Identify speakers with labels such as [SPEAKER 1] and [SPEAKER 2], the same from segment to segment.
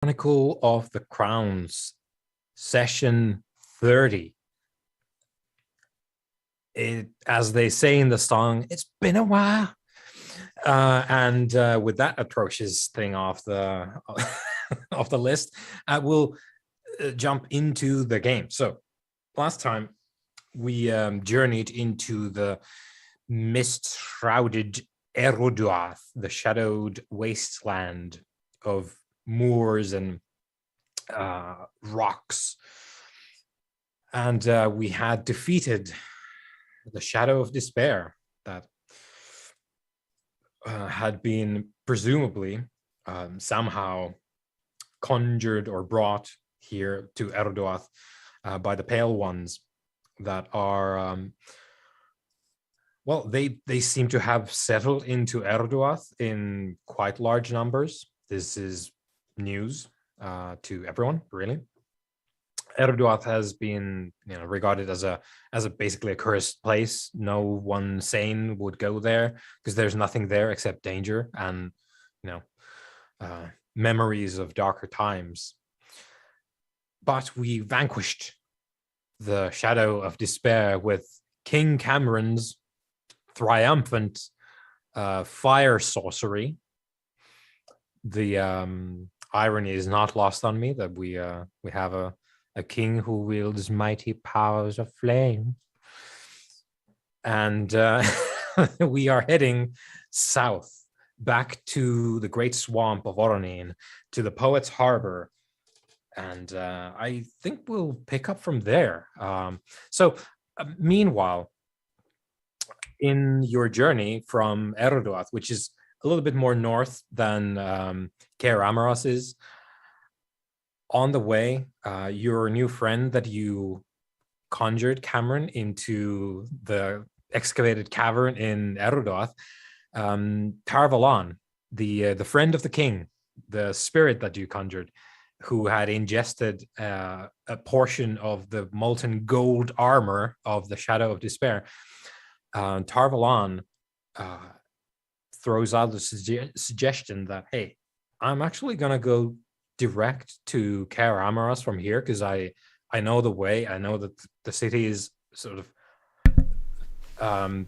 [SPEAKER 1] Chronicle of the Crowns, session 30. As they say in the song, it's been a while. And with that atrocious thing off the off the list, we'll jump into the game. So last time we journeyed into the mist-shrouded Eroduath, the shadowed wasteland of moors and rocks. And we had defeated the Shadow of Despair that had been presumably somehow conjured or brought here to Eroduath by the Pale Ones that are, well, they seem to have settled into Eroduath in quite large numbers. This is news to everyone, really. Eroduath has been, regarded as a basically a cursed place. No one sane would go there because there's nothing there except danger and, memories of darker times. But we vanquished the Shadow of Despair with King Cameron's triumphant fire sorcery. The irony is not lost on me that we have a king who wields mighty powers of flame. And we are heading south, back to the great swamp of Oronin, to the Poet's Harbor. And I think we'll pick up from there. Meanwhile, in your journey from Eroduath, which is a little bit more north than Kaer Amaros is, on the way, your new friend that you conjured, Cameron, into the excavated cavern in Eroduath, Tarvalon, the friend of the king, the spirit that you conjured, who had ingested a portion of the molten gold armor of the Shadow of Despair. Tarvalon throws out the suggestion that, hey, I'm actually going to go direct to Kaer Amaros from here because I know the way. I know that the city is sort of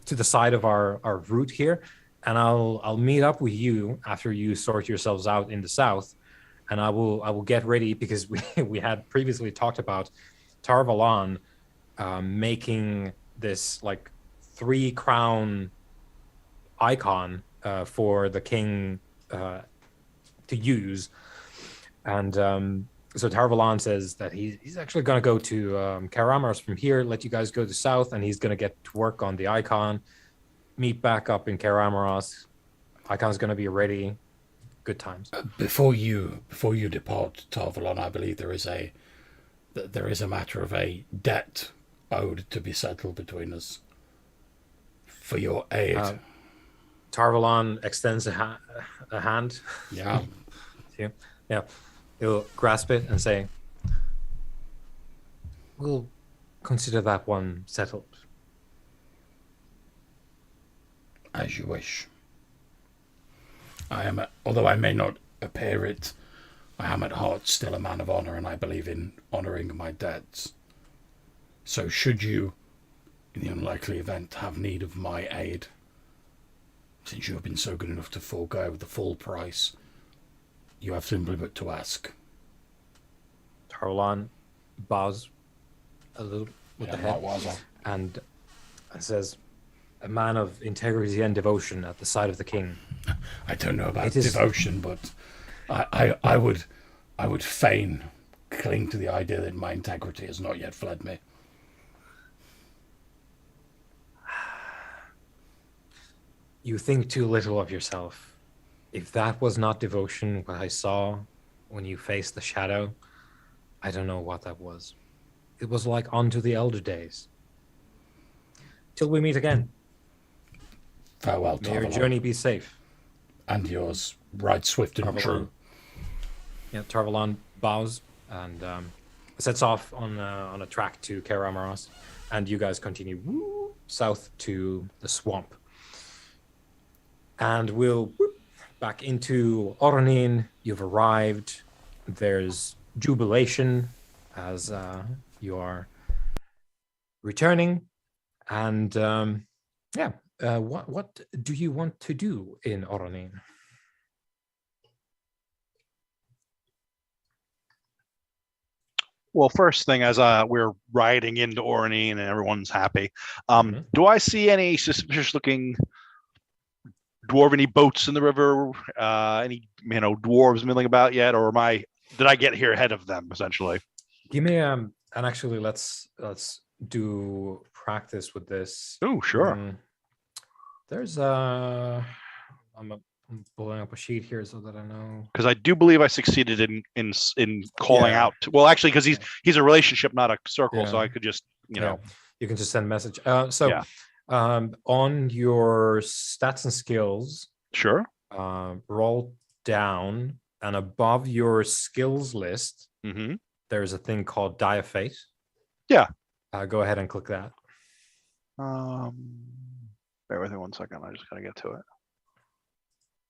[SPEAKER 1] to the side of our route here, and I'll meet up with you after you sort yourselves out in the south, and I will get ready because we had previously talked about Tarvalon making this like 3 crown icon for the king to use. And so Tarvalon says that he's actually going to go to Kaer Amaros from here, let you guys go to south, and he's going to get to work on the icon, meet back up in Kaer Amaros. Icon's going to be ready. Good times.
[SPEAKER 2] Before you depart, Tarvalon, I believe there is a matter of a debt owed to be settled between us for your aid.
[SPEAKER 1] Tarvalon extends a hand.
[SPEAKER 2] Yeah.
[SPEAKER 1] Yeah. He'll grasp it and say, we'll consider that one settled.
[SPEAKER 2] As you wish. Although I may not appear it, I am at heart still a man of honour, and I believe in honouring my debts. So should you, in the unlikely event, have need of my aid, since you have been so good enough to forego the full price, you have simply but to ask.
[SPEAKER 1] Tarvalon bows a little with the head and says, a man of integrity and devotion at the side of the king.
[SPEAKER 2] I don't know about devotion, but I would fain cling to the idea that my integrity has not yet fled me.
[SPEAKER 1] You think too little of yourself. If that was not devotion, what I saw when you faced the shadow, I don't know what that was. It was like unto the elder days. Till we meet again.
[SPEAKER 2] Farewell, Tarvalon.
[SPEAKER 1] May your journey be safe.
[SPEAKER 2] And yours, right swift and true.
[SPEAKER 1] Yeah, Tarvalon bows and sets off on a track to Kaer Amaros, and you guys continue south to the swamp. And we'll back into Oronin. You've arrived there's jubilation as you are returning, and yeah. What do you want to do in Oronin?
[SPEAKER 3] Well, first thing, as we're riding into Orny and everyone's happy,
[SPEAKER 1] Mhm.
[SPEAKER 3] do I see any suspicious-looking dwarven boats in the river? Any dwarves milling about yet, or did I get here ahead of them? Essentially,
[SPEAKER 1] Give me and actually let's do practice with this.
[SPEAKER 3] oh sure.
[SPEAKER 1] There's I'm pulling up a sheet here so that I know.
[SPEAKER 3] Because I do believe I succeeded in calling
[SPEAKER 1] Yeah.
[SPEAKER 3] out. Well, actually, because he's a relationship, not a circle, so
[SPEAKER 1] Yeah.
[SPEAKER 3] I could just
[SPEAKER 1] Yeah, you can just send message.
[SPEAKER 3] Yeah.
[SPEAKER 1] On your stats and skills,
[SPEAKER 3] Sure.
[SPEAKER 1] roll down, and above your skills list,
[SPEAKER 3] Mm-hmm.
[SPEAKER 1] there's a thing called Die of Fate.
[SPEAKER 3] Yeah.
[SPEAKER 1] Go ahead and click that.
[SPEAKER 3] Bear with me 1 second. I just gotta get to it.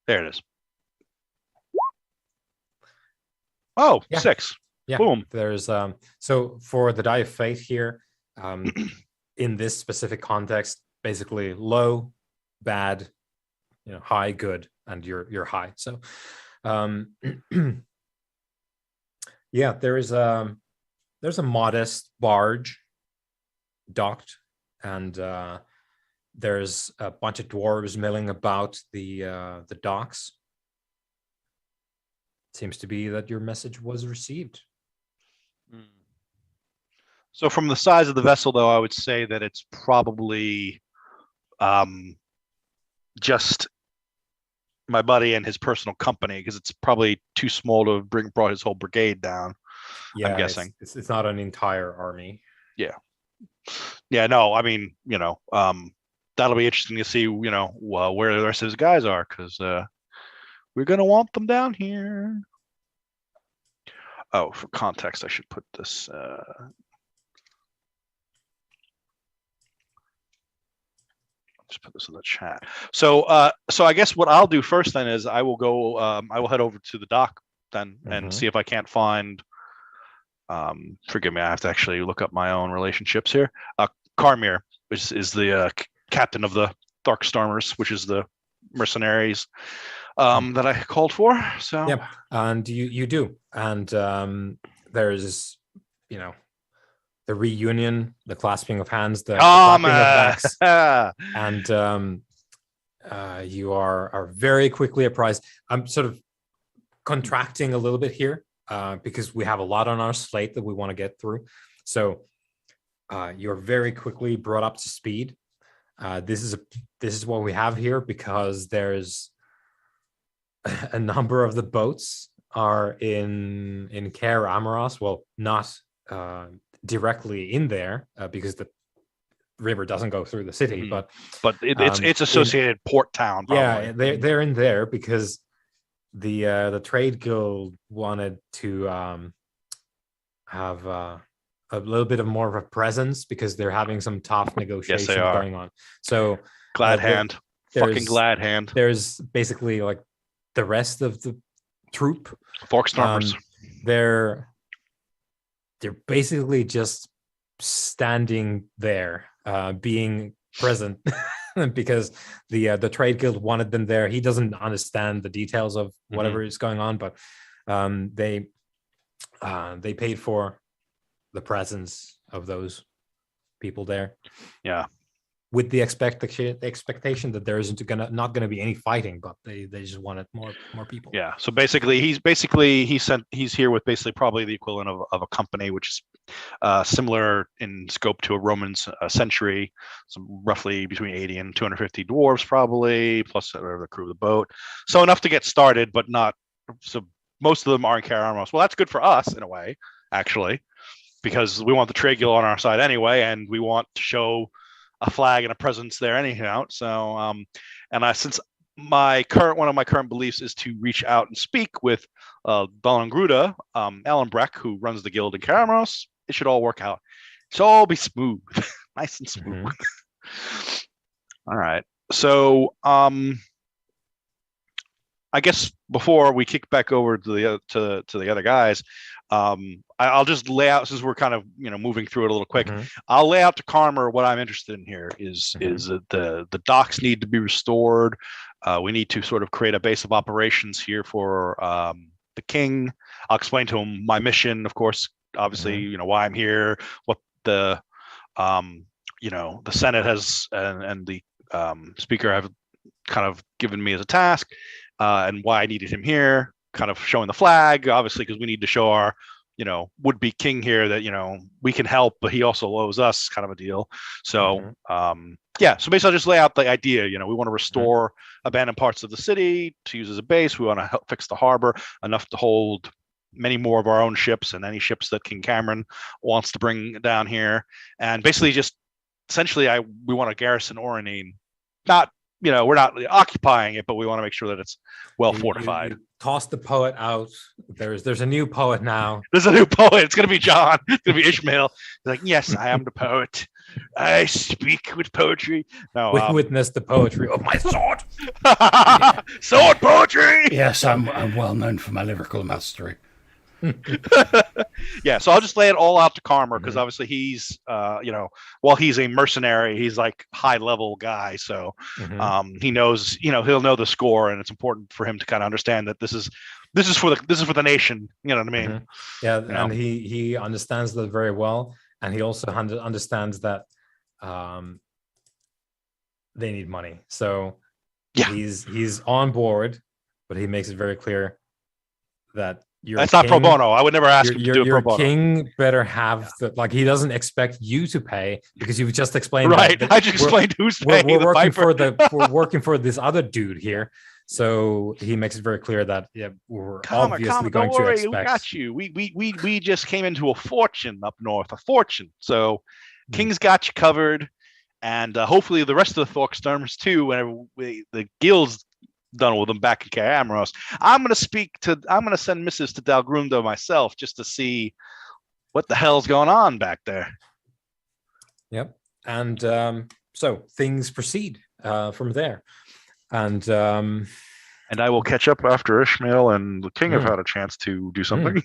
[SPEAKER 3] There it is. Oh,
[SPEAKER 1] Yeah.
[SPEAKER 3] 6.
[SPEAKER 1] Yeah.
[SPEAKER 3] Boom.
[SPEAKER 1] There's so for the Die of Fate here, in this specific context, basically low, bad, high, good, and you're high. So yeah, there's a modest barge docked, and there's a bunch of dwarves milling about the docks. Seems to be that your message was received.
[SPEAKER 3] So from the size of the vessel, though, I would say that it's probably just my buddy and his personal company, because it's probably too small to brought his whole brigade down.
[SPEAKER 1] Yeah,
[SPEAKER 3] I'm guessing
[SPEAKER 1] it's not an entire army.
[SPEAKER 3] Yeah, no, I mean, that'll be interesting to see, where the rest of his guys are, because we're gonna want them down here. Oh, for context, I should put this. Just put this in the chat. So I guess what I'll do first then is I will go. I will head over to the dock then and see if I can't find. Forgive me, I have to actually look up my own relationships here. Carmir is the captain of the Darkstormers, which is the mercenaries that I called for. So
[SPEAKER 1] yeah, and you do, and there's the reunion, the clasping of hands, the clapping of backs, and you are very quickly apprised. I'm sort of contracting a little bit here because we have a lot on our slate that we want to get through. So you're very quickly brought up to speed. This is what we have here, because there's a number of the boats are in Care Amoros. Well, not directly in there because the river doesn't go through the city, but
[SPEAKER 3] it's associated port town. Probably.
[SPEAKER 1] Yeah, they're in there because the trade guild wanted to have a little bit of more of a presence because they're having some tough negotiations going on. So
[SPEAKER 3] glad hand, fucking glad hand.
[SPEAKER 1] There's basically like the rest of the troop.
[SPEAKER 3] Forkstormers.
[SPEAKER 1] They're basically just standing there, being present because the trade guild wanted them there. He doesn't understand the details of whatever is going on, but they paid for the presence of those people there.
[SPEAKER 3] Yeah.
[SPEAKER 1] With the expectation that there not gonna be any fighting, but they just wanted more people.
[SPEAKER 3] Yeah. So basically, he's here with basically probably the equivalent of a company, which is similar in scope to a Roman century, some roughly between 80 and 250 dwarves, probably, plus the crew of the boat. So enough to get started, but not. So most of them are in Caramos. Well, that's good for us in a way, actually, because we want the trade guild on our side anyway, and we want to show a flag and a presence there anyhow. So, since one of my current beliefs is to reach out and speak with Balangruda, Alan Breck, who runs the guild in Karamos, it should all work out. It should all be smooth, nice and smooth. All right. So, I guess before we kick back over to the other guys, I'll just lay out, since we're kind of moving through it a little quick.
[SPEAKER 1] Mhm.
[SPEAKER 3] I'll lay out to Karmer what I'm interested in here is that the docks need to be restored. We need to sort of create a base of operations here for the king. I'll explain to him my mission, of course, obviously, why I'm here, what the the Senate has and the speaker have kind of given me as a task, and why I needed him here, kind of showing the flag, obviously, because we need to show our would-be king here that we can help, but he also owes us, kind of a deal. So yeah, so basically I'll just lay out the idea. We want to restore abandoned parts of the city to use as a base. We want to help fix the harbor enough to hold many more of our own ships and any ships that King Cameron wants to bring down here. And basically just essentially we want to garrison Oranine. Not we're not occupying it, but we want to make sure that it's well fortified.
[SPEAKER 1] You toss the poet out. There's a new poet now.
[SPEAKER 3] There's a new poet. It's going to be John. It's going to be Ishmael. He's like, yes, I am the poet. I speak with poetry. No,
[SPEAKER 1] Witness the poetry of my sword.
[SPEAKER 3] Sword poetry.
[SPEAKER 2] Yes, I'm well known for my lyrical mastery.
[SPEAKER 3] Yeah, so I'll just lay it all out to Karmer, because obviously he's while he's a mercenary, he's like high level guy, so he knows, he'll know the score, and it's important for him to kind of understand that this is for the nation, you know what I mean?
[SPEAKER 1] Yeah, and he understands that very well, and he also understands that they need money, so yeah, he's on board, but he makes it very clear that
[SPEAKER 3] that's not pro bono. I would never ask him to do it pro bono.
[SPEAKER 1] Your king better have he doesn't expect you to pay, because you've just explained.
[SPEAKER 3] Right. I just explained who's paying.
[SPEAKER 1] We're working for this other dude here. So he makes it very clear that we're obviously going to expect.
[SPEAKER 3] We got you. We just came into a fortune up north, a fortune. So King's got you covered, and hopefully the rest of the Thorkstormers too. Whenever the guild's done with them back in Cameros, I'm going to send Mrs. to Dalgrundo myself, just to see what the hell's going on back there.
[SPEAKER 1] Yep. And so things proceed from there. And
[SPEAKER 3] I will catch up after Ishmael and the king have had a chance to do something.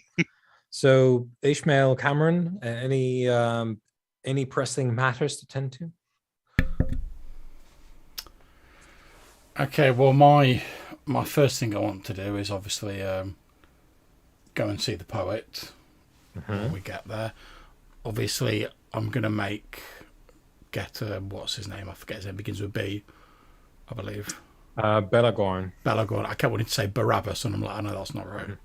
[SPEAKER 1] So Ishmael, Cameron, any pressing matters to tend to?
[SPEAKER 2] Okay, well, my first thing I want to do is obviously go and see the poet when we get there. Obviously, I'm going to get what's his name? I forget his name. Begins with B, I believe.
[SPEAKER 1] Belagorn.
[SPEAKER 2] I kept wanting to say Barabbas, and I'm like, I know that's not right.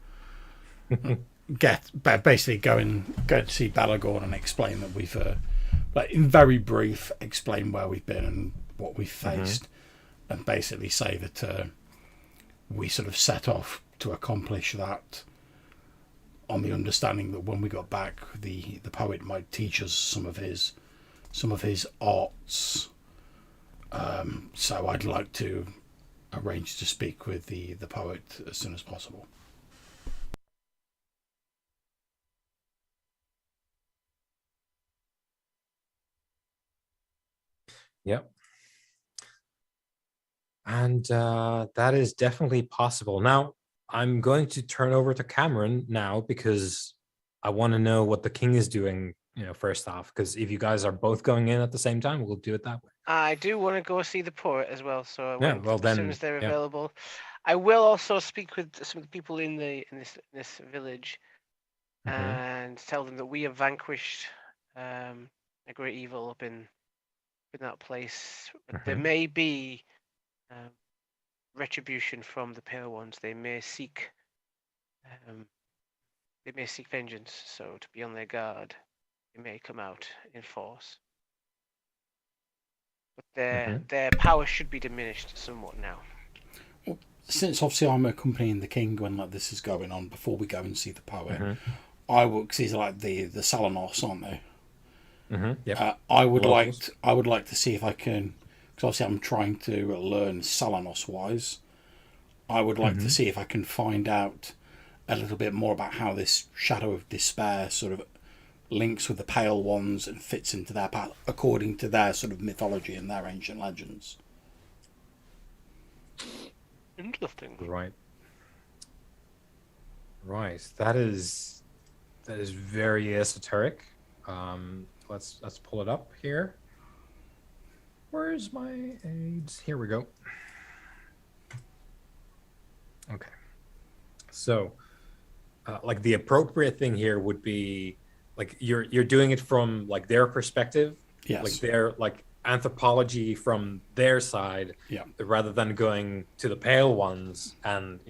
[SPEAKER 2] Basically go to see Belagorn and explain that we've, in very brief, explain where we've been and what we've faced. And basically say that we sort of set off to accomplish that, on the understanding that when we got back, the poet might teach us some of his arts. So I'd like to arrange to speak with the poet as soon as possible.
[SPEAKER 1] Yep. And that is definitely possible. Now, I'm going to turn over to Cameron now, because I want to know what the king is doing, first off, because if you guys are both going in at the same time, we'll do it that way.
[SPEAKER 4] I do want to go see the poet as well, so
[SPEAKER 1] as
[SPEAKER 4] soon as they're available. I will also speak with some of the people in this village and tell them that we have vanquished a great evil up in that place. There may be retribution from the Pale Ones. They may seek vengeance, so to be on their guard. They may come out in force, but their power should be diminished somewhat now.
[SPEAKER 2] Well, since obviously I'm accompanying the king when this is going on, before we go and see the poet, I will, because these are like the Salanos, aren't they?
[SPEAKER 1] Yep.
[SPEAKER 2] I would like to see if I can. Obviously, I'm trying to learn Salanos-wise. I would like to see if I can find out a little bit more about how this Shadow of Despair sort of links with the Pale Ones and fits into their path according to their sort of mythology and their ancient legends.
[SPEAKER 4] Interesting.
[SPEAKER 1] Right. Right. That is very esoteric. Let's pull it up here. Where's my aids? Here we go. Okay. So, like the appropriate thing here would be like you're doing it from like their perspective,
[SPEAKER 2] Yes.
[SPEAKER 1] like their like anthropology from their side,
[SPEAKER 2] Yeah.
[SPEAKER 1] rather than going to the pale ones and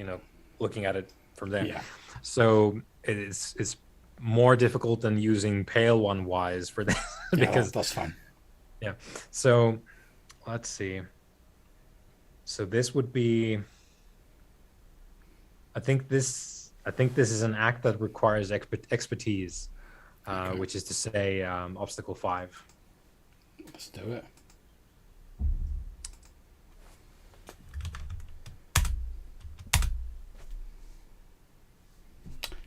[SPEAKER 1] looking at it from there.
[SPEAKER 2] Yeah.
[SPEAKER 1] So it's more difficult than using pale one wise for this
[SPEAKER 2] Yeah,
[SPEAKER 1] because
[SPEAKER 2] that's fine.
[SPEAKER 1] yeah. So let's see. So this would be. I think this is an act that requires expertise,
[SPEAKER 2] Okay.
[SPEAKER 1] which is to say, obstacle 5.
[SPEAKER 2] Let's do it.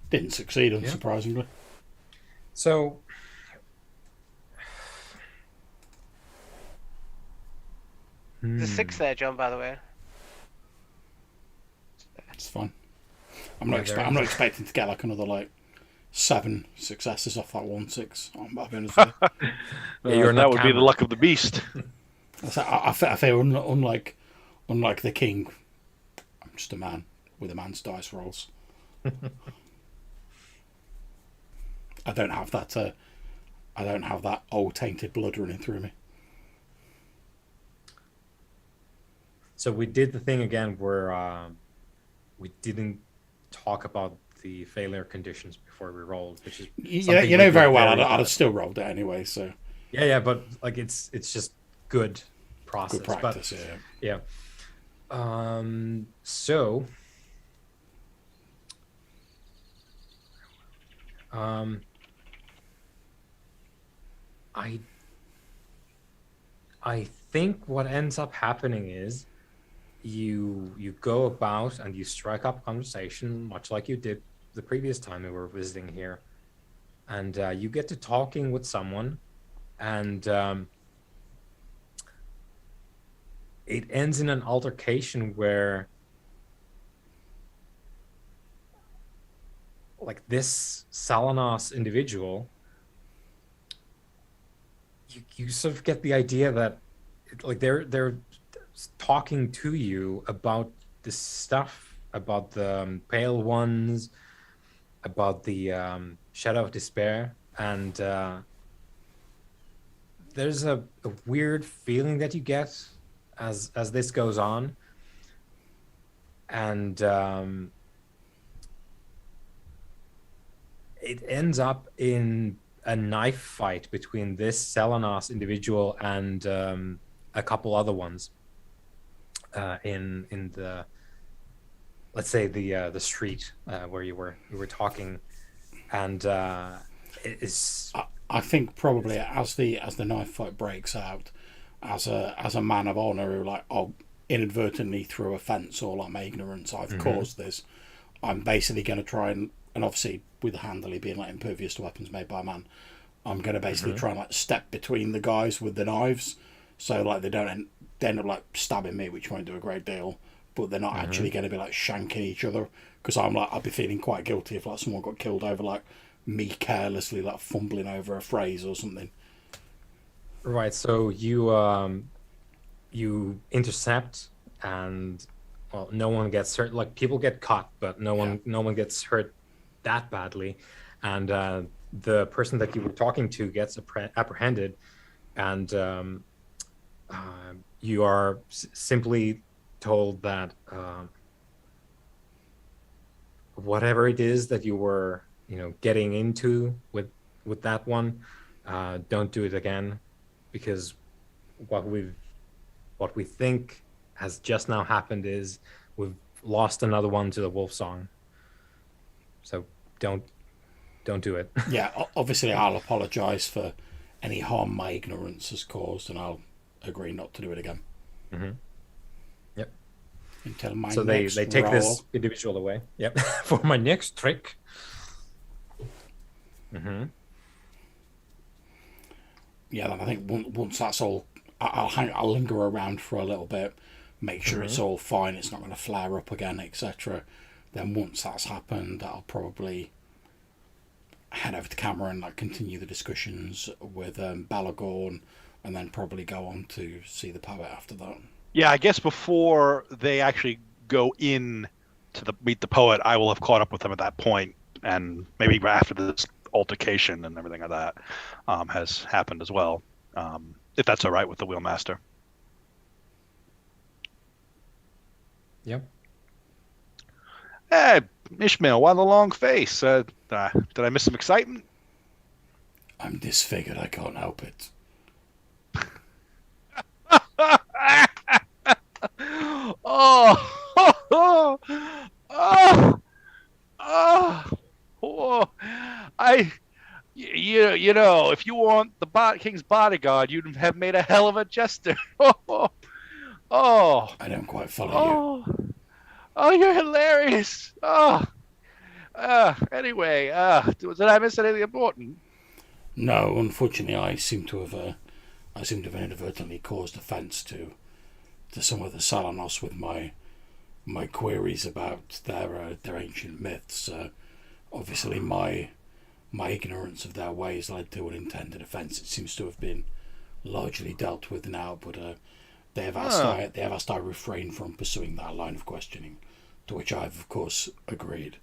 [SPEAKER 2] Didn't succeed, unsurprisingly.
[SPEAKER 1] So.
[SPEAKER 4] There's a 6 there, John, by the way.
[SPEAKER 2] It's fine. I'm
[SPEAKER 1] Yeah,
[SPEAKER 2] not expecting to get like another like 7 successes off that 1-6. I'll be honest with you.
[SPEAKER 1] Yeah, you're
[SPEAKER 3] that
[SPEAKER 1] not
[SPEAKER 3] would be the
[SPEAKER 1] camera.
[SPEAKER 3] luck of the beast.
[SPEAKER 2] I feel unlike the king, I'm just a man with a man's dice rolls. I don't have that. I don't have that old tainted blood running through me.
[SPEAKER 1] So we did the thing again where we didn't talk about the failure conditions before we rolled, which is something
[SPEAKER 2] You
[SPEAKER 1] we
[SPEAKER 2] know
[SPEAKER 1] did
[SPEAKER 2] very well.
[SPEAKER 1] very
[SPEAKER 2] I'd
[SPEAKER 1] well.
[SPEAKER 2] have still rolled it anyway. So
[SPEAKER 1] Yeah, but like it's just good process.
[SPEAKER 2] good practice.
[SPEAKER 1] But,
[SPEAKER 2] Yeah.
[SPEAKER 1] yeah. So. I think what ends up happening is you go about and you strike up conversation, much like you did the previous time we were visiting here, and you get to talking with someone, and it ends in an altercation where, like, this Salanos individual, you sort of get the idea that like they're talking to you about this stuff, about the pale ones, about the shadow of despair, and there's a weird feeling that you get as this goes on, and it ends up in a knife fight between this Selenos individual and a couple other ones in the, let's say, the street where you were talking, and it's.
[SPEAKER 2] I think probably as the knife fight breaks out, as a man of honor who like inadvertently through offence or like my ignorance I've caused this, I'm basically going to try and obviously with handily being like impervious to weapons made by man, I'm going to basically try and like step between the guys with the knives, so like they end up like stabbing me, which won't do a great deal, but they're not actually going to be like shanking each other, because I'd be feeling quite guilty if like someone got killed over like me carelessly like fumbling over a phrase or something.
[SPEAKER 1] Right. So you intercept, and well, no one gets hurt. Like people get caught, but no one gets hurt that badly, and the person that you were talking to gets apprehended, and you are simply told that whatever it is that you were getting into with that one, don't do it again, because what we think has just now happened is we've lost another one to the wolf song. So don't do it.
[SPEAKER 2] Yeah, obviously I'll apologise for any harm my ignorance has caused, and I'll agree not to do it again.
[SPEAKER 1] Yep.
[SPEAKER 2] Until my
[SPEAKER 1] So they
[SPEAKER 2] next
[SPEAKER 1] take
[SPEAKER 2] roll.
[SPEAKER 1] this individual away. Yep. For my next trick.
[SPEAKER 2] Yeah, then I think once that's all, I'll linger around for a little bit, make sure it's all fine, it's not going to flare up again, etc. Then once that's happened, I'll probably head over to camera and like continue the discussions with Balagorn, and then probably go on to see the poet after that.
[SPEAKER 3] Yeah, I guess before they actually go in to meet the poet, I will have caught up with them at that point, and maybe after this altercation and everything like that has happened as well, if that's all right with the Wheelmaster.
[SPEAKER 1] Yep.
[SPEAKER 3] Hey, Ishmael, why the long face? Did I miss some excitement?
[SPEAKER 2] I'm disfigured, I can't help it.
[SPEAKER 3] Oh, you know, if you want the king's bodyguard, you'd have made a hell of a jester. Oh,
[SPEAKER 2] I don't quite follow you.
[SPEAKER 3] Oh, you're hilarious. Anyway, did I miss anything important?
[SPEAKER 2] No, unfortunately, I seem to have inadvertently caused offence to some of the Salanos with my queries about their ancient myths. Obviously, my ignorance of their ways led to an intended offence. It seems to have been largely dealt with now, but they have asked I refrain from pursuing that line of questioning, to which I've of course agreed.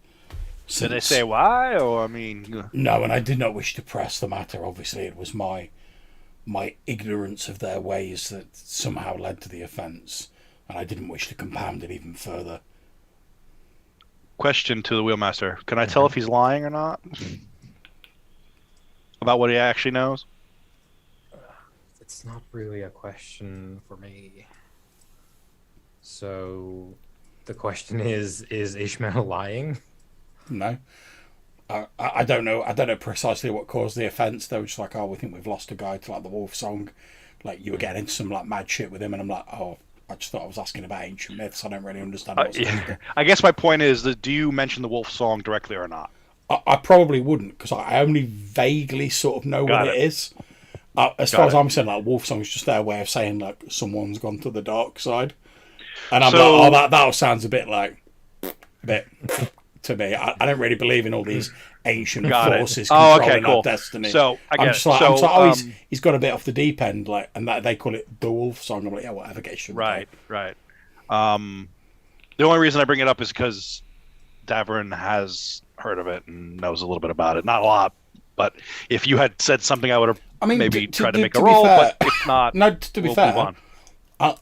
[SPEAKER 3] Did they say why, or I mean?
[SPEAKER 2] No, and I did not wish to press the matter. Obviously, it was my ignorance of their ways that somehow led to the offence, and I didn't wish to compound it even further.
[SPEAKER 3] Question to the Wheelmaster: can I tell if he's lying or not about what he actually knows?
[SPEAKER 1] It's not really a question for me. So the question is Ishmael lying?
[SPEAKER 2] No. I don't know. I don't know precisely what caused the offence. They were just like, oh, we think we've lost a guy to like the Wolf Song. Like you were getting into some like mad shit with him, and I'm like, oh, I just thought I was asking about ancient myths. I don't really understand what's going on.
[SPEAKER 3] I guess my point is that do you mention the Wolf Song directly or not?
[SPEAKER 2] I probably wouldn't, because I only vaguely sort of know what it is. As far as I'm concerned, like Wolf Song is just their way of saying like someone's gone to the dark side, and I'm like, oh, that all sounds a bit to me. I don't really believe in all these ancient forces controlling our destiny.
[SPEAKER 3] So I guess
[SPEAKER 2] he's got a bit off the deep end, like, and that they call it the Wolf Song. I'm like, yeah, whatever, get your
[SPEAKER 3] right. The only reason I bring it up is because Davern has heard of it and knows a little bit about it. Not a lot, but if you had said something, I would have maybe tried to make a roll. But if not,
[SPEAKER 2] no. To be fair, because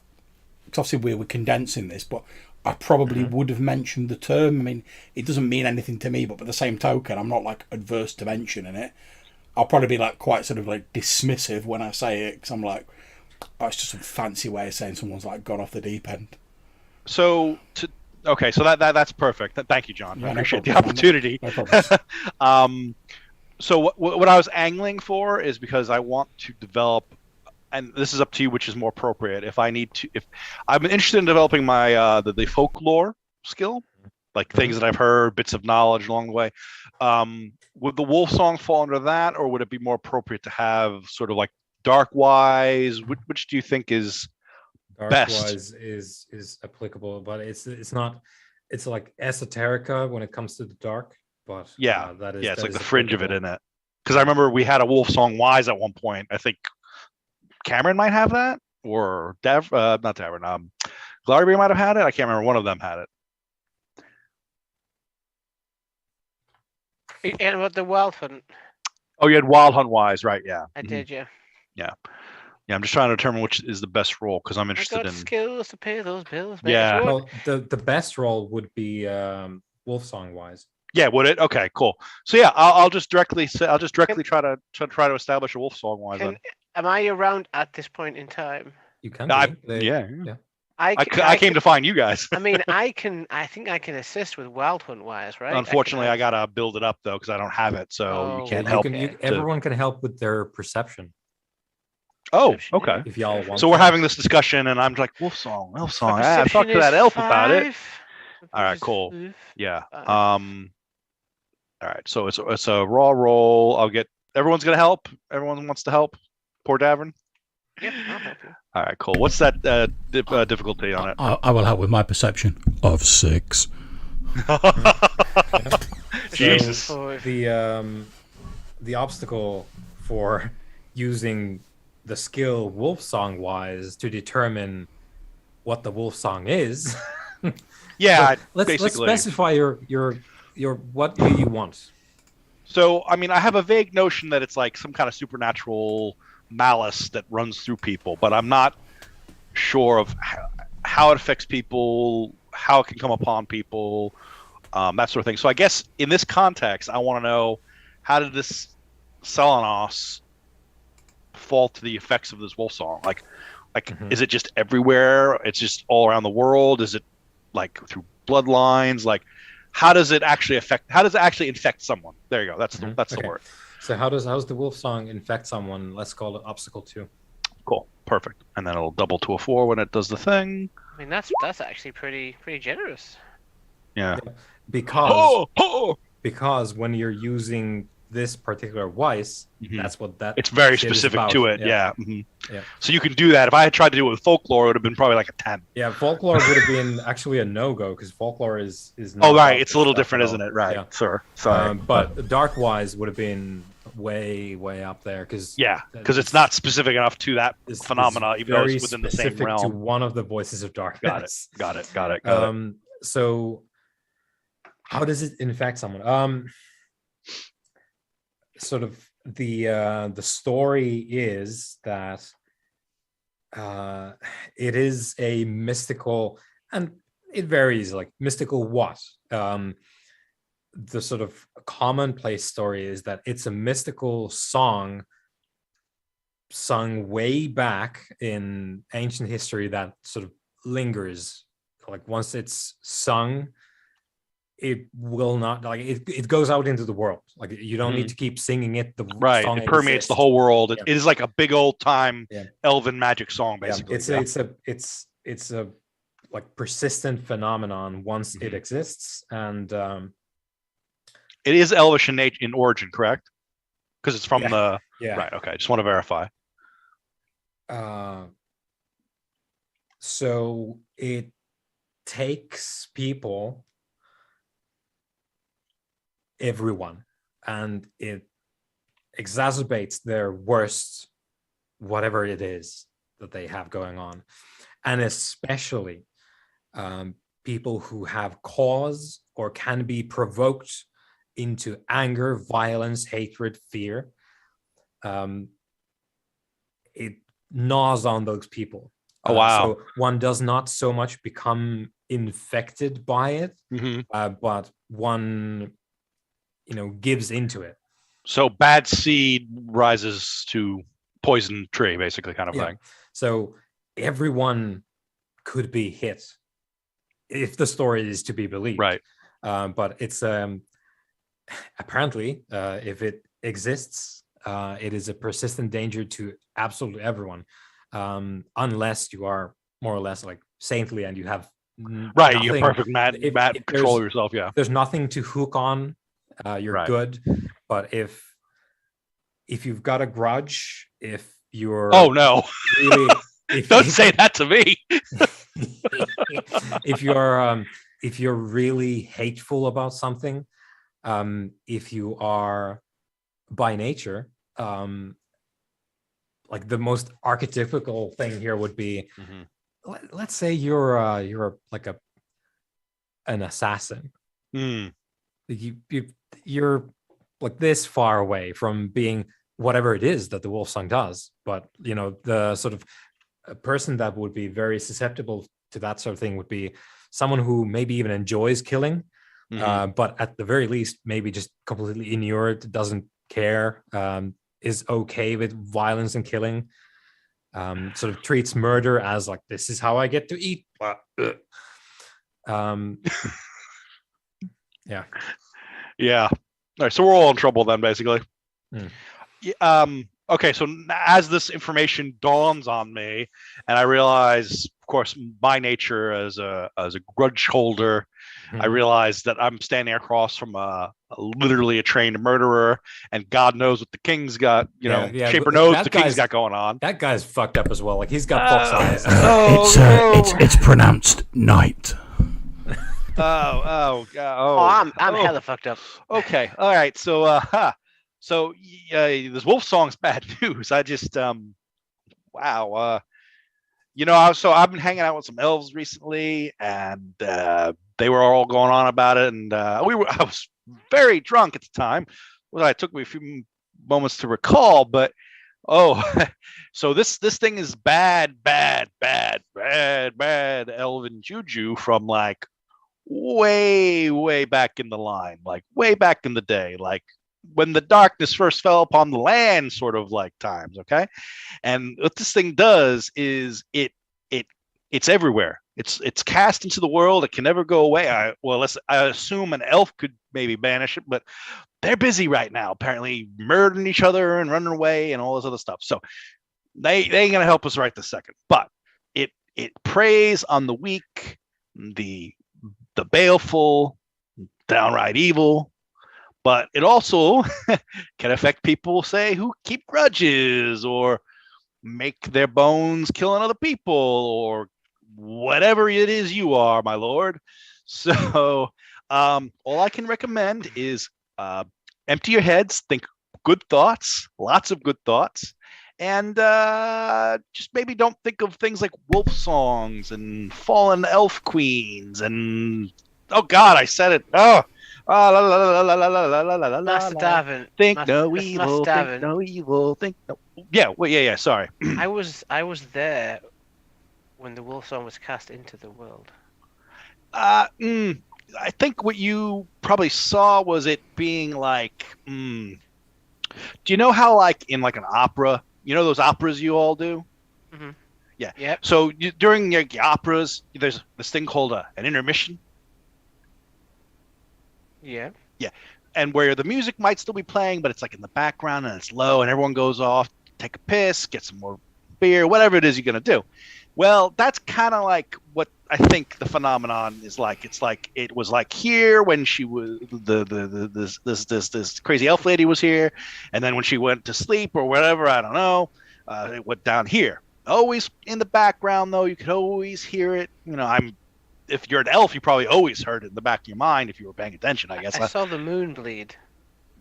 [SPEAKER 2] obviously we were condensing this, but I probably would have mentioned the term. I mean, it doesn't mean anything to me, but by the same token, I'm not like adverse to mentioning it. I'll probably be like quite sort of like dismissive when I say it, because I'm like, oh, it's just a fancy way of saying someone's like gone off the deep end.
[SPEAKER 3] So that's perfect. Thank you, John. I appreciate the opportunity.
[SPEAKER 2] No problem.
[SPEAKER 3] So what I was angling for is because I want to develop, and this is up to you, which is more appropriate. If I'm interested in developing my the folklore skill, like things that I've heard, bits of knowledge along the way. Would the Wolf Song fall under that, or would it be more appropriate to have sort of like Darkwise? Which do you think is best?
[SPEAKER 1] Darkwise is applicable, but it's not. It's like esoterica when it comes to the dark. But
[SPEAKER 3] it's like the fringe of it, isn't it? Because I remember we had a Wolf Song Wise at one point. I think Cameron might have that, or not Davern. Glarby might have had it. I can't remember. One of them had it.
[SPEAKER 4] And about the Wild Hunt.
[SPEAKER 3] Oh, you had Wild Hunt Wise, right? Yeah,
[SPEAKER 4] I did. Yeah.
[SPEAKER 3] I'm just trying to determine which is the best role because I'm interested in
[SPEAKER 4] skills to pay those bills.
[SPEAKER 3] Yeah.
[SPEAKER 1] Well, the best role would be Wolf Song Wise.
[SPEAKER 3] Yeah, would it? Okay, cool. So yeah, I'll just directly try to establish a Wolf Song Wise.
[SPEAKER 4] Am I around at this point in time?
[SPEAKER 1] You can.
[SPEAKER 3] Yeah.
[SPEAKER 4] I
[SPEAKER 3] came to find you guys.
[SPEAKER 4] I mean, I think I can assist with Wild Hunt Wise, right?
[SPEAKER 3] Unfortunately, I gotta build it up though because I don't have it, so you can't help.
[SPEAKER 1] Everyone can help with their perception.
[SPEAKER 3] Oh, okay.
[SPEAKER 1] If y'all want.
[SPEAKER 3] So we're having this discussion, and I'm like, Wolf Song. I talked to that elf about it. All right, cool. Yeah. All right, so it's a raw roll. Everyone's gonna help. Everyone wants to help. Poor Davern.
[SPEAKER 4] Yep, I'll help you.
[SPEAKER 3] All right, cool. What's that difficulty on it?
[SPEAKER 2] I will help with my perception of 6.
[SPEAKER 3] Jesus.
[SPEAKER 1] So the obstacle for using the skill wolf song wise to determine what the wolf song is.
[SPEAKER 3] Yeah,
[SPEAKER 1] let's
[SPEAKER 3] basically.
[SPEAKER 1] specify your what do you want?
[SPEAKER 3] So, I mean, I have a vague notion that it's like some kind of supernatural malice that runs through people, but I'm not sure of how it affects people, how it can come upon people, that sort of thing. So I guess in this context, I want to know, how did this Selenos fall to the effects of this wolf song? Like, is it just everywhere? It's just all around the world? Is it like through bloodlines? Like, how does it actually affect? How does it actually infect someone? There you go. That's the word.
[SPEAKER 1] So how's the wolf song infect someone? Let's call it obstacle 2.
[SPEAKER 3] Cool, perfect. And then it'll double to a 4 when it does the thing.
[SPEAKER 4] I mean, that's actually pretty generous.
[SPEAKER 3] Yeah.
[SPEAKER 1] Because when you're using this particular Weiss, that's what that.
[SPEAKER 3] It's very specific to it. Yeah.
[SPEAKER 1] Yeah.
[SPEAKER 3] So you can do that. If I had tried to do it with folklore, it would have been probably like a 10.
[SPEAKER 1] Yeah, folklore would have been actually a no-go because folklore is.
[SPEAKER 3] Oh right, it's a little different, isn't it? Right.
[SPEAKER 1] Yeah.
[SPEAKER 3] Sure. Sorry.
[SPEAKER 1] But dark wise would have been way up there because.
[SPEAKER 3] Yeah, because it's not specific enough to that phenomena, even though it's within the same realm.
[SPEAKER 1] To one of the voices of darkness.
[SPEAKER 3] Got it.
[SPEAKER 1] So, how does it infect someone? Sort of the story is that it is a mystical, and it varies, like mystical what. The sort of commonplace story is that it's a mystical song sung way back in ancient history that sort of lingers. Like once it's sung, it will not, like it goes out into the world. Like you don't need to keep singing it. The song
[SPEAKER 3] it permeates the whole world. It is like a big old time elven magic song, basically.
[SPEAKER 1] It's a like persistent phenomenon once it exists, and
[SPEAKER 3] it is elvish in origin, correct? Because it's from the right. Okay, just want to verify.
[SPEAKER 1] So it takes people, everyone, and it exacerbates their worst, whatever it is that they have going on, and especially people who have cause or can be provoked into anger, violence, hatred, fear. It gnaws on those people.
[SPEAKER 3] Oh wow!
[SPEAKER 1] So one does not so much become infected by it, but one, gives into it.
[SPEAKER 3] So bad seed rises to poison tree, basically, kind of thing.
[SPEAKER 1] So everyone could be hit if the story is to be believed.
[SPEAKER 3] Right.
[SPEAKER 1] But it's apparently, if it exists, it is a persistent danger to absolutely everyone, unless you are more or less like saintly and you have
[SPEAKER 3] nothing, you're perfect, mad control yourself. Yeah,
[SPEAKER 1] there's nothing to hook on. You're good. But if you've got a grudge, if you're really,
[SPEAKER 3] don't say that to me.
[SPEAKER 1] if you're really hateful about something, if you are by nature, like the most archetypical thing here would be, let's say you're like an assassin. You're like this far away from being whatever it is that the wolf song does, but the sort of a person that would be very susceptible to that sort of thing would be someone who maybe even enjoys killing, but at the very least maybe just completely inured, doesn't care, is okay with violence and killing, sort of treats murder as like, this is how I get to eat.
[SPEAKER 3] Yeah. All right, so we're all in trouble then, basically. Okay, so as this information dawns on me, and I realize, of course, my nature as a grudge holder, I realize that I'm standing across from literally a trained murderer, and God knows what the king's got. Shaper knows what the king's got going on.
[SPEAKER 1] That guy's fucked up as well. Like he's got fox eyes.
[SPEAKER 2] It's pronounced night.
[SPEAKER 4] I'm hella fucked up.
[SPEAKER 3] Okay, all right. So, this wolf song's bad news. I just, wow. I've been hanging out with some elves recently, and they were all going on about it, and I was very drunk at the time. Well, it took me a few moments to recall, but so this thing is bad elven juju from like way back in the line, like way back in the day, like when the darkness first fell upon the land, sort of like times. Okay, and what this thing does is it's everywhere. It's cast into the world. It can never go away. I assume an elf could maybe banish it, but they're busy right now, apparently murdering each other and running away and all this other stuff. So they ain't gonna help us right this second. But it preys on the weak, the baleful, downright evil. But it also can affect people, say, who keep grudges or make their bones killing other people or whatever it is you are, my lord. So all I can recommend is empty your heads, think good thoughts, lots of good thoughts, and just maybe don't think of things like wolf songs and fallen elf queens and oh god, I said it.
[SPEAKER 4] Master Davin.
[SPEAKER 3] Think no evil. Think no evil. Think no. Yeah. Sorry.
[SPEAKER 4] I was there when the wolf song was cast into the world.
[SPEAKER 3] I think what you probably saw was it being like. Do you know how like in like an opera? You know those operas you all do?
[SPEAKER 4] Mm-hmm.
[SPEAKER 3] Yeah.
[SPEAKER 4] Yep.
[SPEAKER 3] So during your operas, there's this thing called an intermission.
[SPEAKER 4] Yeah.
[SPEAKER 3] Yeah. And where the music might still be playing, but it's like in the background and it's low and everyone goes off, take a piss, get some more beer, whatever it is you're going to do. Well, that's kind of like what I think the phenomenon is like. It's like it was like here when she was this crazy elf lady was here, and then when she went to sleep or whatever, I don't know, it went down here. Always in the background though, you could always hear it. If you're an elf, you probably always heard it in the back of your mind if you were paying attention, I guess.
[SPEAKER 4] I saw the moon bleed.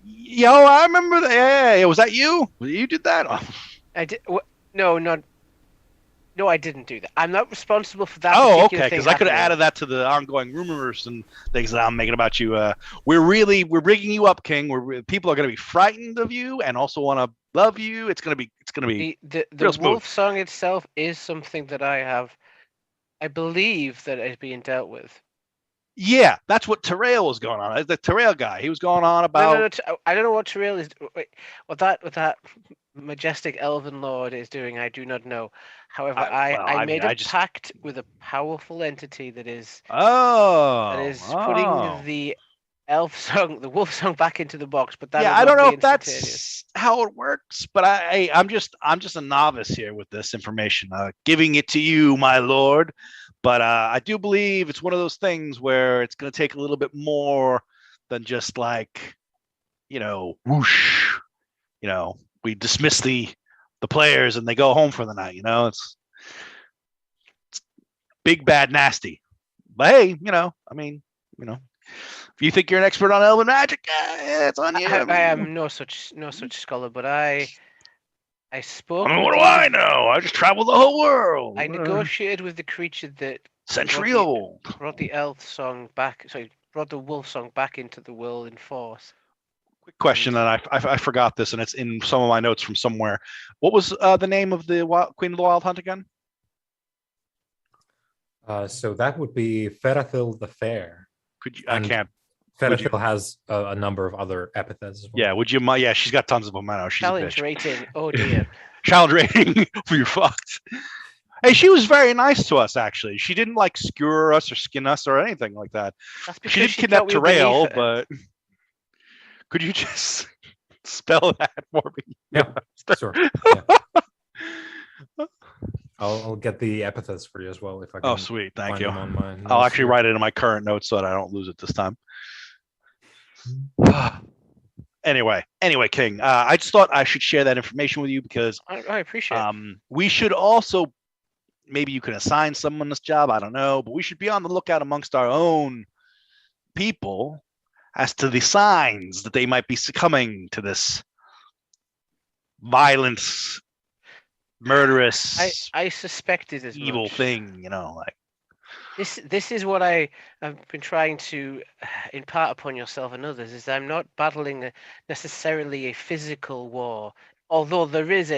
[SPEAKER 3] Yo, I remember that. Yeah, was that you? You did that? Oh.
[SPEAKER 4] I did. No, I didn't do that. I'm not responsible for that.
[SPEAKER 3] Oh, okay. Because I could have added that to the ongoing rumors and things that I'm making about you. We're rigging you up, King. People are going to be frightened of you and also want to love you. It's going to be
[SPEAKER 4] the
[SPEAKER 3] real smooth.
[SPEAKER 4] wolf song itself is something that I believe that is being dealt with.
[SPEAKER 3] Yeah, that's what Terrail was going on. The Terrail guy, he was going on about.
[SPEAKER 4] No, I don't know what Terrail is. Wait, what that majestic elven lord is doing, I do not know. However, I made a pact with a powerful entity that is putting the elf song, the wolf song, back into the box. But that
[SPEAKER 3] I don't know if that's how it works. But I'm just a novice here with this information, giving it to you, my lord. But I do believe it's one of those things where it's going to take a little bit more than just like, whoosh. We dismiss the players and they go home for the night. It's big, bad, nasty. But hey, if you think you're an expert on elven magic, it's on you.
[SPEAKER 4] I am no such scholar, but I spoke.
[SPEAKER 3] What do I know? I just traveled the whole world.
[SPEAKER 4] I negotiated with the creature that
[SPEAKER 3] century old
[SPEAKER 4] brought the elf song back. Sorry, brought the wolf song back into the world in force.
[SPEAKER 3] Quick question, and I forgot this, and it's in some of my notes from somewhere. What was the name of the Queen of the Wild Hunt again?
[SPEAKER 1] So that would be Ferrathil the Fair.
[SPEAKER 3] Could you? I can't.
[SPEAKER 1] Ferrathil has a number of other epithets as well.
[SPEAKER 3] Yeah, would you? Yeah, she's got tons of them. I know. She's
[SPEAKER 4] challenge
[SPEAKER 3] a bitch.
[SPEAKER 4] rating. Oh dear.
[SPEAKER 3] Challenge rating for your fucked. Hey, she was very nice to us. Actually, she didn't like skewer us or skin us or anything like that. She did kidnap Terrail, but could you just spell that for me?
[SPEAKER 1] Yeah, sure. Yeah. I'll get the epithets for you as well if I can.
[SPEAKER 3] Oh, sweet, thank you.
[SPEAKER 1] I'll
[SPEAKER 3] actually write it in my current notes so that I don't lose it this time. Anyway, King, I just thought I should share that information with you because
[SPEAKER 4] I appreciate it.
[SPEAKER 3] We should also, maybe you can assign someone this job, I don't know, but we should be on the lookout amongst our own people as to the signs that they might be succumbing to this violent, murderous,
[SPEAKER 4] I suspected as
[SPEAKER 3] evil
[SPEAKER 4] much.
[SPEAKER 3] thing, like
[SPEAKER 4] This is what I've been trying to impart upon yourself and others, is I'm not battling necessarily a physical war, although there is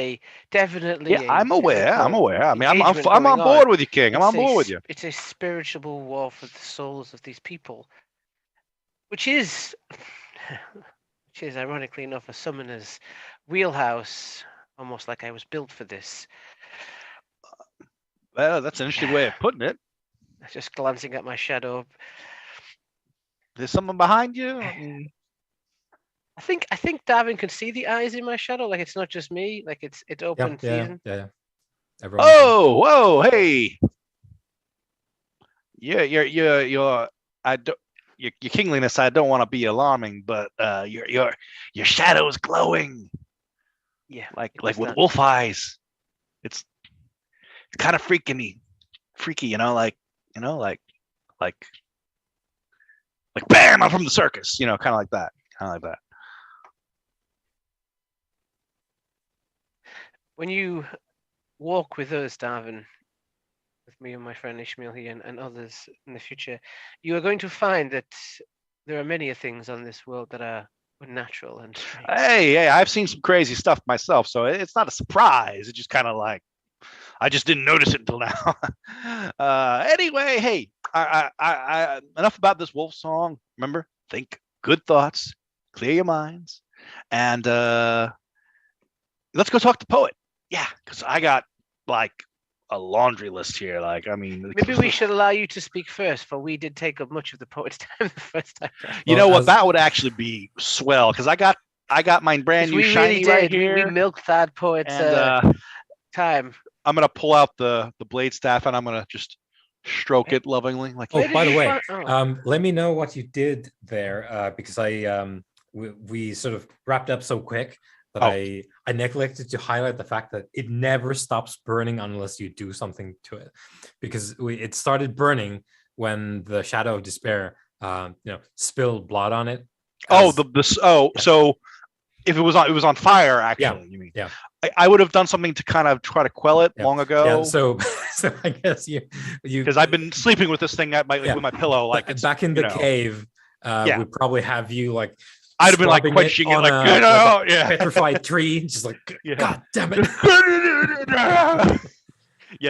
[SPEAKER 4] definitely a
[SPEAKER 3] I'm aware. I'm
[SPEAKER 4] physical
[SPEAKER 3] aware. I mean,
[SPEAKER 4] engagement
[SPEAKER 3] I'm
[SPEAKER 4] going
[SPEAKER 3] on board with you, King. I'm on board with you.
[SPEAKER 4] It's a spiritual war for the souls of these people, which is ironically enough a summoner's wheelhouse, almost like I was built for this.
[SPEAKER 3] Well, that's an interesting way of putting it.
[SPEAKER 4] Just glancing at my shadow.
[SPEAKER 3] There's someone behind you.
[SPEAKER 4] I think Darwin can see the eyes in my shadow. Like it's not just me. Like it's open season.
[SPEAKER 1] Yeah. Everyone
[SPEAKER 3] whoa, hey. You're I don't your kingliness, I don't want to be alarming, but your shadow is glowing.
[SPEAKER 4] Yeah.
[SPEAKER 3] Like with wolf eyes. It's kind of freaky, like bam, I'm from the circus, kind of like that.
[SPEAKER 4] When you walk with us, Darwin, with me and my friend Ishmael here and others in the future, you are going to find that there are many things on this world that are unnatural and strange.
[SPEAKER 3] Hey, I've seen some crazy stuff myself, so it's not a surprise. It's just kind of like I just didn't notice it until now. Anyway, hey, I enough about this wolf song. Remember, think good thoughts, clear your minds, and let's go talk to the poet. Yeah, because I got like a laundry list here. Like, I mean,
[SPEAKER 4] maybe we should allow you to speak first, for we did take up much of the poet's time the first time.
[SPEAKER 3] You know what? That would actually be swell, because I got mine brand new shiny right here.
[SPEAKER 4] We milked that poet's time.
[SPEAKER 3] I'm gonna pull out the blade staff and I'm gonna just stroke it lovingly. Like,
[SPEAKER 1] oh, by the way, let me know what you did there, because we sort of wrapped up so quick that I neglected to highlight the fact that it never stops burning unless you do something to it, because it started burning when the Shadow of Despair, spilled blood on it.
[SPEAKER 3] So if it was on fire, actually,
[SPEAKER 1] yeah,
[SPEAKER 3] you mean?
[SPEAKER 1] Yeah.
[SPEAKER 3] I would have done something to kind of try to quell it long ago.
[SPEAKER 1] Yeah, so I guess you
[SPEAKER 3] because I've been sleeping with this thing with my pillow, like it's
[SPEAKER 1] back in the cave. We'd probably have you like.
[SPEAKER 3] I'd have been like quenching it, like
[SPEAKER 1] a petrified tree, just like God damn it.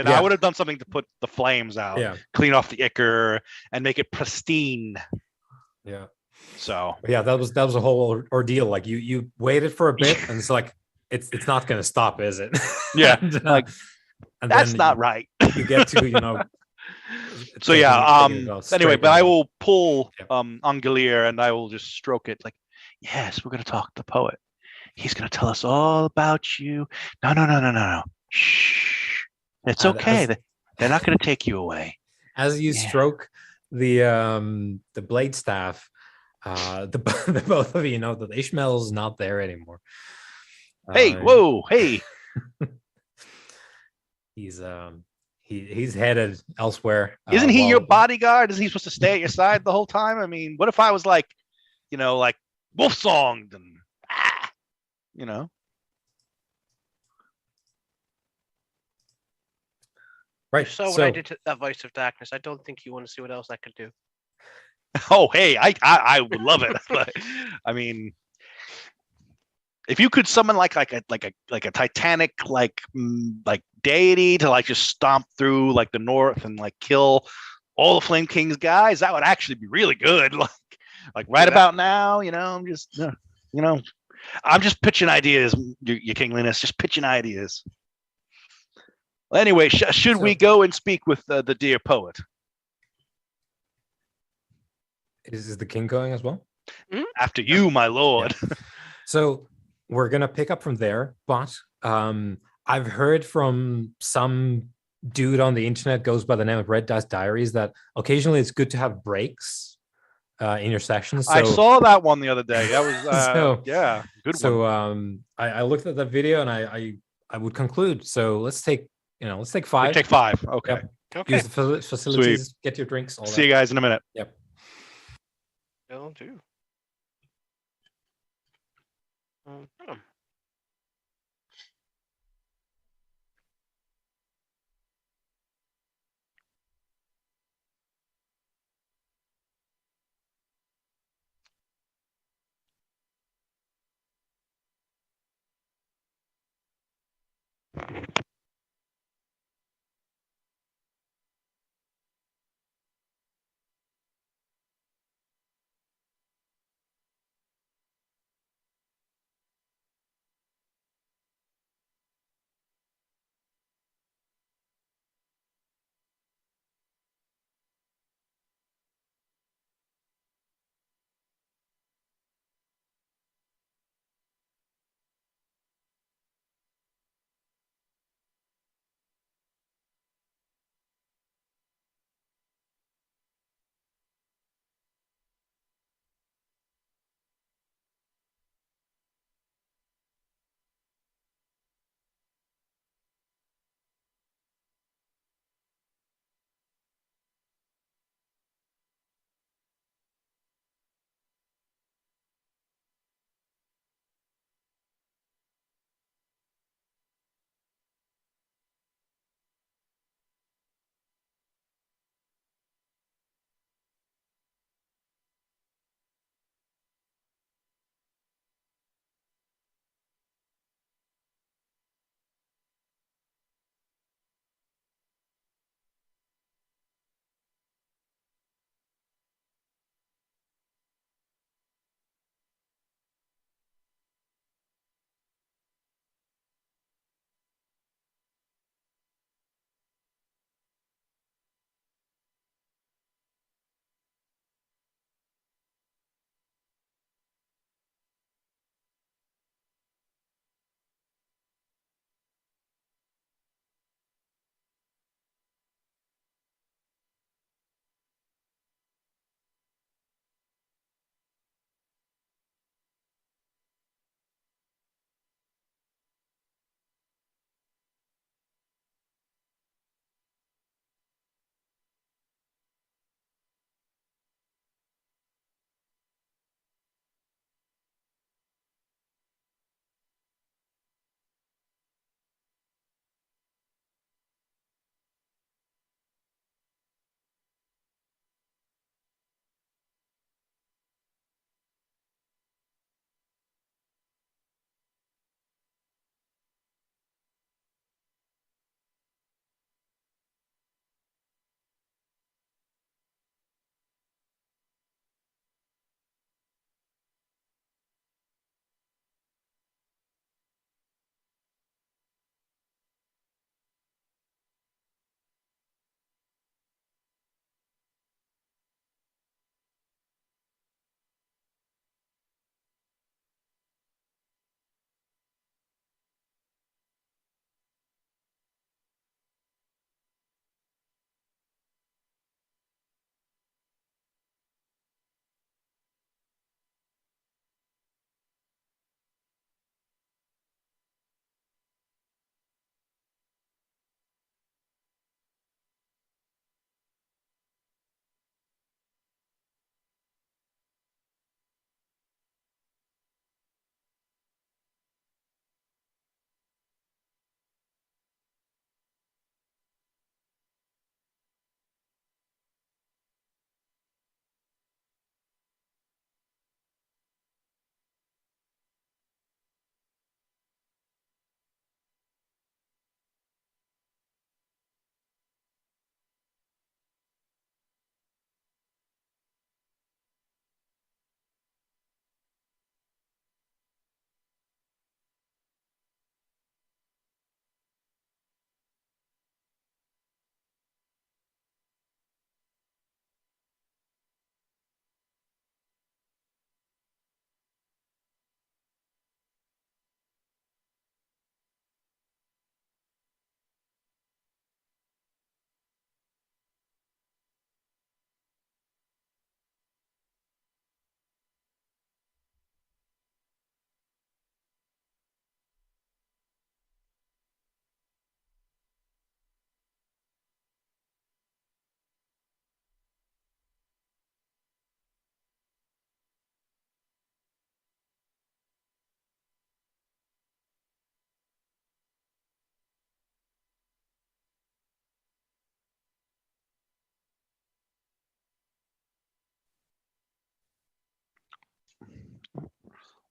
[SPEAKER 3] I would have done something to put the flames out, clean off the ichor, and make it pristine.
[SPEAKER 1] Yeah.
[SPEAKER 3] So
[SPEAKER 1] that was a whole ordeal. Like you waited for a bit, and it's like it's not going to stop, is it?
[SPEAKER 3] Yeah.
[SPEAKER 1] And
[SPEAKER 3] that's not right.
[SPEAKER 1] You get to
[SPEAKER 3] So anyway, but I will pull Angelier and I will just stroke it like, yes, we're going to talk to the poet. He's going to tell us all about you. No. Shh. It's okay. They're not going to take you away.
[SPEAKER 1] As you stroke the blade staff, the both of you know that Ishmael's not there anymore.
[SPEAKER 3] Hey.
[SPEAKER 1] He's headed elsewhere.
[SPEAKER 3] Isn't he your bodyguard? Isn't he supposed to stay at your side the whole time? I mean, what if I was like, like wolf songed and
[SPEAKER 1] Right.
[SPEAKER 4] So when I did that voice of darkness, I don't think you want to see what else I could do.
[SPEAKER 3] Oh, hey, I would love it. I mean, if you could summon like a Titanic like deity to like just stomp through like the north and like kill all the Flame King's guys, that would actually be really good. Like right about now, I'm just I'm just pitching ideas, your kingliness, just pitching ideas. Well, anyway, should we go and speak with the dear poet?
[SPEAKER 1] Is the king going as well?
[SPEAKER 3] After you, my lord.
[SPEAKER 1] Yeah. So we're gonna pick up from there, but I've heard from some dude on the internet goes by the name of Red Dust Diaries that occasionally it's good to have breaks in your sessions. So,
[SPEAKER 3] I saw that one the other day. That was good
[SPEAKER 1] so,
[SPEAKER 3] one.
[SPEAKER 1] I looked at that video and I would conclude. So let's take 5.
[SPEAKER 3] Take 5. Okay.
[SPEAKER 1] Yep. Use the facilities. Sweet. Get your drinks.
[SPEAKER 3] See you guys in a minute.
[SPEAKER 1] Yep.
[SPEAKER 4] Will do. Hmm.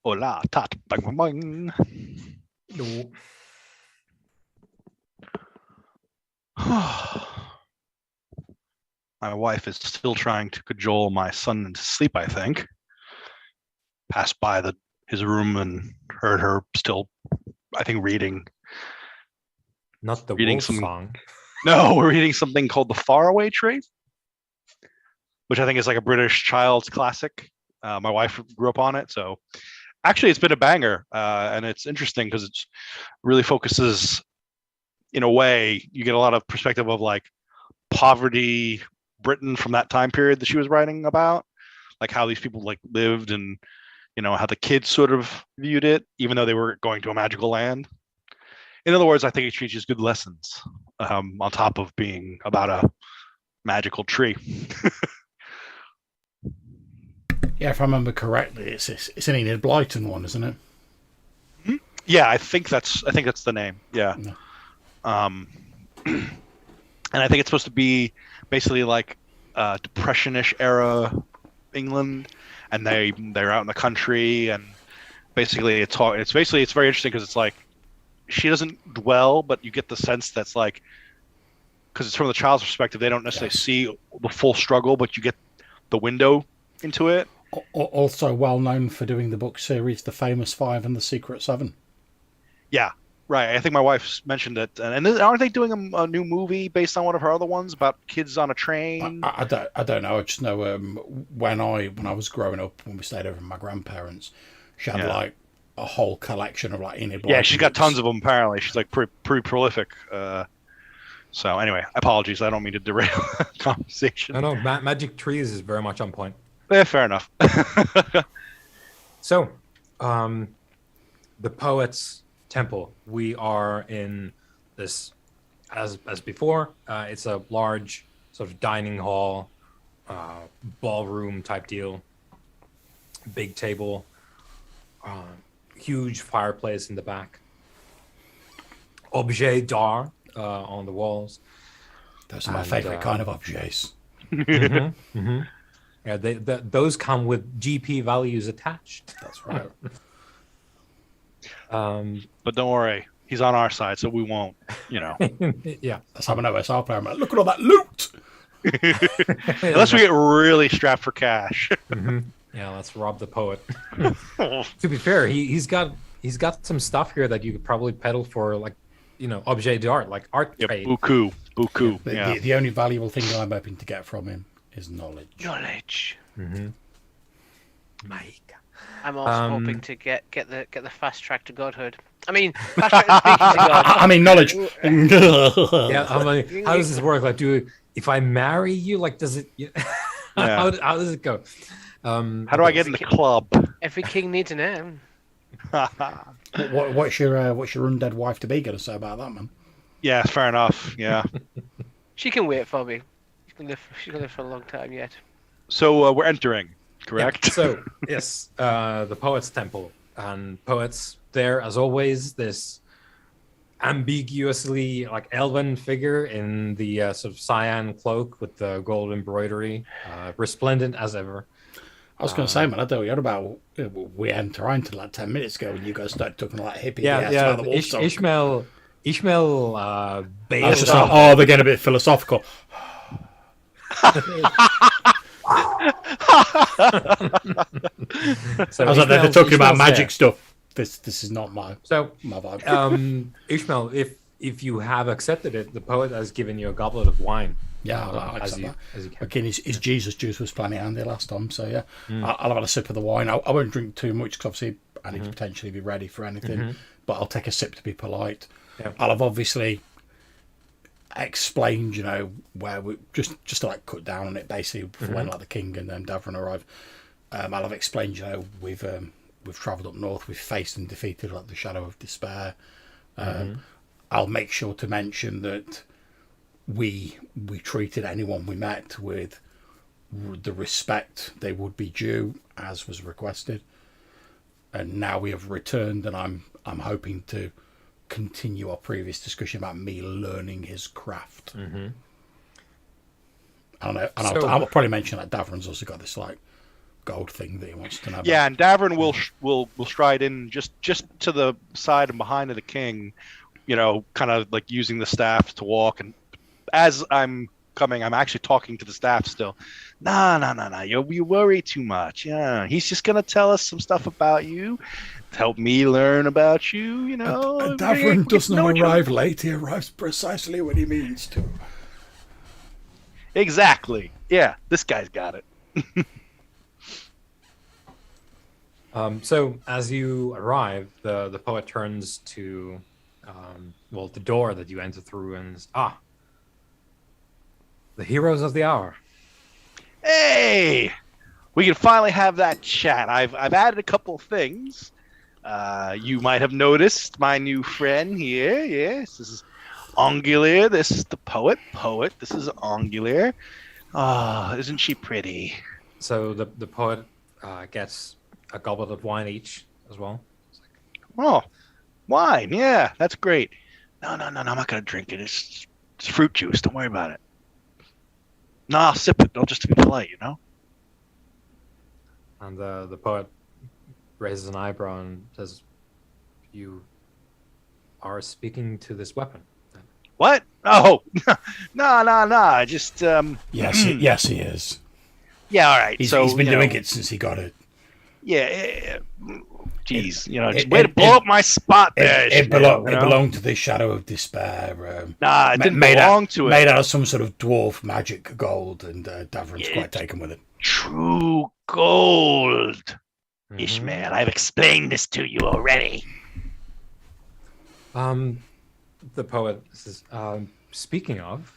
[SPEAKER 3] Hola, tat, bang, bang, bang.
[SPEAKER 1] No.
[SPEAKER 3] My wife is still trying to cajole my son into sleep, I think. Passed by his room and heard her still, I think, reading
[SPEAKER 1] Not the
[SPEAKER 3] Reading
[SPEAKER 1] wolf
[SPEAKER 3] some-
[SPEAKER 1] song.
[SPEAKER 3] No, we're reading something called The Faraway Tree, which I think is like a British child's classic. My wife grew up on it, so actually it's been a banger, and it's interesting because it really focuses, in a way, you get a lot of perspective of like poverty Britain from that time period that she was writing about, like how these people like lived and how the kids sort of viewed it, even though they were going to a magical land. In other words, I think it teaches good lessons, on top of being about a magical tree.
[SPEAKER 2] Yeah, if I remember correctly, it's an Enid Blyton one, isn't it?
[SPEAKER 3] Yeah, I think that's the name. Yeah.
[SPEAKER 2] No.
[SPEAKER 3] And I think it's supposed to be basically like Depression-ish era England, and they're out in the country, and basically it's very interesting because it's like she doesn't dwell, but you get the sense that's like, because it's from the child's perspective, they don't necessarily see the full struggle, but you get the window into it.
[SPEAKER 2] Also well known for doing the book series The Famous Five and The Secret Seven.
[SPEAKER 3] Yeah, right. I think my wife mentioned it, and aren't they doing a new movie based on one of her other ones about kids on a train?
[SPEAKER 2] I don't know. I just know when I was growing up, when we stayed over with my grandparents, she had like a whole collection of like Enid Blyton.
[SPEAKER 3] Yeah, she's got tons of them. Apparently, she's like pretty prolific. So anyway, apologies. I don't mean to derail the conversation.
[SPEAKER 1] No, Magic Trees is very much on point.
[SPEAKER 3] Yeah, fair enough.
[SPEAKER 1] So, the Poets' Temple. We are in this, as before. It's a large sort of dining hall, ballroom type deal. Big table, huge fireplace in the back. Objet d'art on the walls.
[SPEAKER 2] Those are my favorite kind of objects.
[SPEAKER 1] Yeah, those come with GP values attached.
[SPEAKER 2] That's right.
[SPEAKER 3] But don't worry, he's on our side, so we won't.
[SPEAKER 1] Yeah.
[SPEAKER 2] That's how an OSR player. I'm like, look at all that loot.
[SPEAKER 3] Unless we get really strapped for cash.
[SPEAKER 1] Yeah, let's rob the poet. To be fair, he's got some stuff here that you could probably peddle for, like, objet d'art, like art trade.
[SPEAKER 3] Buku.
[SPEAKER 2] Yeah. The only valuable thing that I'm hoping to get from him is knowledge.
[SPEAKER 1] Mike.
[SPEAKER 4] I'm also hoping to get the fast track to godhood. I mean, fast track to speaking to God.
[SPEAKER 2] I mean, knowledge.
[SPEAKER 1] Yeah, I'm like, how does this work? Like, if I marry you, like, does it? How does it go?
[SPEAKER 3] How do I get in the club?
[SPEAKER 4] Every king needs an heir.
[SPEAKER 2] What's your undead wife to be going to say about that, man?
[SPEAKER 3] Yeah, fair enough. Yeah.
[SPEAKER 4] She can wait for me. She's gonna live for a long time yet.
[SPEAKER 3] So we're entering, correct?
[SPEAKER 1] Yeah, so yes, the Poets' Temple, and poets there, as always, this ambiguously like elven figure in the sort of cyan cloak with the gold embroidery, resplendent as ever.
[SPEAKER 2] I was going to say, man, I thought we had about we enter into like 10 minutes ago when you guys started talking like hippie.
[SPEAKER 1] Yeah.
[SPEAKER 2] The wolf song.
[SPEAKER 1] Ishmael
[SPEAKER 2] That's
[SPEAKER 1] bailed
[SPEAKER 2] just
[SPEAKER 1] out.
[SPEAKER 2] like, they're getting a bit philosophical.
[SPEAKER 1] So
[SPEAKER 2] I was like, they're talking about
[SPEAKER 1] Ishmael's
[SPEAKER 2] magic
[SPEAKER 1] there.
[SPEAKER 2] stuff. This is not my vibe.
[SPEAKER 1] Ishmael, if you have accepted it, the poet has given you a goblet of wine.
[SPEAKER 2] Yeah, I
[SPEAKER 1] as
[SPEAKER 2] accept
[SPEAKER 1] you
[SPEAKER 2] that.
[SPEAKER 1] can.
[SPEAKER 2] Again, his Jesus juice was plenty handy last time, so yeah, I'll have a sip of the wine. I won't drink too much because obviously I need to potentially be ready for anything, but I'll take a sip to be polite.
[SPEAKER 1] Yeah.
[SPEAKER 2] I'll have obviously explained, where we just to like cut down on it basically for when like the king and Davron arrive. I'll have explained, we've travelled up north, we've faced and defeated like the Shadow of Despair. I'll make sure to mention that we treated anyone we met with the respect they would be due, as was requested. And now we have returned, and I'm hoping to continue our previous discussion about me learning his craft. And I'll probably mention that Davron's also got this like gold thing that he wants to know about.
[SPEAKER 3] Yeah, and Davern will stride in just to the side and behind of the king, kind of like using the staff to walk. And as I'm coming, I'm actually talking to the staff still. Nah. You worry too much. Yeah, he's just gonna tell us some stuff about you, to help me learn about you.
[SPEAKER 2] Davern does not arrive late. He arrives precisely when he means to.
[SPEAKER 3] Exactly. Yeah, this guy's got it.
[SPEAKER 1] So as you arrive, the poet turns to, the door that you enter through, and the heroes of the hour.
[SPEAKER 3] Hey, we can finally have that chat. I've added a couple things. You might have noticed my new friend here. Yes, this is Angular. This is the poet. This is Angular. Ah, isn't she pretty?
[SPEAKER 1] So the poet gets a goblet of wine each as well.
[SPEAKER 3] Oh, wine. Yeah, that's great. No, I'm not gonna drink it. It's fruit juice. Don't worry about it. No, I'll sip it. I'll just to be polite,
[SPEAKER 1] And the poet raises an eyebrow and says, "You are speaking to this weapon."
[SPEAKER 3] What? Oh, no. Just
[SPEAKER 2] Yes, he is.
[SPEAKER 3] Yeah, all right.
[SPEAKER 2] He's been doing it since he got it.
[SPEAKER 3] Yeah. Jeez, just way to blow up my spot there.
[SPEAKER 2] It belonged to the Shadow of Despair.
[SPEAKER 3] Nah, it didn't belong to it.
[SPEAKER 2] Made out of some sort of dwarf magic gold, and Davern's quite taken with it.
[SPEAKER 3] True gold. Mm-hmm. Ishmael, I've explained this to you already.
[SPEAKER 1] The poet says, speaking of,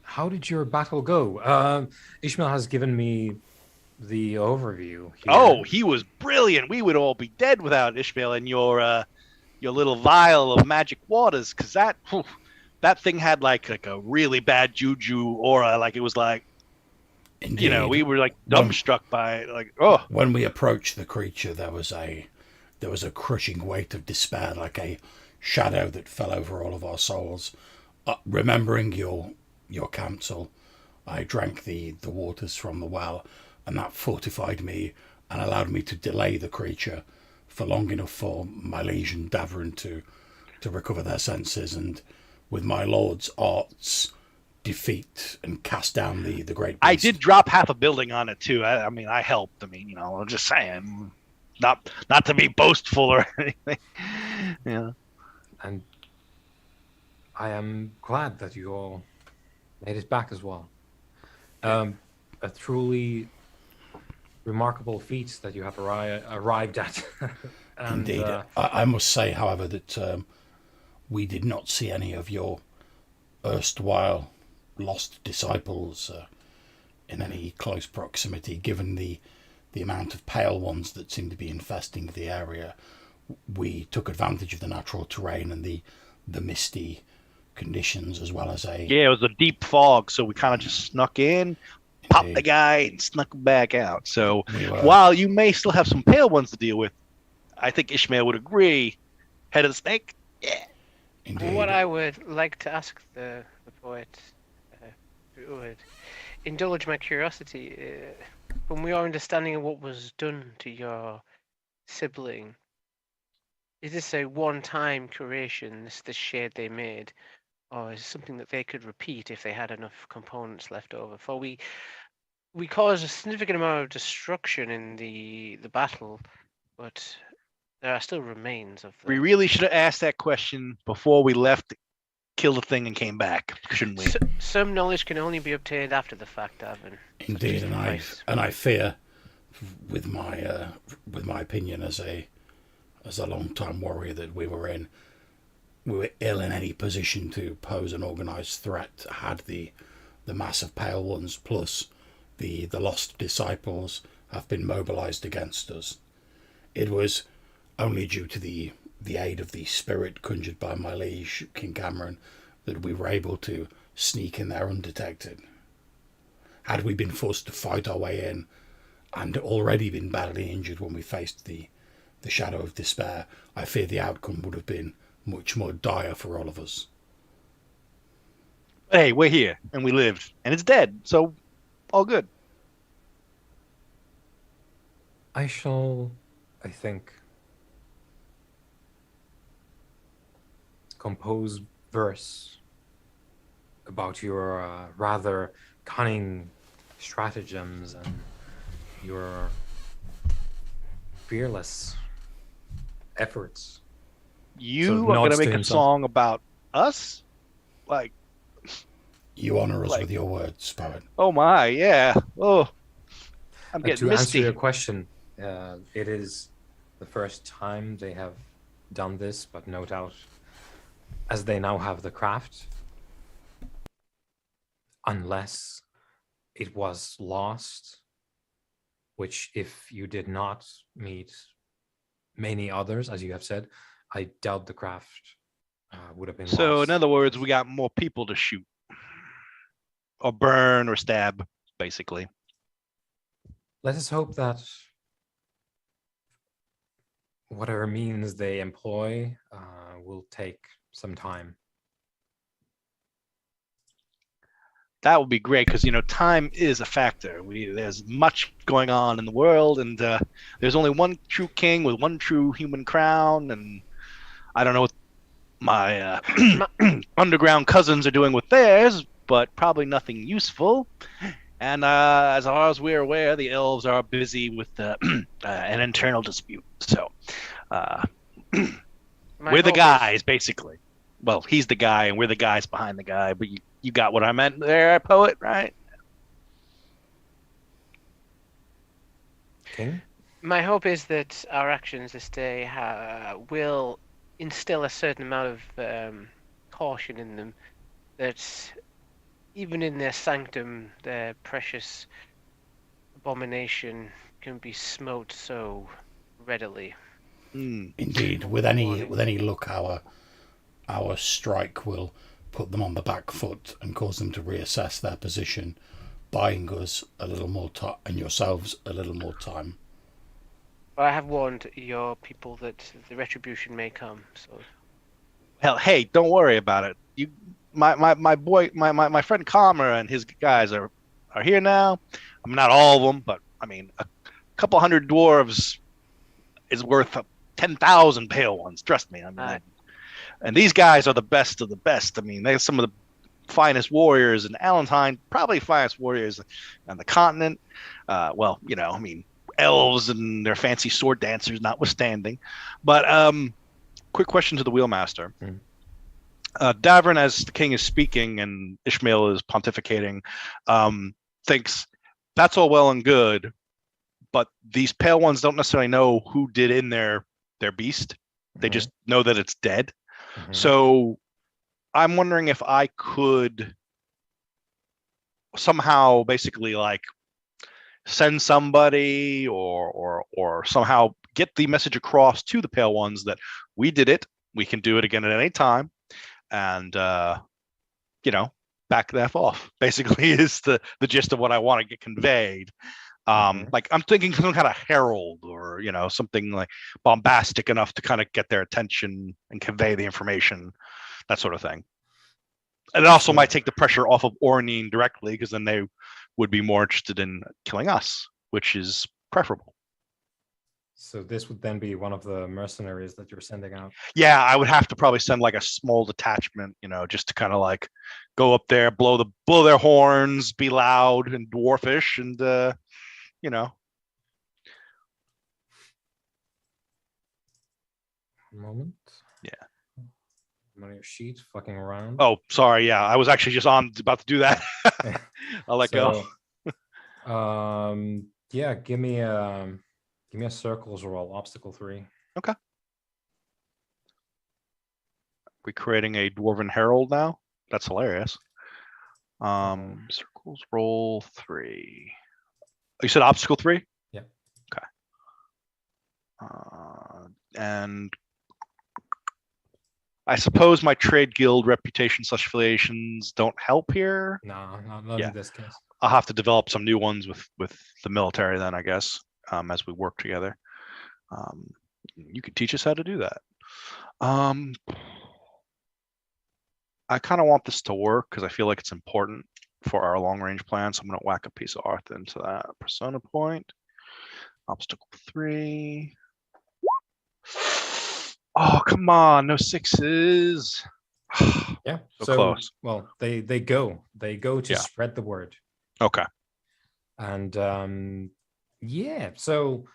[SPEAKER 1] how did your battle go? Ishmael has given me the overview here.
[SPEAKER 3] Oh, he was brilliant. We would all be dead without Ishmael and your little vial of magic waters, because that thing had like a really bad juju aura. Like it was like,
[SPEAKER 2] indeed.
[SPEAKER 3] We were like dumbstruck by it. Like, oh.
[SPEAKER 2] When we approached the creature, there was a crushing weight of despair, like a shadow that fell over all of our souls. Remembering your counsel, I drank the waters from the well, and that fortified me and allowed me to delay the creature for long enough for my liege and Davern to recover their senses, and with my lord's arts defeat and cast down the great beast.
[SPEAKER 3] I did drop half a building on it too. I mean, I helped. I mean, I'm just saying, not to be boastful or anything. Yeah.
[SPEAKER 1] And I am glad that you all made it back as well. A truly remarkable feat that you have arrived at. And,
[SPEAKER 2] indeed. I must say, however, that we did not see any of your erstwhile lost disciples in any close proximity, given the amount of pale ones that seem to be infesting the area. We took advantage of the natural terrain and the misty conditions, as well as
[SPEAKER 3] it was a deep fog, so we kind of just snuck in, popped the guy, and snuck back out. So while you may still have some pale ones to deal with, I think Ishmael would agree. Head of the snake, yeah.
[SPEAKER 2] Indeed.
[SPEAKER 4] What I would like to ask the poet, who would indulge my curiosity, from your understanding of what was done to your sibling, is this a one-time curation, this shade they made, or is it something that they could repeat if they had enough components left over? For we caused a significant amount of destruction in the battle, but there are still remains of them.
[SPEAKER 3] We really should have asked that question before we left, killed the thing, and came back, shouldn't we?
[SPEAKER 4] Some knowledge can only be obtained after the fact, Davin.
[SPEAKER 2] Indeed, and I fear, with my opinion as a long-time warrior that we were ill in any position to pose an organised threat had the mass of pale ones plus the lost disciples have been mobilised against us. It was only due to the aid of the spirit conjured by my liege, King Cameron, that we were able to sneak in there undetected. Had we been forced to fight our way in and already been badly injured when we faced the Shadow of Despair, I fear the outcome would have been much more dire for all of us.
[SPEAKER 3] Hey, we're here, and we lived, and it's dead, so all good.
[SPEAKER 1] I shall, I think, compose verse about your rather cunning stratagems and your fearless efforts. Sort of
[SPEAKER 3] You are gonna
[SPEAKER 1] nods to
[SPEAKER 3] make a
[SPEAKER 1] himself.
[SPEAKER 3] song about us? Like,
[SPEAKER 2] You honor us
[SPEAKER 3] like,
[SPEAKER 2] with your words, poet.
[SPEAKER 3] oh my, yeah. Oh, I'm getting
[SPEAKER 1] To answer your
[SPEAKER 3] misty.
[SPEAKER 1] question, it is the first time they have done this, but no doubt, as they now have the craft, unless it was lost, which if you did not meet many others, as you have said, I doubt the craft would have been
[SPEAKER 3] So in
[SPEAKER 1] lost.
[SPEAKER 3] other words, we got more people to shoot, or burn, or stab, basically.
[SPEAKER 1] Let us hope that whatever means they employ will take some time.
[SPEAKER 3] That would be great because time is a factor. There's much going on in the world, and there's only one true king with one true human crown, and I don't know what my
[SPEAKER 4] Ma-
[SPEAKER 3] underground cousins are doing with theirs, but probably nothing useful. And as far as we're aware, the elves are busy with an internal dispute. So
[SPEAKER 4] My
[SPEAKER 3] we're the
[SPEAKER 4] hope is
[SPEAKER 3] guys, basically. Well, he's the guy, and we're the guys behind the guy. But you got what I meant there, poet, right?
[SPEAKER 1] King?
[SPEAKER 4] my hope is that our actions this day will instill a certain amount of caution in them. That even in their sanctum, their precious abomination can be smote so readily.
[SPEAKER 3] Mm.
[SPEAKER 2] Indeed, with any luck, our strike will put them on the back foot and cause them to reassess their position, buying us a little more time and yourselves a little more time.
[SPEAKER 4] But I have warned your people that the retribution may come. So
[SPEAKER 3] Hell, hey, don't worry about it. My boy, my friend Calmer and his guys are here now. I mean, not all of them, but I mean, a couple hundred dwarves is worth 10,000 pale ones. Trust me. I mean, and these guys are the best of the best. I mean, they're some of the finest warriors in Allentyne, probably finest warriors on the continent. Well, I mean, elves and their fancy sword dancers notwithstanding. But quick question to the wheelmaster.
[SPEAKER 1] Mm.
[SPEAKER 3] Davern, as the king is speaking and Ishmael is pontificating, thinks that's all well and good, but these pale ones don't necessarily know who did in their beast. They just know that it's dead. So I'm wondering if I could somehow basically like send somebody or somehow get the message across to the pale ones that we did it. We can do it again at any time. And back the F off, basically, is the gist of what I want to get conveyed. Like I'm thinking some kind of herald or something like bombastic enough to kind of get their attention and convey the information, that sort of thing. And it also might take the pressure off of Ornine directly, because then they would be more interested in killing us, which is preferable.
[SPEAKER 1] So this would then be one of the mercenaries that you're sending out.
[SPEAKER 3] Yeah, I would have to probably send like a small detachment, just to kind of like go up there, blow their horns, be loud and dwarfish, and
[SPEAKER 1] Moment.
[SPEAKER 3] Yeah.
[SPEAKER 1] I'm on your sheet, fucking around.
[SPEAKER 3] Oh, sorry. Yeah, I was actually just about to do that. I'll let go.
[SPEAKER 1] Yeah, give me a circles roll, obstacle 3.
[SPEAKER 3] Okay. We creating a dwarven herald now? That's hilarious. Circles roll 3. You said obstacle 3?
[SPEAKER 1] Yeah.
[SPEAKER 3] Okay. And I suppose my trade guild reputation / affiliations don't help here.
[SPEAKER 1] No, not in this case.
[SPEAKER 3] I'll have to develop some new ones with the military then, I guess, as we work together. You could teach us how to do that. I kind of want this to work because I feel like it's important for our long range plan. So I'm going to whack a piece of art into that persona point. Obstacle 3. Oh, come on, no 6s.
[SPEAKER 1] Yeah.
[SPEAKER 3] So close.
[SPEAKER 1] Well, they go to
[SPEAKER 3] Yeah.
[SPEAKER 1] spread the word.
[SPEAKER 3] Okay.
[SPEAKER 1] And yeah, so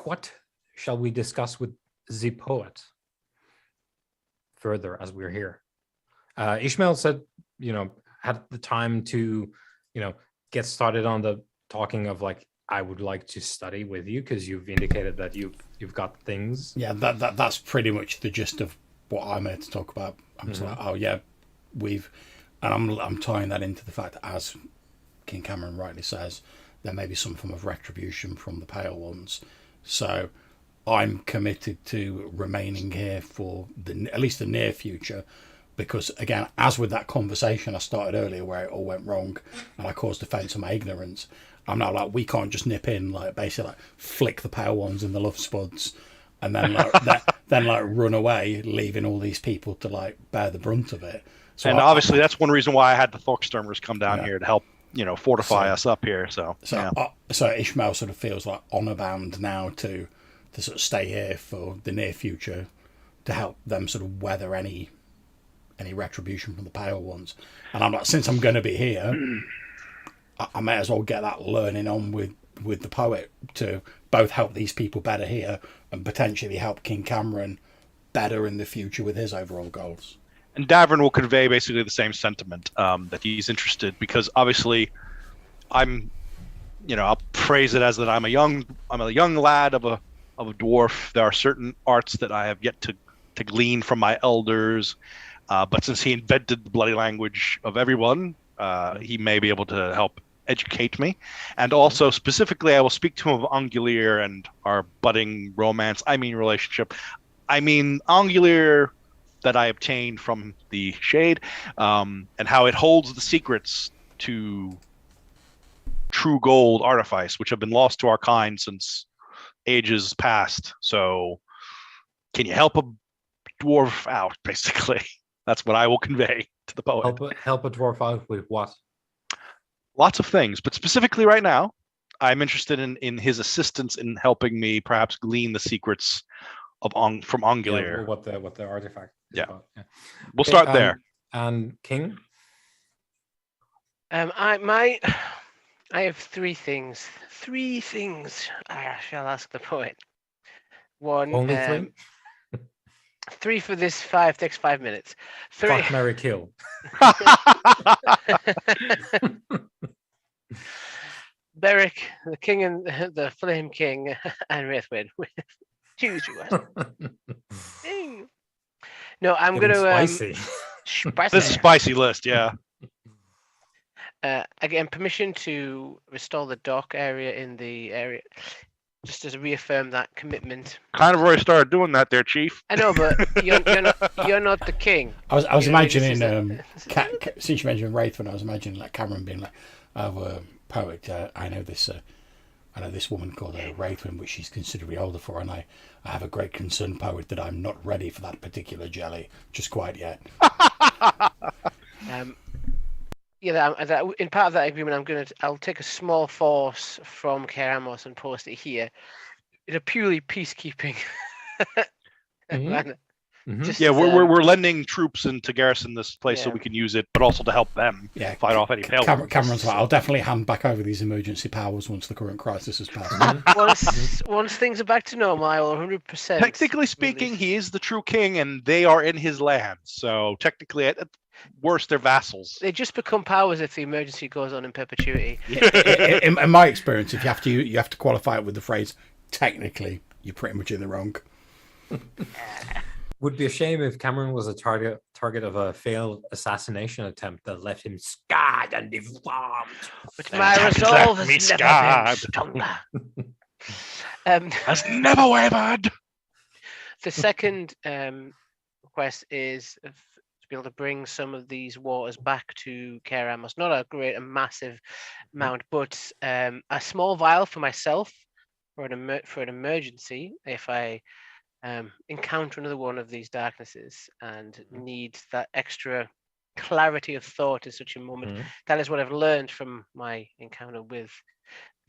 [SPEAKER 1] what shall we discuss with the poet further as we're here? Ishmael said, had the time to, get started on the talking of like, I would like to study with you because you've indicated that you've got things.
[SPEAKER 2] Yeah, that's pretty much the gist of what I'm here to talk about. I'm just like, oh yeah, I'm tying that into the fact that, as King Cameron rightly says, there may be some form of retribution from the Pale Ones. So I'm committed to remaining here for at least the near future, because again, as with that conversation I started earlier where it all went wrong and I caused offence of my ignorance, I'm now like, we can't just nip in, like basically like flick the Pale Ones in the love spuds and then like run away, leaving all these people to like bear the brunt of it. So
[SPEAKER 3] and obviously that's one reason why I had the Thorkstormers come down here to help, fortify us up here. So
[SPEAKER 2] Ishmael sort of feels like honor bound now to sort of stay here for the near future to help them sort of weather any retribution from the Pale Ones. And I'm like, since I'm going to be here, I may as well get that learning on with the poet to both help these people better here and potentially help King Cameron better in the future with his overall goals.
[SPEAKER 3] And Davern will convey basically the same sentiment, that he's interested, because obviously I'll phrase it as that I'm a young lad of a dwarf. There are certain arts that I have yet to glean from my elders, but since he invented the bloody language of everyone, he may be able to help educate me. And also specifically, I will speak to him of Angulir and our budding relationship. Angulir that I obtained from the Shade, and how it holds the secrets to true gold artifice, which have been lost to our kind since ages past. So can you help a dwarf out, basically? That's what I will convey to the poet.
[SPEAKER 1] Help a dwarf out with what?
[SPEAKER 3] Lots of things, but specifically right now, I'm interested in his assistance in helping me perhaps glean the secrets from Angulir.
[SPEAKER 1] Yeah, what the artifact is about. Yeah.
[SPEAKER 3] We'll start there.
[SPEAKER 1] And King?
[SPEAKER 4] I have three things. Three things I shall ask the poet. One.
[SPEAKER 1] Only three?
[SPEAKER 4] 3 for this next 5 minutes. 3.
[SPEAKER 1] Fuck, marry, kill.
[SPEAKER 4] Beric, the king and the Flame King, and Wraithwind. Choose you. No, I'm going to
[SPEAKER 1] spicy.
[SPEAKER 3] This is a spicy list, yeah.
[SPEAKER 4] Again, permission to restore the dock area in the area, just to reaffirm that commitment.
[SPEAKER 3] Kind of already started doing that there, Chief.
[SPEAKER 4] I know, but you're not the king.
[SPEAKER 2] I was imagining, since you mentioned Wraithwind, I was imagining like Cameron being like, poet, I know this woman called Wraithwind, which she's considerably older for, and I have a great concern, poet, that I'm not ready for that particular jelly just quite yet.
[SPEAKER 4] In part of that agreement, I'll take a small force from Caer Amos and post it here in a purely peacekeeping manner.
[SPEAKER 3] Mm-hmm. We're lending troops into garrison this place so we can use it, but also to help them fight off any Pale Ones.
[SPEAKER 2] Cameron's like, I'll definitely hand back over these emergency powers once the current crisis has passed.
[SPEAKER 4] once things are back to normal, I will 100%.
[SPEAKER 3] Technically speaking, he is the true king, and they are in his land. So technically, at worst, they're vassals.
[SPEAKER 4] They just become powers if the emergency goes on in perpetuity.
[SPEAKER 2] In my experience, if you have to qualify it with the phrase "technically," you're pretty much in the wrong.
[SPEAKER 1] Would be a shame if Cameron was a target of a failed assassination attempt that left him scarred and deformed.
[SPEAKER 4] But my resolve has never been stronger.
[SPEAKER 3] Has never wavered.
[SPEAKER 4] The second request is to be able to bring some of these waters back to Caer Amos. Not a massive amount, but a small vial for myself for an emergency if I encounter another one of these darknesses and need that extra clarity of thought in such a moment. That is what I've learned from my encounter with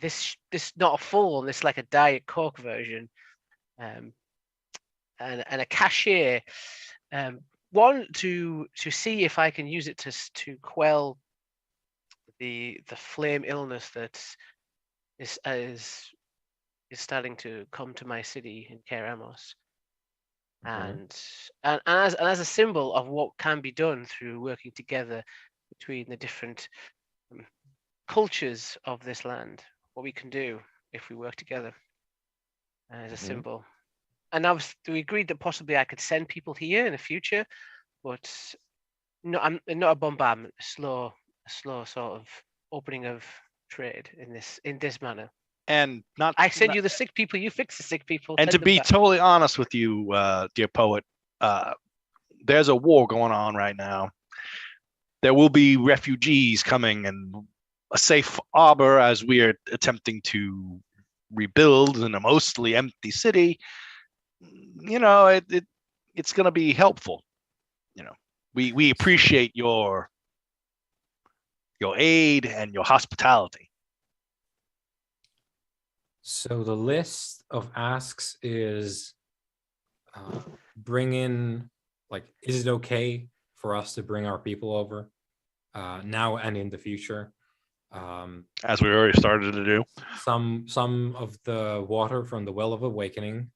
[SPEAKER 4] this not a full one, this like a Diet Coke version, and a cashier. One to see if I can use it to quell the flame illness that is starting to come to my city in Keramos. And as a symbol of what can be done through working together between the different cultures of this land, what we can do if we work together as a symbol. And we agreed that possibly I could send people here in the future, but not a bombardment, a slow sort of opening of trade in this manner.
[SPEAKER 3] And
[SPEAKER 4] I send you the sick people, you fix the sick people.
[SPEAKER 3] And to be totally honest with you, dear poet, there's a war going on right now. There will be refugees coming, and a safe harbor as we are attempting to rebuild in a mostly empty city. It's going to be helpful. We appreciate your aid and your hospitality.
[SPEAKER 1] So the list of asks is bring in, is it okay for us to bring our people over now and in the future?
[SPEAKER 3] As we already started to do.
[SPEAKER 1] Some of the water from the Well of Awakening,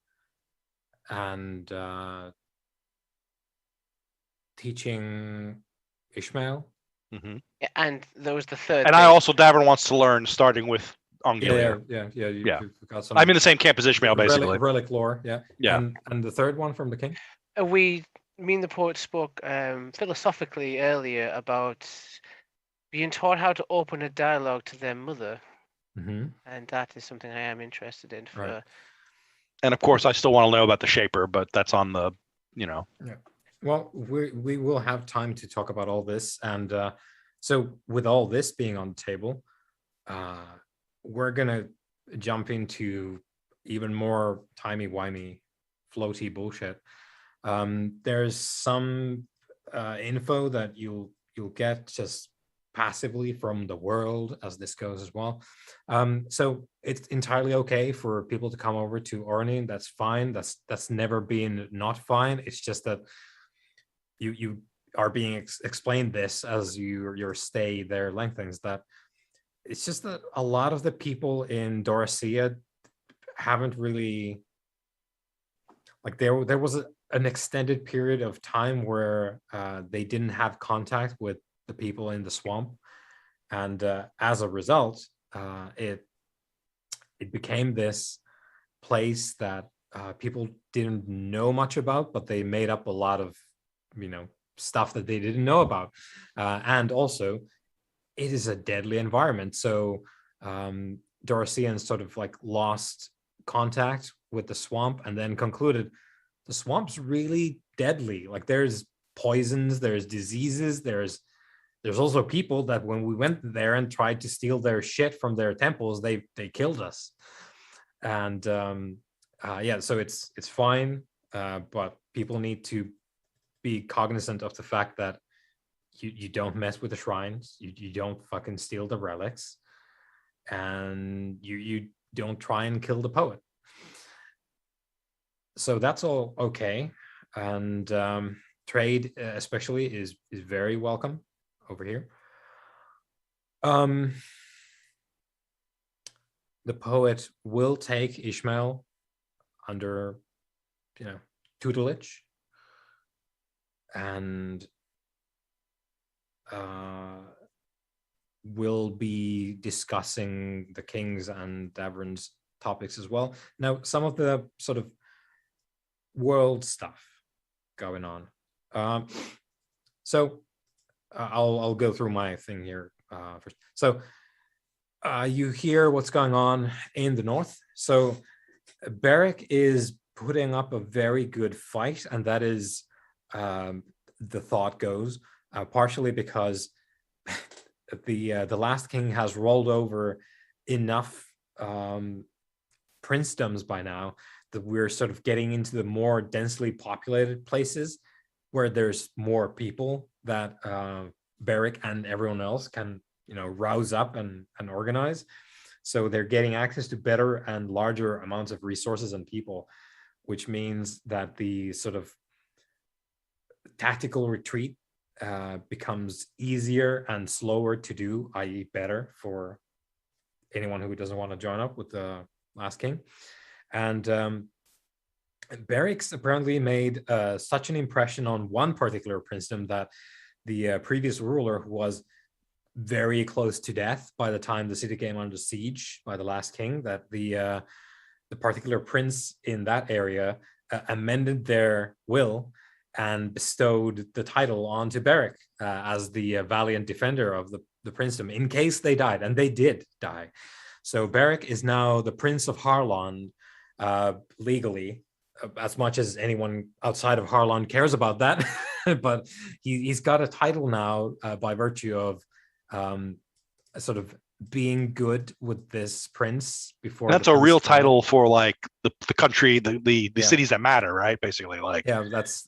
[SPEAKER 1] and teaching Ishmael.
[SPEAKER 3] Mm-hmm.
[SPEAKER 4] Yeah, and there was the third.
[SPEAKER 3] And Davin wants to learn, starting with Ongilier.
[SPEAKER 1] Yeah. Got some,
[SPEAKER 3] I'm in the same camp as Ishmael, basically.
[SPEAKER 1] Relic lore, yeah.
[SPEAKER 3] Yeah.
[SPEAKER 1] And the third one from the king?
[SPEAKER 4] Me and the poet spoke philosophically earlier about being taught how to open a dialogue to their mother.
[SPEAKER 1] Mm-hmm.
[SPEAKER 4] And that is something I am interested in.
[SPEAKER 1] Right.
[SPEAKER 3] And of course, I still want to know about the Shaper, but that's on the,
[SPEAKER 1] Yeah. Well, we will have time to talk about all this. And so with all this being on the table, we're going to jump into even more timey-wimey, floaty bullshit. There's some info that you'll get just passively from the world as this goes as well. So it's entirely okay for people to come over to Orny. That's fine. That's never been not fine. It's just that you are being explained this as your stay there lengthens. That it's just that a lot of the people in Dorothea haven't really, there was an extended period of time where they didn't have contact with the people in the swamp, and as a result, it became this place that people didn't know much about, but they made up a lot of stuff that they didn't know about, and also it is a deadly environment. So Dorotheans sort of lost contact with the swamp and then concluded the swamp's really deadly. There's poisons, there's diseases, there's also people that when we went there and tried to steal their shit from their temples, they killed us. And so it's fine, but people need to be cognizant of the fact that you don't mess with the shrines, you don't fucking steal the relics, and you don't try and kill the poet. So that's all okay. And trade especially is very welcome over here. The poet will take Ishmael under tutelage, and will be discussing the king's and Davern's topics as well. Now, some of the sort of world stuff going on. So I'll go through my thing here first. So you hear what's going on in the north. So Beric is putting up a very good fight, and that is the thought goes, partially because the last king has rolled over enough princedoms by now that we're sort of getting into the more densely populated places where there's more people that Beric and everyone else can rouse up and organize. So they're getting access to better and larger amounts of resources and people, which means that the sort of tactical retreat becomes easier and slower to do, i.e. better for anyone who doesn't want to join up with the last king. And Berix apparently made such an impression on one particular princedom that the previous ruler, who was very close to death by the time the city came under siege by the last king, that the particular prince in that area amended their will and bestowed the title onto Beric as the valiant defender of the princedom in case they died, and they did die. So Beric is now the Prince of Harlond legally, as much as anyone outside of Harlond cares about that. But he's got a title now by virtue of sort of being good with this prince before.
[SPEAKER 3] That's a real title for like the country, the cities that matter, right? Basically, like
[SPEAKER 1] that's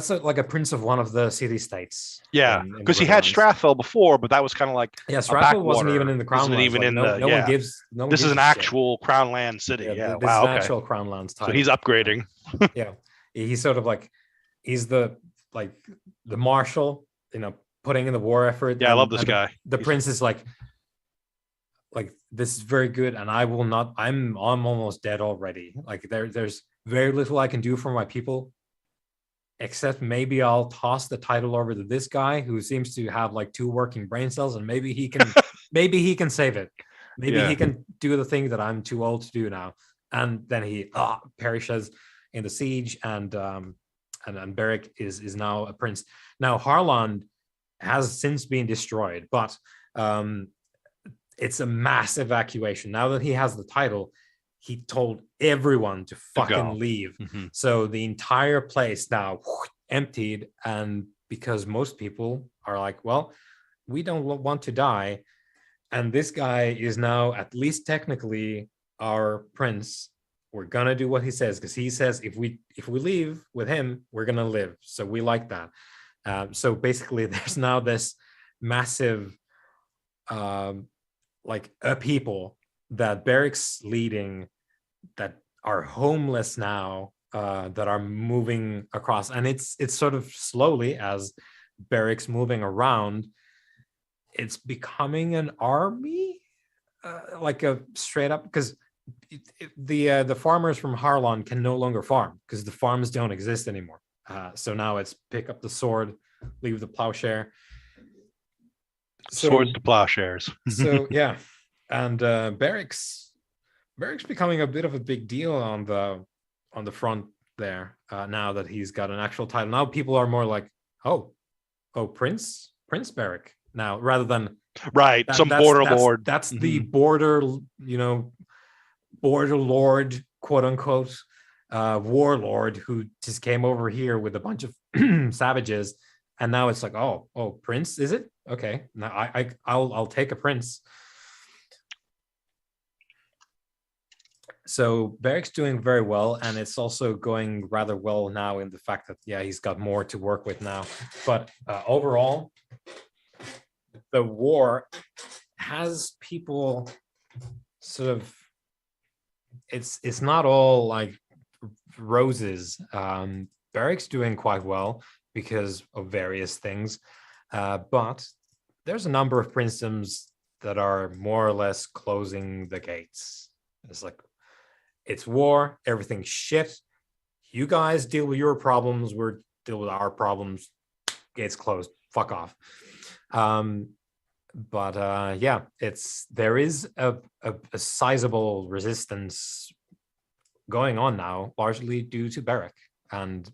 [SPEAKER 1] like a prince of one of the city states.
[SPEAKER 3] Yeah, because he had Strathfell before, but that was kind of like
[SPEAKER 1] Strathfell wasn't even in the crown lands.
[SPEAKER 3] Even in
[SPEAKER 1] no one gives.
[SPEAKER 3] This is an actual crown land city. Yeah,
[SPEAKER 1] this is an actual crown lands title.
[SPEAKER 3] So he's upgrading.
[SPEAKER 1] Yeah, he's sort of like he's the marshal, putting in the war effort.
[SPEAKER 3] Yeah, I love this guy.
[SPEAKER 1] The prince is like this is very good, and I will not. I'm almost dead already. Like there's very little I can do for my people, except maybe I'll toss the title over to this guy who seems to have like 2 working brain cells, and maybe he can save it. Maybe he can do the thing that I'm too old to do now. And then he perishes in the siege, and Beric is now a prince. Now Harlond has since been destroyed, but it's a mass evacuation. Now that he has the title, he told everyone to fucking leave. Mm-hmm. So the entire place now emptied, and because most people are like, well, we don't want to die, and this guy is now at least technically our prince. We're gonna do what he says, because he says if we leave with him, we're gonna live. So we like that. So basically, there's now this massive people that Beric's leading that are homeless now, that are moving across, and it's sort of slowly, as Beric's moving around, it's becoming an army, like a straight up, because the farmers from Harlond can no longer farm because the farms don't exist anymore. So now it's pick up the sword, leave the plowshare.
[SPEAKER 3] Swords to plowshares.
[SPEAKER 1] So yeah, and Beric's becoming a bit of a big deal on the front there, now that he's got an actual title. Now people are more like, oh, Prince Beric now, rather than
[SPEAKER 3] some border lord.
[SPEAKER 1] That's the border, border lord, quote unquote, warlord who just came over here with a bunch of savages, and now it's like, oh, Prince, is it? Okay, now I'll take a prince. So Beric's doing very well, and it's also going rather well now in the fact that he's got more to work with now. But overall, the war has people sort of, it's not all like roses. Beric's doing quite well because of various things, but there's a number of princedoms that are more or less closing the gates. It's like, it's war, everything's shit. You guys deal with your problems, we're deal with our problems. Gates closed. Fuck off. But there is a sizable resistance going on now, largely due to Beric and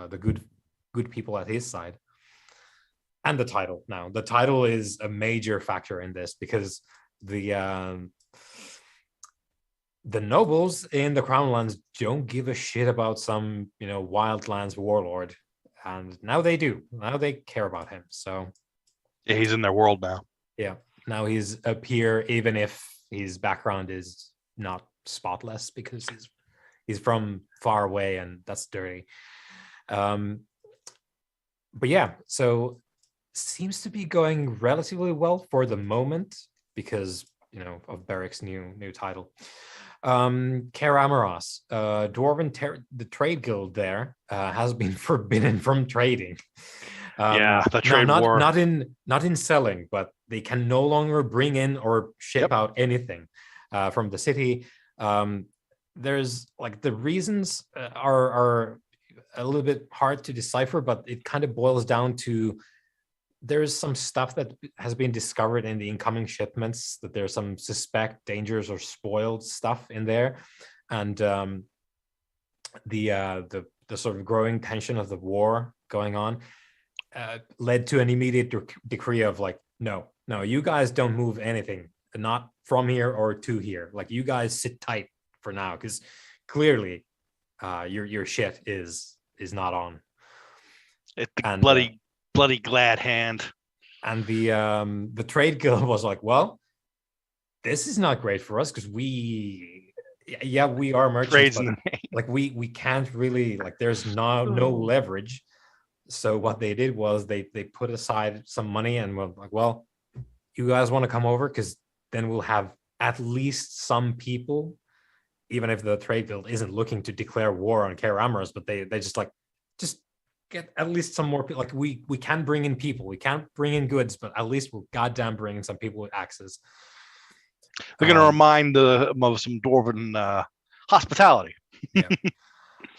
[SPEAKER 1] the good people at his side, and the title. Now the title is a major factor in this, because the nobles in the crown lands don't give a shit about some wildlands warlord, and now they do. Now they care about him. So
[SPEAKER 3] yeah, he's in their world now.
[SPEAKER 1] Yeah, now he's up here, even if his background is not spotless, because he's from far away, and that's dirty. But yeah, so seems to be going relatively well for the moment, because of Beric's new title. Kaer Amoros, the trade guild there has been forbidden from trading.
[SPEAKER 3] Yeah, the trade war.
[SPEAKER 1] Not in selling, but they can no longer bring in or ship out anything from the city. There's like the reasons are a little bit hard to decipher, but it kind of boils down to there's some stuff that has been discovered in the incoming shipments, that there's some suspect dangers or spoiled stuff in there, and the sort of growing tension of the war going on led to an immediate decree of like, no, you guys don't move anything, not from here or to here. Like, you guys sit tight for now, because clearly your shit is not on.
[SPEAKER 3] Bloody glad hand.
[SPEAKER 1] And the trade guild was like, well, this is not great for us, because we are merchants, but like we can't really, like, there's no leverage. So what they did was they put aside some money and were like, well, you guys want to come over, because then we'll have at least some people, even if the trade guild isn't looking to declare war on Kaer Amoros, but they just get at least some more people. Like, we can bring in people, we can't bring in goods, but at least we'll goddamn bring in some people with axes.
[SPEAKER 3] They're going to remind them of some dwarven hospitality.
[SPEAKER 1] Yeah.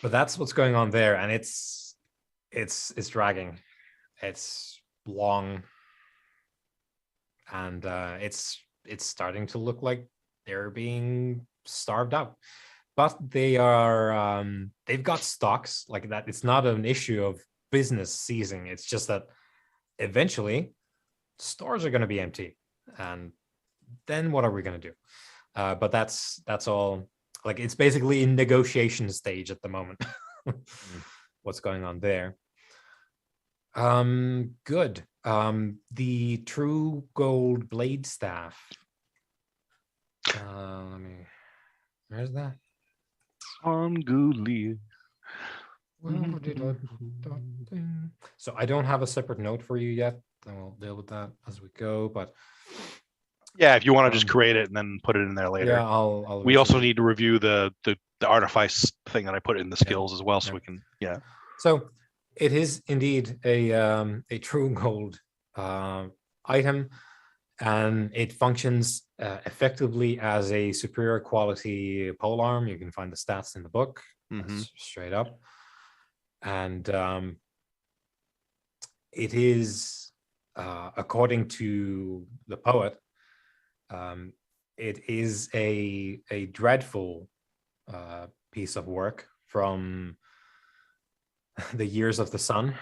[SPEAKER 1] But that's what's going on there, and it's dragging. It's long, and it's starting to look like they're being starved out. But they are they've got stocks like that. It's not an issue of business ceasing. It's just that eventually stores are going to be empty, and then what are we going to do? But that's all. Like, it's basically in negotiation stage at the moment. What's going on there? Good. The true gold blade staff. Where's that?
[SPEAKER 3] Angulia.
[SPEAKER 1] So I don't have a separate note for you yet, and we'll deal with that as we go. But
[SPEAKER 3] yeah, if you want to just create it and then put it in there later.
[SPEAKER 1] Yeah, I'll
[SPEAKER 3] we also need to review the artifice thing that I put in the skills as well, so we can. Yeah.
[SPEAKER 1] So it is indeed a true gold item, and it functions effectively as a superior quality polearm. You can find the stats in the book. That's straight up. And it is, according to the poet, it is a dreadful piece of work from the years of the sun,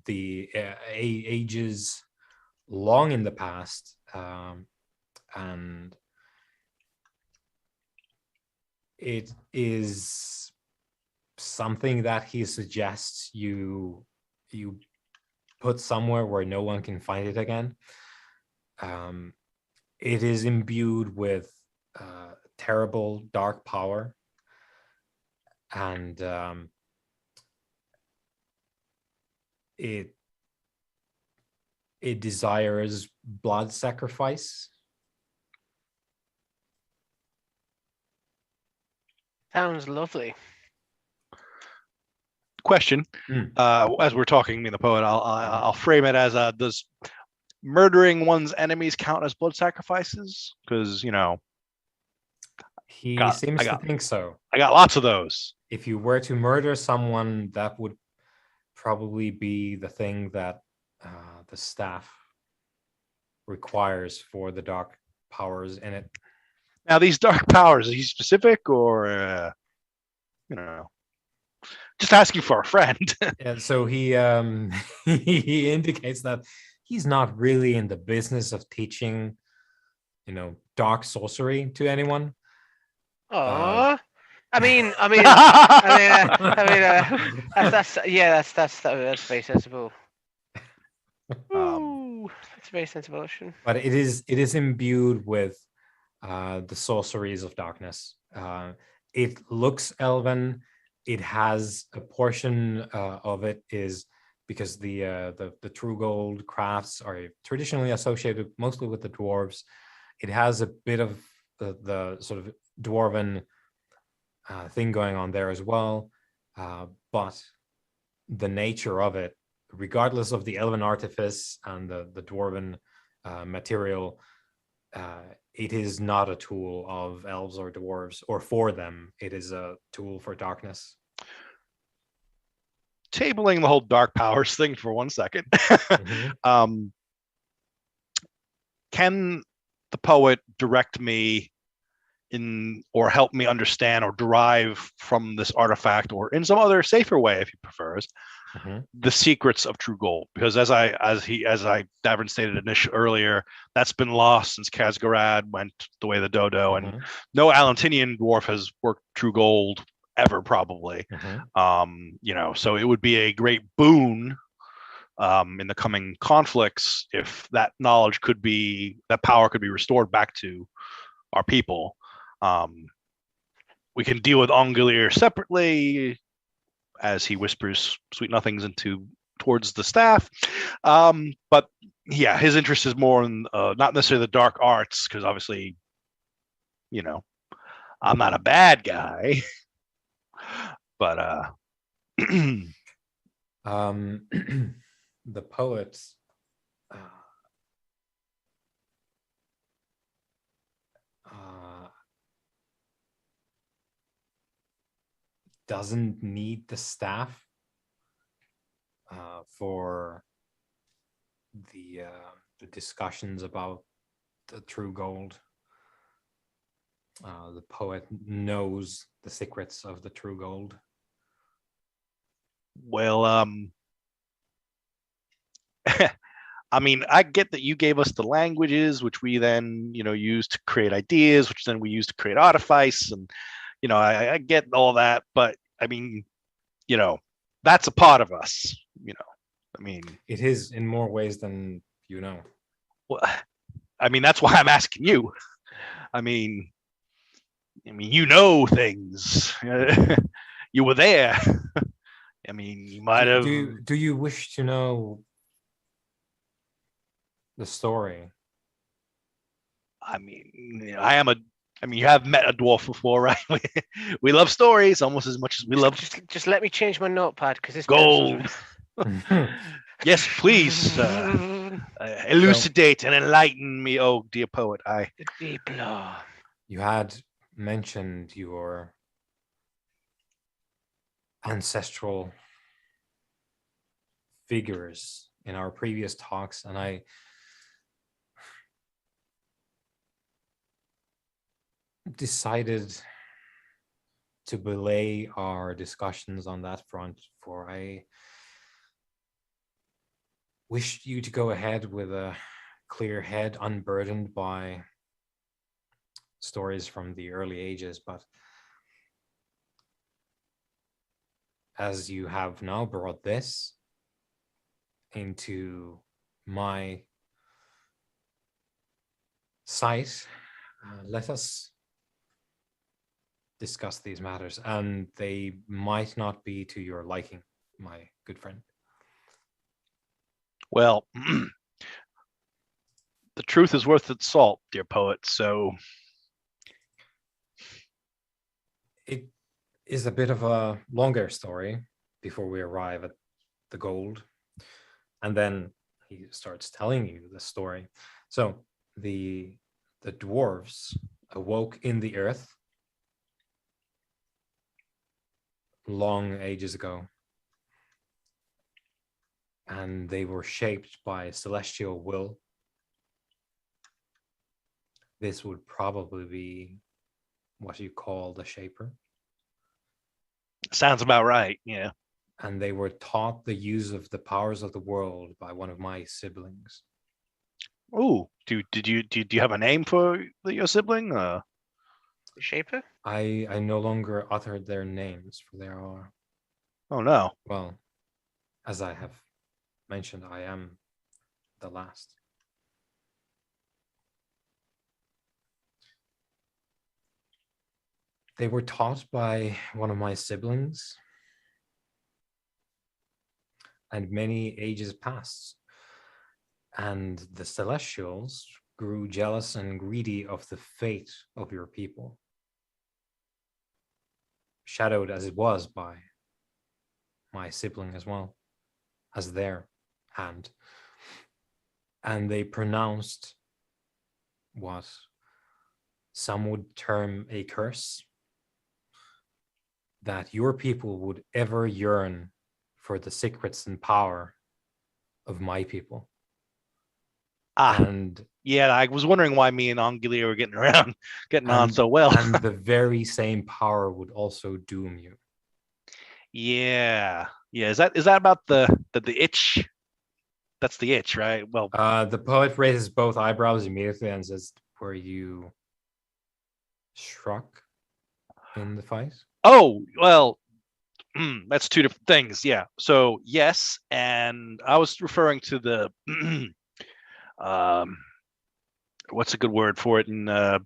[SPEAKER 1] the ages long in the past, and it is something that he suggests you put somewhere where no one can find it again. It is imbued with terrible dark power, and it desires blood sacrifice.
[SPEAKER 4] Sounds lovely.
[SPEAKER 3] Question: as we're talking, me and the poet, I'll frame it as: does murdering one's enemies count as blood sacrifices? Because
[SPEAKER 1] he seems to think so.
[SPEAKER 3] I got lots of those.
[SPEAKER 1] If you were to murder someone, that would probably be the thing that the staff requires for the dark powers in it.
[SPEAKER 3] Now, these dark powers, are he specific, or just asking for a friend?
[SPEAKER 1] Yeah, so he he indicates that he's not really in the business of teaching, dark sorcery to anyone.
[SPEAKER 4] Aww. That's very sensible. That's very sensible.
[SPEAKER 1] But it is imbued with the sorceries of darkness. It looks elven. It has a portion of it is because the true gold crafts are traditionally associated mostly with the dwarves. it has a bit of the sort of dwarven thing going on there as well, but the nature of it, regardless of the elven artifice and the dwarven material, it is not a tool of elves or dwarves, or for them. It is a tool for darkness.
[SPEAKER 3] Tabling the whole dark powers thing for 1 second. Can the poet direct me in, or help me understand or derive from this artifact, or in some other safer way, if he prefers, the secrets of true gold? Because as Davin stated earlier, that's been lost since Khazgarad went the way of the dodo, and no Alantinian dwarf has worked true gold ever, probably. So it would be a great boon in the coming conflicts if that knowledge that power could be restored back to our people. We can deal with Ongolier separately, as he whispers sweet nothings towards the staff. But yeah, his interest is more in not necessarily the dark arts, because obviously, I'm not a bad guy. But
[SPEAKER 1] the poet doesn't need the staff for the discussions about the true gold. The poet knows the secrets of the true gold.
[SPEAKER 3] Well, I mean, I get that you gave us the languages, which we then, use to create ideas, which then we use to create artifice, and I get all that, but I mean, that's a part of us. I mean,
[SPEAKER 1] it is in more ways than you know.
[SPEAKER 3] Well, I mean, that's why I'm asking you. I mean, you know things. You were there. I mean, you might have.
[SPEAKER 1] Do you wish to know the story?
[SPEAKER 3] I mean, you have met a dwarf before, right? We love stories almost as much as we love.
[SPEAKER 4] Just let me change my notepad, because this
[SPEAKER 3] gold. Yes, please. Elucidate and enlighten me, oh dear poet.
[SPEAKER 4] The deep law.
[SPEAKER 1] You had mentioned your ancestral figures in our previous talks, and I decided to belay our discussions on that front, for I wished you to go ahead with a clear head, unburdened by stories from the early ages. But as you have now brought this into my sight, let us discuss these matters, and they might not be to your liking, my good friend.
[SPEAKER 3] Well, the truth is worth its salt, dear poet, so
[SPEAKER 1] it is a bit of a longer story before we arrive at the gold, and then he starts telling you the story. So the dwarves awoke in the earth long ages ago, and they were shaped by celestial will. This would probably be what you call the Shaper.
[SPEAKER 3] Sounds about right, yeah.
[SPEAKER 1] And they were taught the use of the powers of the world by one of my siblings.
[SPEAKER 3] Oh, do you have a name for your sibling?
[SPEAKER 4] The Shaper?
[SPEAKER 1] I no longer uttered their names, for there are.
[SPEAKER 3] Oh no.
[SPEAKER 1] Well, as I have mentioned, I am the last. They were taught by one of my siblings, and many ages passed, and the Celestials grew jealous and greedy of the fate of your people, shadowed as it was by my sibling as well as their hand. And they pronounced what some would term a curse, that your people would ever yearn for the secrets and power of my people. And
[SPEAKER 3] yeah, I was wondering why me and Angelia were getting on so well.
[SPEAKER 1] And the very same power would also doom you.
[SPEAKER 3] Yeah. Is that about the itch? That's the itch, right? Well,
[SPEAKER 1] the poet raises both eyebrows immediately and says, "Were you struck in the fight?"
[SPEAKER 3] Oh, well, that's two different things. Yeah. So yes, and I was referring to the what's a good word for it in the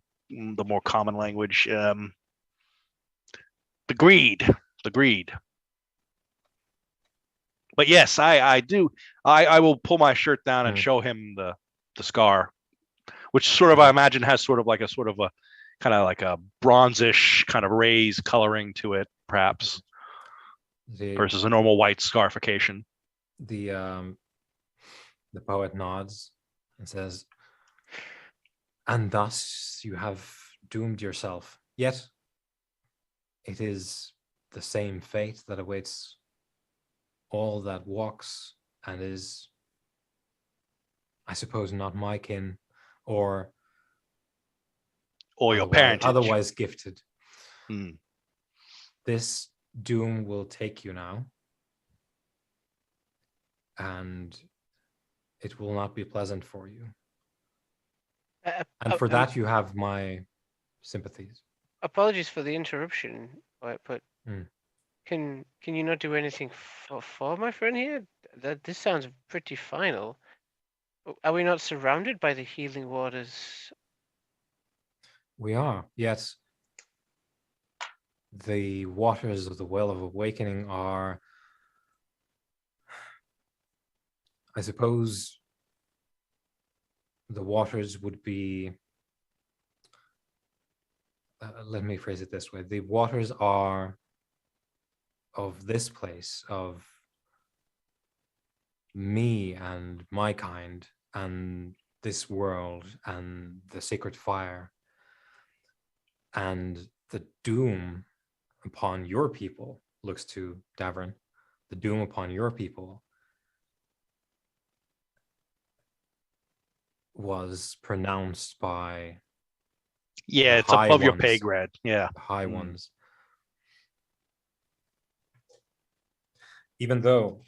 [SPEAKER 3] more common language? The greed. But yes, I do. I will pull my shirt down and show him the scar, which sort of I imagine has sort of a kind of like a bronzish kind of rays coloring to it, perhaps, versus a normal white scarification.
[SPEAKER 1] The poet nods and says, "And thus you have doomed yourself. Yet it is the same fate that awaits all that walks and is, I suppose, not my kin or
[SPEAKER 3] your parentage.
[SPEAKER 1] Otherwise gifted.
[SPEAKER 3] Hmm.
[SPEAKER 1] This doom will take you now, and it will not be pleasant for you. And for that, you have my sympathies."
[SPEAKER 4] Apologies for the interruption, but can you not do anything for my friend here? This sounds pretty final. Are we not surrounded by the healing waters?
[SPEAKER 1] We are, yet the waters of the Well of Awakening are, I suppose, the waters would be, let me phrase it this way. The waters are of this place, of me and my kind and this world and the sacred fire, and the doom upon your people, looks to Davern, the doom upon your people was pronounced by
[SPEAKER 3] it's above your pay grade. Yeah,
[SPEAKER 1] the high ones. Even though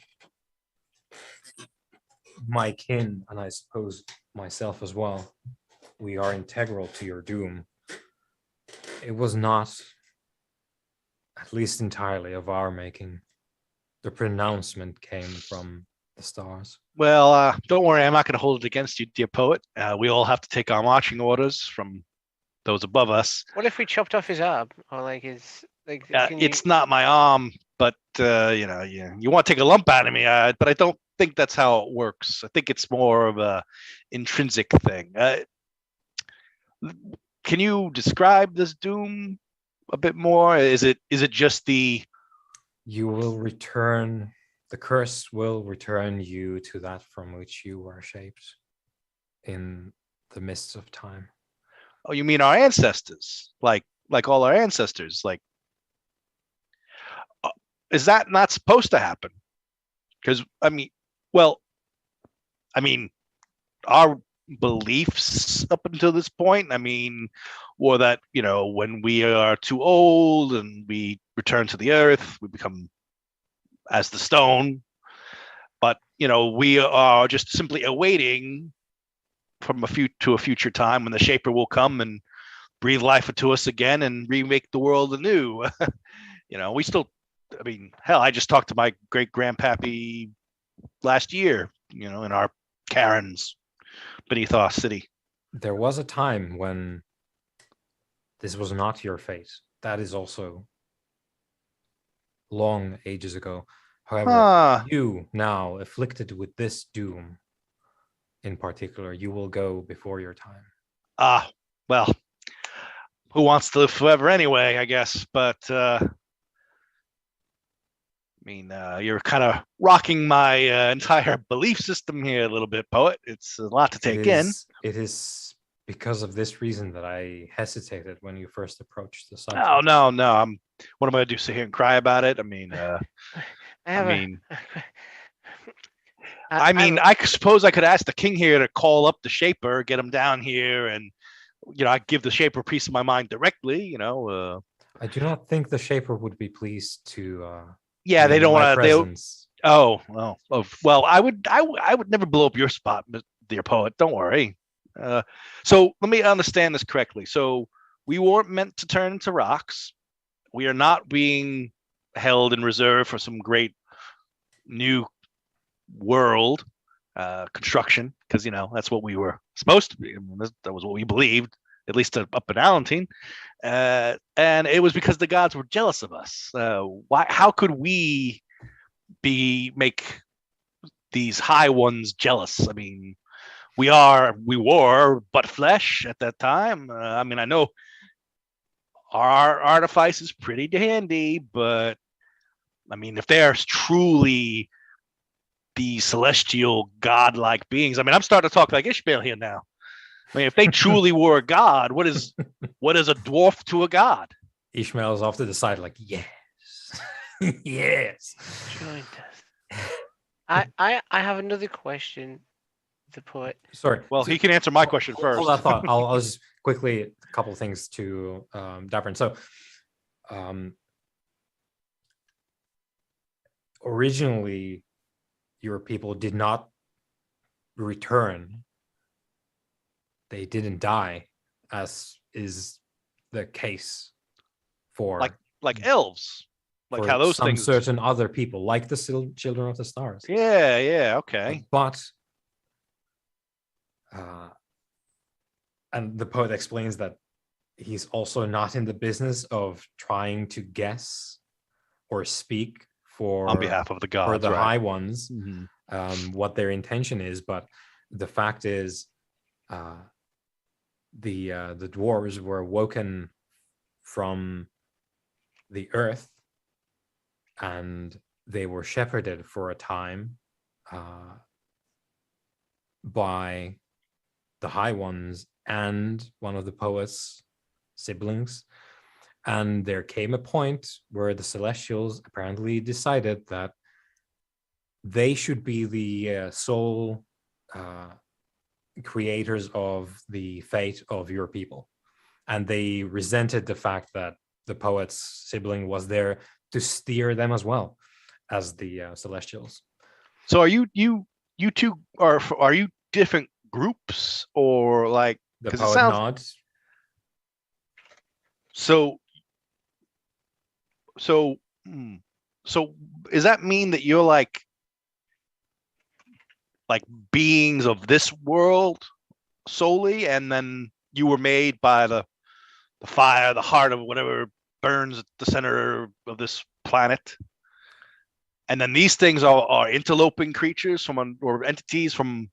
[SPEAKER 1] my kin, and I suppose myself as well, we are integral to your doom, it was not, at least entirely, of our making. The pronouncement came from the stars.
[SPEAKER 3] Well, don't worry, I'm not going to hold it against you, dear poet. We all have to take our marching orders from those above us.
[SPEAKER 4] What if we chopped off his arm, or like his like?
[SPEAKER 3] It's not my arm, but you want to take a lump out of me, but I don't think that's how it works. I think it's more of a intrinsic thing. Can you describe this doom a bit more? Is it just the?
[SPEAKER 1] You will return. The curse will return you to that from which you were shaped in the mists of time.
[SPEAKER 3] Oh, you mean our ancestors? Like all our ancestors? Like, is that not supposed to happen? Because our beliefs up until this point, or that when we are too old and we return to the earth, we become as the stone. But we are just simply awaiting from to a future time when the Shaper will come and breathe life into us again and remake the world anew. We still, hell, I just talked to my great grandpappy last year, in our cairns beneath our city.
[SPEAKER 1] There was a time when this was not your fate. That is also long ages ago. However, you now afflicted with this doom, in particular, you will go before your time.
[SPEAKER 3] Well, who wants to live forever anyway, I guess. But I mean, you're kind of rocking my entire belief system here a little bit, poet. It's a lot to take in.
[SPEAKER 1] It is because of this reason that I hesitated when you first approached the subject.
[SPEAKER 3] Oh no. What am I gonna do? Sit here and cry about it? I mean, I suppose I could ask the king here to call up the Shaper, get him down here, and I give the Shaper a piece of my mind directly.
[SPEAKER 1] I do not think the Shaper would be pleased to.
[SPEAKER 3] Yeah, they don't want
[SPEAKER 1] to.
[SPEAKER 3] Oh well, I would never blow up your spot, dear poet. Don't worry. So let me understand this correctly. So we weren't meant to turn into rocks. We are not being held in reserve for some great new world construction, because that's what we were supposed to be. That was what we believed, at least up in Allentine. And it was because the gods were jealous of us. Why? How could we make these high ones jealous? I mean, we were but flesh at that time. I mean, I know our artifice is pretty handy, but I mean, if they're truly the celestial godlike beings, I mean, I'm starting to talk like Ishmael here now. I mean, if they truly were a god, what is a dwarf to a god?
[SPEAKER 1] Ishmael is off to the side, like, yes, yes.
[SPEAKER 4] Joined us. I have another question. The poet.
[SPEAKER 1] Sorry.
[SPEAKER 3] Well, he can answer my question first.
[SPEAKER 1] Hold that thought. I'll just quickly a couple of things to Dapper. So, originally, your people did not return. They didn't die, as is the case for
[SPEAKER 3] like elves, like how those
[SPEAKER 1] some
[SPEAKER 3] things.
[SPEAKER 1] Certain other people, like the children of the stars.
[SPEAKER 3] Yeah, okay.
[SPEAKER 1] But and the poet explains that he's also not in the business of trying to guess or speak
[SPEAKER 3] on behalf of the gods,
[SPEAKER 1] for the
[SPEAKER 3] right?
[SPEAKER 1] high ones,
[SPEAKER 3] Mm-hmm.
[SPEAKER 1] what their intention is. But the fact is, the dwarves were woken from the earth, and they were shepherded for a time by the high ones and one of the poet's siblings. And there came a point where the celestials apparently decided that they should be the sole creators of the fate of your people. And they resented the fact that the poet's sibling was there to steer them as well as the celestials.
[SPEAKER 3] So are you two are you different groups, or like,
[SPEAKER 1] The
[SPEAKER 3] because
[SPEAKER 1] poet
[SPEAKER 3] it sounds
[SPEAKER 1] nods.
[SPEAKER 3] so does that mean that you're like beings of this world solely, and then you were made by the fire, the heart of whatever burns at the center of this planet, and then these things are interloping creatures or entities from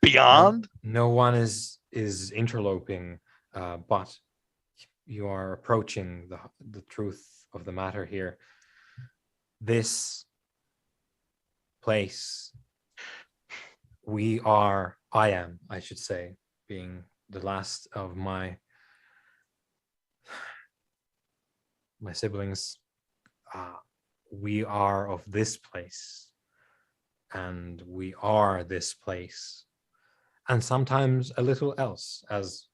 [SPEAKER 3] beyond?
[SPEAKER 1] No one is interloping, but you are approaching the truth of the matter here. This place, I should say, being the last of my siblings, we are of this place, and we are this place, and sometimes a little else. As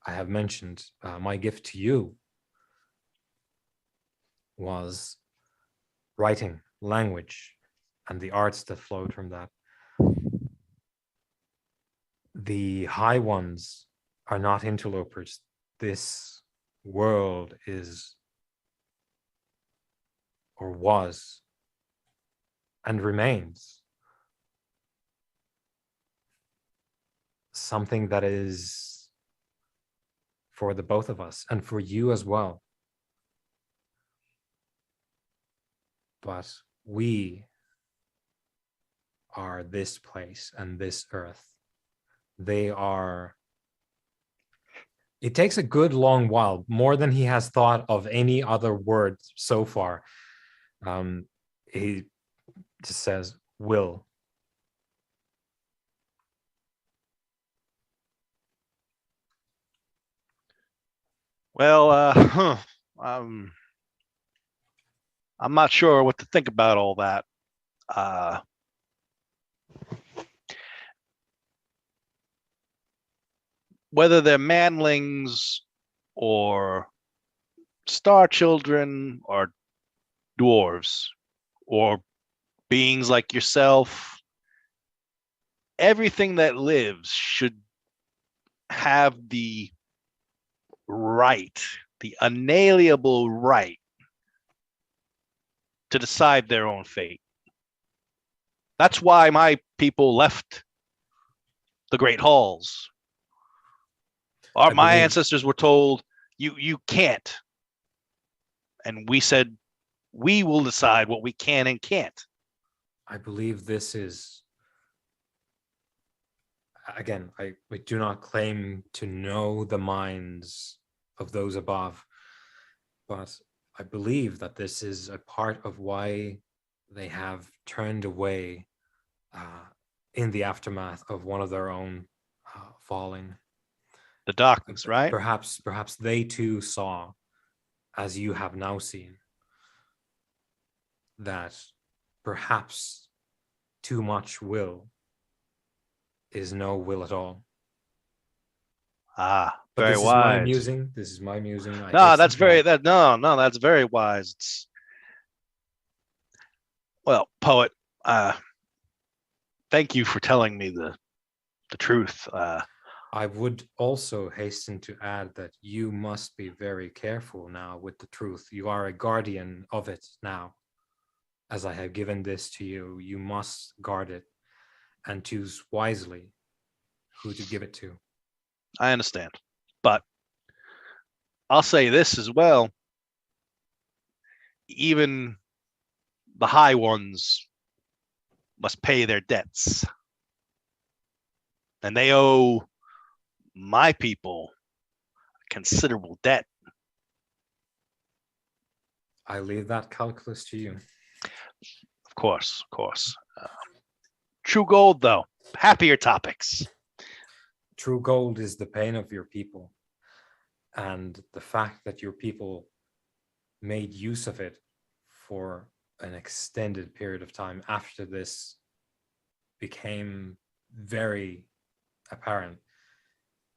[SPEAKER 1] I have mentioned, my gift to you was writing, language, and the arts that flowed from that. The high ones are not interlopers. This world is, or was, and remains something that is for the both of us and for you as well. But we are this place and this earth, They are. It takes a good long while, more than he has thought of any other word so far. He just says, "Will."
[SPEAKER 3] Well, I'm not sure what to think about all that. Whether they're manlings or star children or dwarves or beings like yourself, everything that lives should have the right, the unalienable right to decide their own fate. That's why my people left the Great Halls. My ancestors were told, you can't. And we said, we will decide what we can and can't.
[SPEAKER 1] I believe this is, again, I do not claim to know the minds of those above, but I believe that this is a part of why they have turned away in the aftermath of one of their own falling.
[SPEAKER 3] The darkness, right?
[SPEAKER 1] Perhaps they too saw, as you have now seen, that perhaps too much will is no will at all.
[SPEAKER 3] But
[SPEAKER 1] very
[SPEAKER 3] this
[SPEAKER 1] wise.
[SPEAKER 3] Is my
[SPEAKER 1] musing. This is my musing.
[SPEAKER 3] That's very that's very wise. It's poet. Thank you for telling me the truth.
[SPEAKER 1] I would also hasten to add that you must be very careful now with the truth. You are a guardian of it now. As I have given this to you, you must guard it and choose wisely who to give it to.
[SPEAKER 3] I understand. But I'll say this as well. Even the high ones must pay their debts. And they owe my people a considerable debt.
[SPEAKER 1] I leave that calculus to you.
[SPEAKER 3] Of course. True gold, though. Happier topics.
[SPEAKER 1] True gold is the pain of your people. And the fact that your people made use of it for an extended period of time after this became very apparent,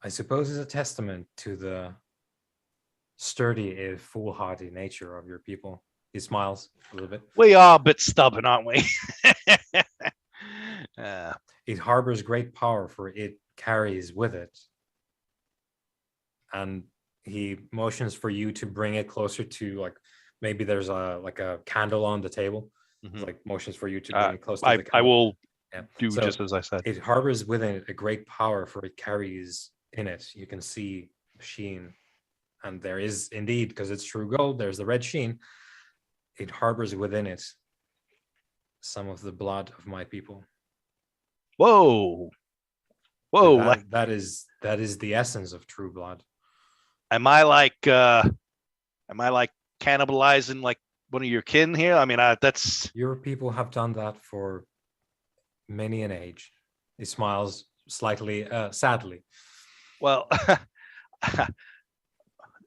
[SPEAKER 1] I suppose, is a testament to the sturdy, if foolhardy nature of your people. He smiles a little bit.
[SPEAKER 3] We are a bit stubborn, aren't we?
[SPEAKER 1] It harbors great power, for it carries with it. And he motions for you to bring it closer to, like, maybe there's a candle on the table. Mm-hmm. Like motions for you to bring it close to the candle.
[SPEAKER 3] I will do just as I said.
[SPEAKER 1] It harbors within it a great power, for it carries in it. You can see sheen. And there is indeed, because it's true gold, there's the red sheen. It harbors within it some of the blood of my people.
[SPEAKER 3] Whoa.
[SPEAKER 1] That is the essence of true blood.
[SPEAKER 3] Am I like cannibalizing like one of your kin here? I mean, that's...
[SPEAKER 1] Your people have done that for many an age. He smiles slightly sadly.
[SPEAKER 3] Well,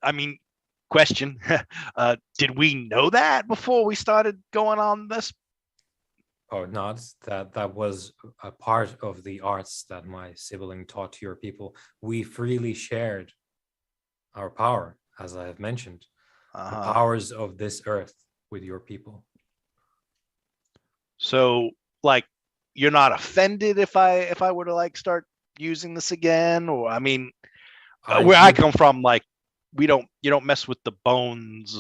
[SPEAKER 3] I mean, question. Did we know that before we started going on this?
[SPEAKER 1] Oh, not that was a part of the arts that my sibling taught to your people. We freely shared our power, as I have mentioned, the powers of this earth with your people.
[SPEAKER 3] So, like, you're not offended if I were to like start using this again? Or, I mean, where I come from, like, you don't mess with the bones.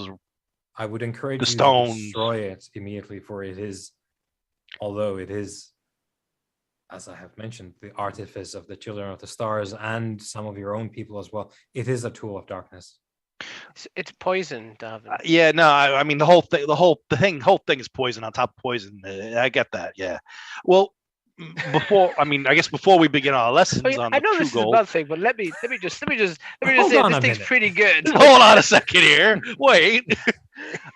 [SPEAKER 1] I would encourage
[SPEAKER 3] you
[SPEAKER 1] to destroy it immediately, for it is, although it is, as I have mentioned, the artifice of the children of the stars and some of your own people as well, it is a tool of darkness.
[SPEAKER 4] It's poison, Davin.
[SPEAKER 3] Yeah, no, I mean the whole thing is poison on top of poison. I get that. Yeah. Well, before we begin our lessons on
[SPEAKER 4] I
[SPEAKER 3] the
[SPEAKER 4] know
[SPEAKER 3] true
[SPEAKER 4] this is a
[SPEAKER 3] gold.
[SPEAKER 4] bad thing, but let me just
[SPEAKER 1] Hold
[SPEAKER 4] say
[SPEAKER 1] on
[SPEAKER 4] this
[SPEAKER 1] a
[SPEAKER 4] thing's
[SPEAKER 1] minute.
[SPEAKER 4] pretty good.
[SPEAKER 3] Hold on a second here. Wait.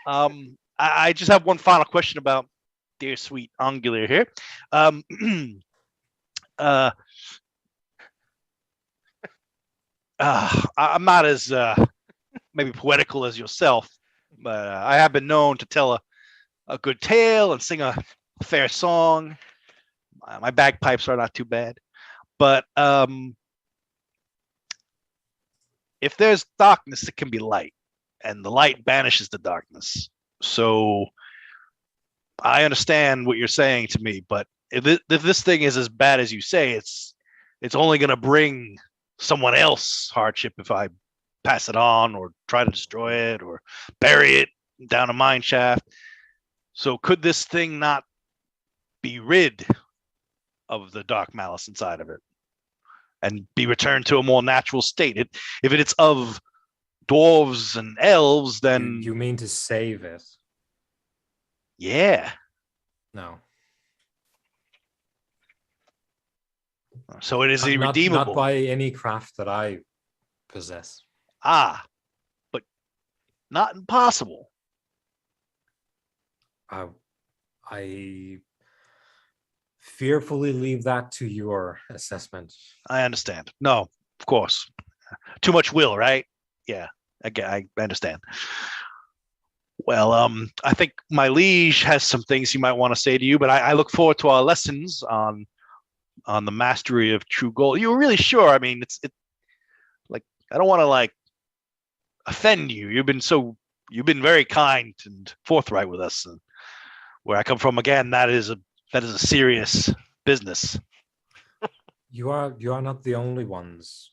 [SPEAKER 3] I just have one final question about dear sweet Angular here. I'm not as maybe poetical as yourself, but I have been known to tell a good tale and sing a fair song. My bagpipes are not too bad, but if there's darkness, it can be light, and the light banishes the darkness. So I understand what you're saying to me, but if this thing is as bad as you say, it's only going to bring someone else hardship if I pass it on or try to destroy it or bury it down a mine shaft. So could this thing not be rid of the dark malice inside of it and be returned to a more natural state? If it's of dwarves and elves, then
[SPEAKER 1] You mean to save it?
[SPEAKER 3] yeah.
[SPEAKER 1] No.
[SPEAKER 3] So it is
[SPEAKER 1] Not
[SPEAKER 3] irredeemable.
[SPEAKER 1] by any craft that I possess.
[SPEAKER 3] But not impossible.
[SPEAKER 1] I fearfully leave that to your assessment.
[SPEAKER 3] I understand. No, of course. Too much will, right? Yeah, I understand. Well, I think my liege has some things he might want to say to you, but I look forward to our lessons on the mastery of true gold. You were really sure? I mean, it's like I don't want to like offend you. You've been very kind and forthright with us. And where I come from, again, that is a serious business.
[SPEAKER 1] You are not the only ones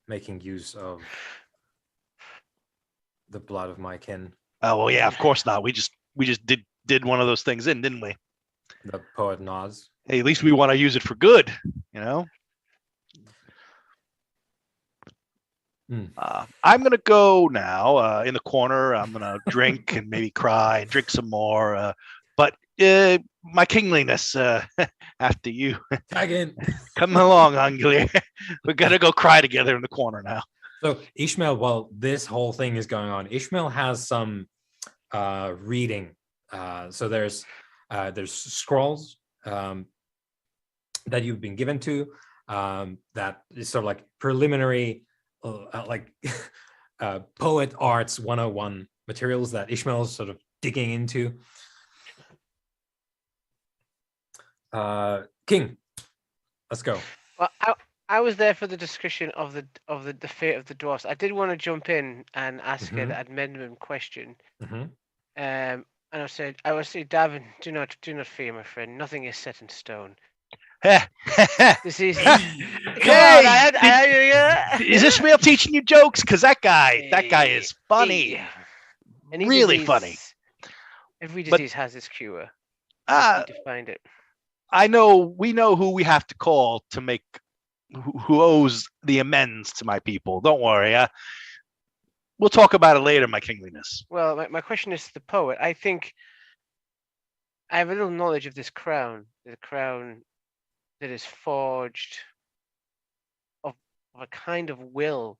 [SPEAKER 1] making use of the blood of my kin.
[SPEAKER 3] Oh well, yeah, of course not. We just did one of those things didn't we?
[SPEAKER 1] The poet nods.
[SPEAKER 3] Hey, at least we want to use it for good, you know. I'm gonna go now in the corner. I'm gonna drink and maybe cry and drink some more. But my kingliness, after you.
[SPEAKER 1] Tag in.
[SPEAKER 3] Come along, Angelier. We're gonna go cry together in the corner now.
[SPEAKER 1] So Ishmael, while this whole thing is going on, Ishmael has some reading. So there's scrolls that you've been given to that is sort of like preliminary poet arts 101 materials that Ishmael is sort of digging into. King, let's go.
[SPEAKER 4] Well, I was there for the discussion of the fate of the dwarfs. I did want to jump in and ask an amendment question. And I would say, Davin, do not fear, my friend. Nothing is set in stone. This is.
[SPEAKER 3] Is Ishmael teaching you jokes? Because that guy is funny, really funny.
[SPEAKER 4] Every disease has its cure. You need to find it.
[SPEAKER 3] We know who we have to call to make who owes the amends to my people. Don't worry. We'll talk about it later, my kingliness.
[SPEAKER 4] Well, my question is to the poet. I think I have a little knowledge of this crown. The crown that is forged of a kind of will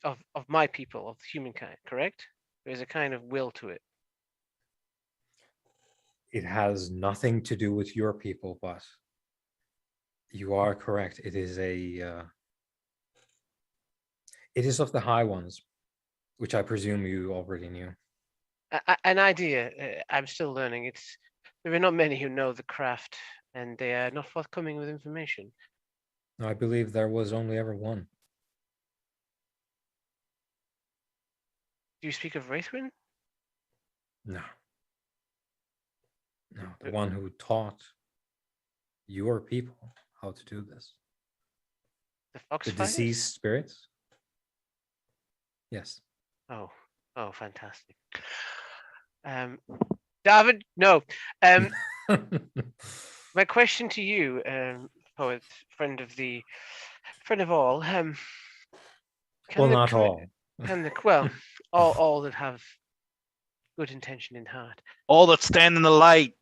[SPEAKER 4] of my people, of humankind, correct? There's a kind of will to it.
[SPEAKER 1] It has nothing to do with your people, but you are correct. It is it is of the high ones, which I presume you already knew.
[SPEAKER 4] An idea. I'm still learning. There are not many who know the craft, and they are not forthcoming with information.
[SPEAKER 1] I believe there was only ever one.
[SPEAKER 4] Do you speak of Wraithwin?
[SPEAKER 1] No, the one who taught your people how to do this.
[SPEAKER 4] The fox.
[SPEAKER 1] The deceased spirits? Yes.
[SPEAKER 4] Oh, fantastic. David, no. My question to you, poet, friend of all.
[SPEAKER 1] Well, not all.
[SPEAKER 4] All that have good intention in heart.
[SPEAKER 3] All that stand in the light.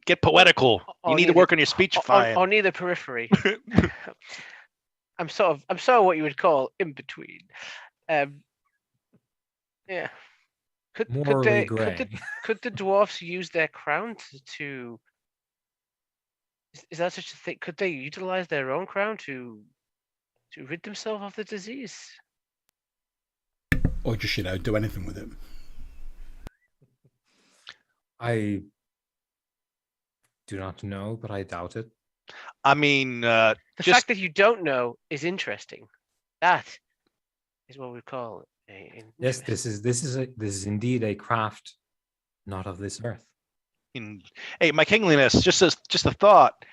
[SPEAKER 3] Get poetical. You need to work on your speechifying.
[SPEAKER 4] Or near the periphery. I'm sort of what you would call in between. Yeah. Could the dwarfs use their crown to is that such a thing? Could they utilize their own crown to rid themselves of the disease?
[SPEAKER 2] Or just, do anything with it?
[SPEAKER 1] I do not know, but I doubt it.
[SPEAKER 3] I mean,
[SPEAKER 4] the fact that you don't know is interesting. That is what we call
[SPEAKER 1] yes. This is indeed a craft, not of this earth.
[SPEAKER 3] Hey, my kingliness, just a thought.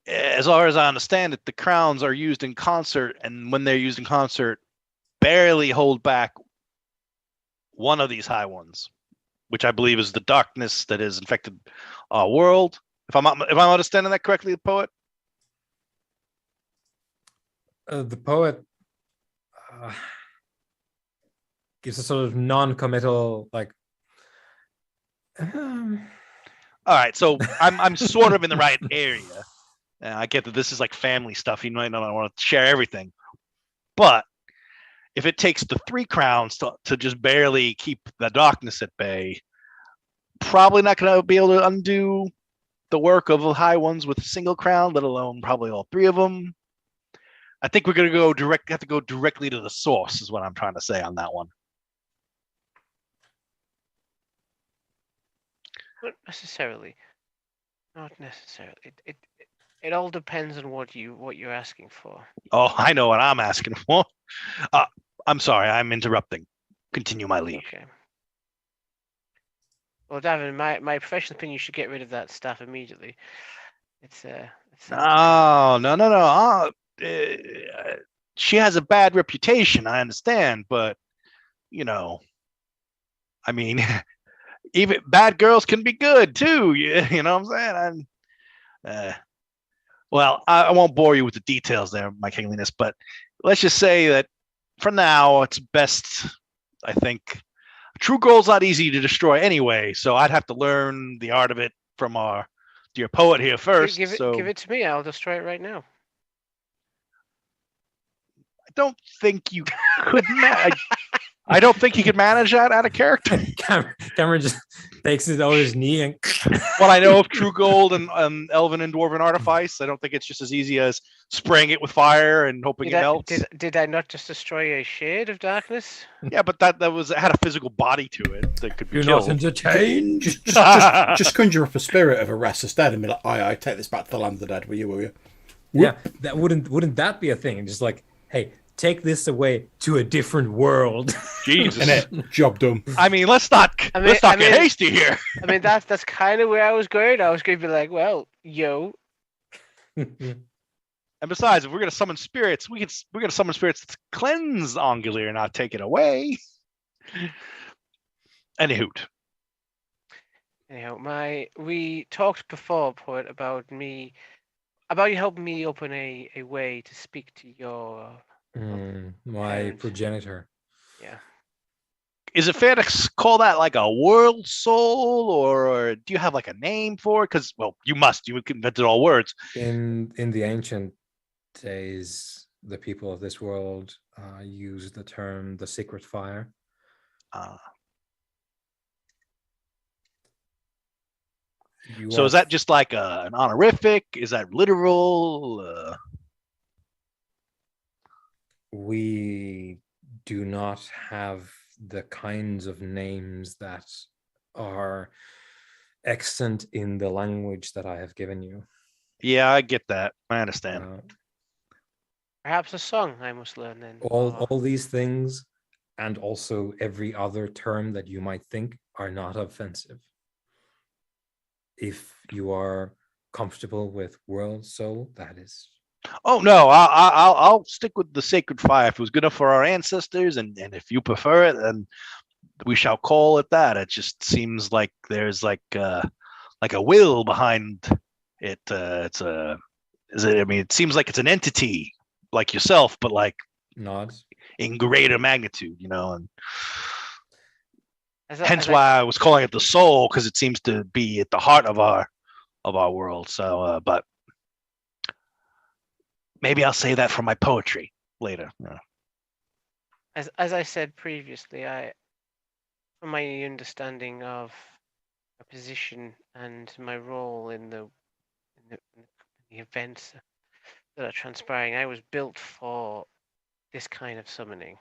[SPEAKER 3] As far as I understand it, the crowns are used in concert, and when they're used in concert, barely hold back one of these high ones, which I believe is the darkness that has infected our world. If I'm understanding that correctly, the poet.
[SPEAKER 1] The poet gives a sort of non-committal, like.
[SPEAKER 3] All right, so I'm sort of in the right area. I get that this is like family stuff. You might not want to share everything, but if it takes the 3 crowns to just barely keep the darkness at bay, probably not going to be able to undo the work of the high ones with a single crown, let alone probably all 3 of them. I think we're going to have to go directly to the source, is what I'm trying to say on that one.
[SPEAKER 4] Not necessarily. It all depends on what you're asking for.
[SPEAKER 3] Oh, I know what I'm asking for. I'm sorry, I'm interrupting. Continue, my liege.
[SPEAKER 4] Okay. Well, Davin, my professional opinion, you should get rid of that staff immediately.
[SPEAKER 3] No. She has a bad reputation, I understand, but I mean, even bad girls can be good too. You know what I'm saying? Well, I won't bore you with the details there, my kingliness, but let's just say that for now, it's best, I think. True gold's not easy to destroy anyway, so I'd have to learn the art of it from our dear poet here first.
[SPEAKER 4] Give it to me. I'll destroy it right now.
[SPEAKER 3] I don't think you could. I don't think he could manage that out of character.
[SPEAKER 1] Cameron just takes it over his knee and.
[SPEAKER 3] What I know of true gold and elven and dwarven artifice, I don't think it's just as easy as spraying it with fire and hoping it melts.
[SPEAKER 4] Did I not just destroy a shade of darkness?
[SPEAKER 3] Yeah, but that had a physical body to it that could be
[SPEAKER 1] You're
[SPEAKER 3] killed.
[SPEAKER 1] not entertained.
[SPEAKER 2] Just conjure up a spirit of a restless dead and be like, I take this back to the land of the dead. Will you?
[SPEAKER 1] Yeah, that wouldn't that be a thing? Just like, hey, take this away to a different world.
[SPEAKER 3] Jesus,
[SPEAKER 2] job done.
[SPEAKER 3] I mean, let's not get hasty here.
[SPEAKER 4] I mean, that's kind of where I was going. I was going to be like, well, yo.
[SPEAKER 3] And besides, if we're gonna summon spirits, we're gonna summon spirits to cleanse Ongolier, not take it away. Anyhow,
[SPEAKER 4] we talked before, poet, about you helping me open a way to speak to your
[SPEAKER 1] my progenitor.
[SPEAKER 4] Yeah.
[SPEAKER 3] Is it fair to call that like a world soul, or do you have like a name for it? Because, well, you invented all words.
[SPEAKER 1] In the ancient days, the people of this world used the term the secret fire.
[SPEAKER 3] So is that just like an honorific? Is that literal?
[SPEAKER 1] We do not have the kinds of names that are extant in the language that I have given you.
[SPEAKER 3] Yeah, I get that. I understand.
[SPEAKER 4] Perhaps a song I must learn then.
[SPEAKER 1] All these things, and also every other term that you might think, are not offensive. If you are comfortable with world soul, that is.
[SPEAKER 3] Oh no, I'll stick with the sacred fire. If it was good enough for our ancestors, and if you prefer it, then we shall call it that. It just seems like there's like a will behind it. It seems like it's an entity like yourself, but like
[SPEAKER 1] nods
[SPEAKER 3] in greater magnitude, and hence why I was calling it the soul, because it seems to be at the heart of of our world. So, but maybe I'll say that for my poetry later. Yeah.
[SPEAKER 4] As I said previously, from my understanding of my position and my role in the events that are transpiring, I was built for this kind of summoning,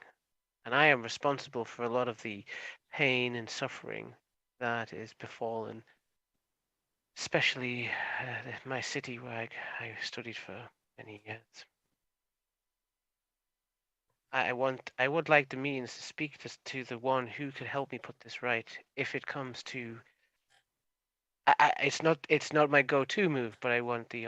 [SPEAKER 4] and I am responsible for a lot of the pain and suffering that is befallen, especially my city where I studied for many years. I would like the means to speak to the one who could help me put this right. If it comes to, it's not my go-to move, but I want the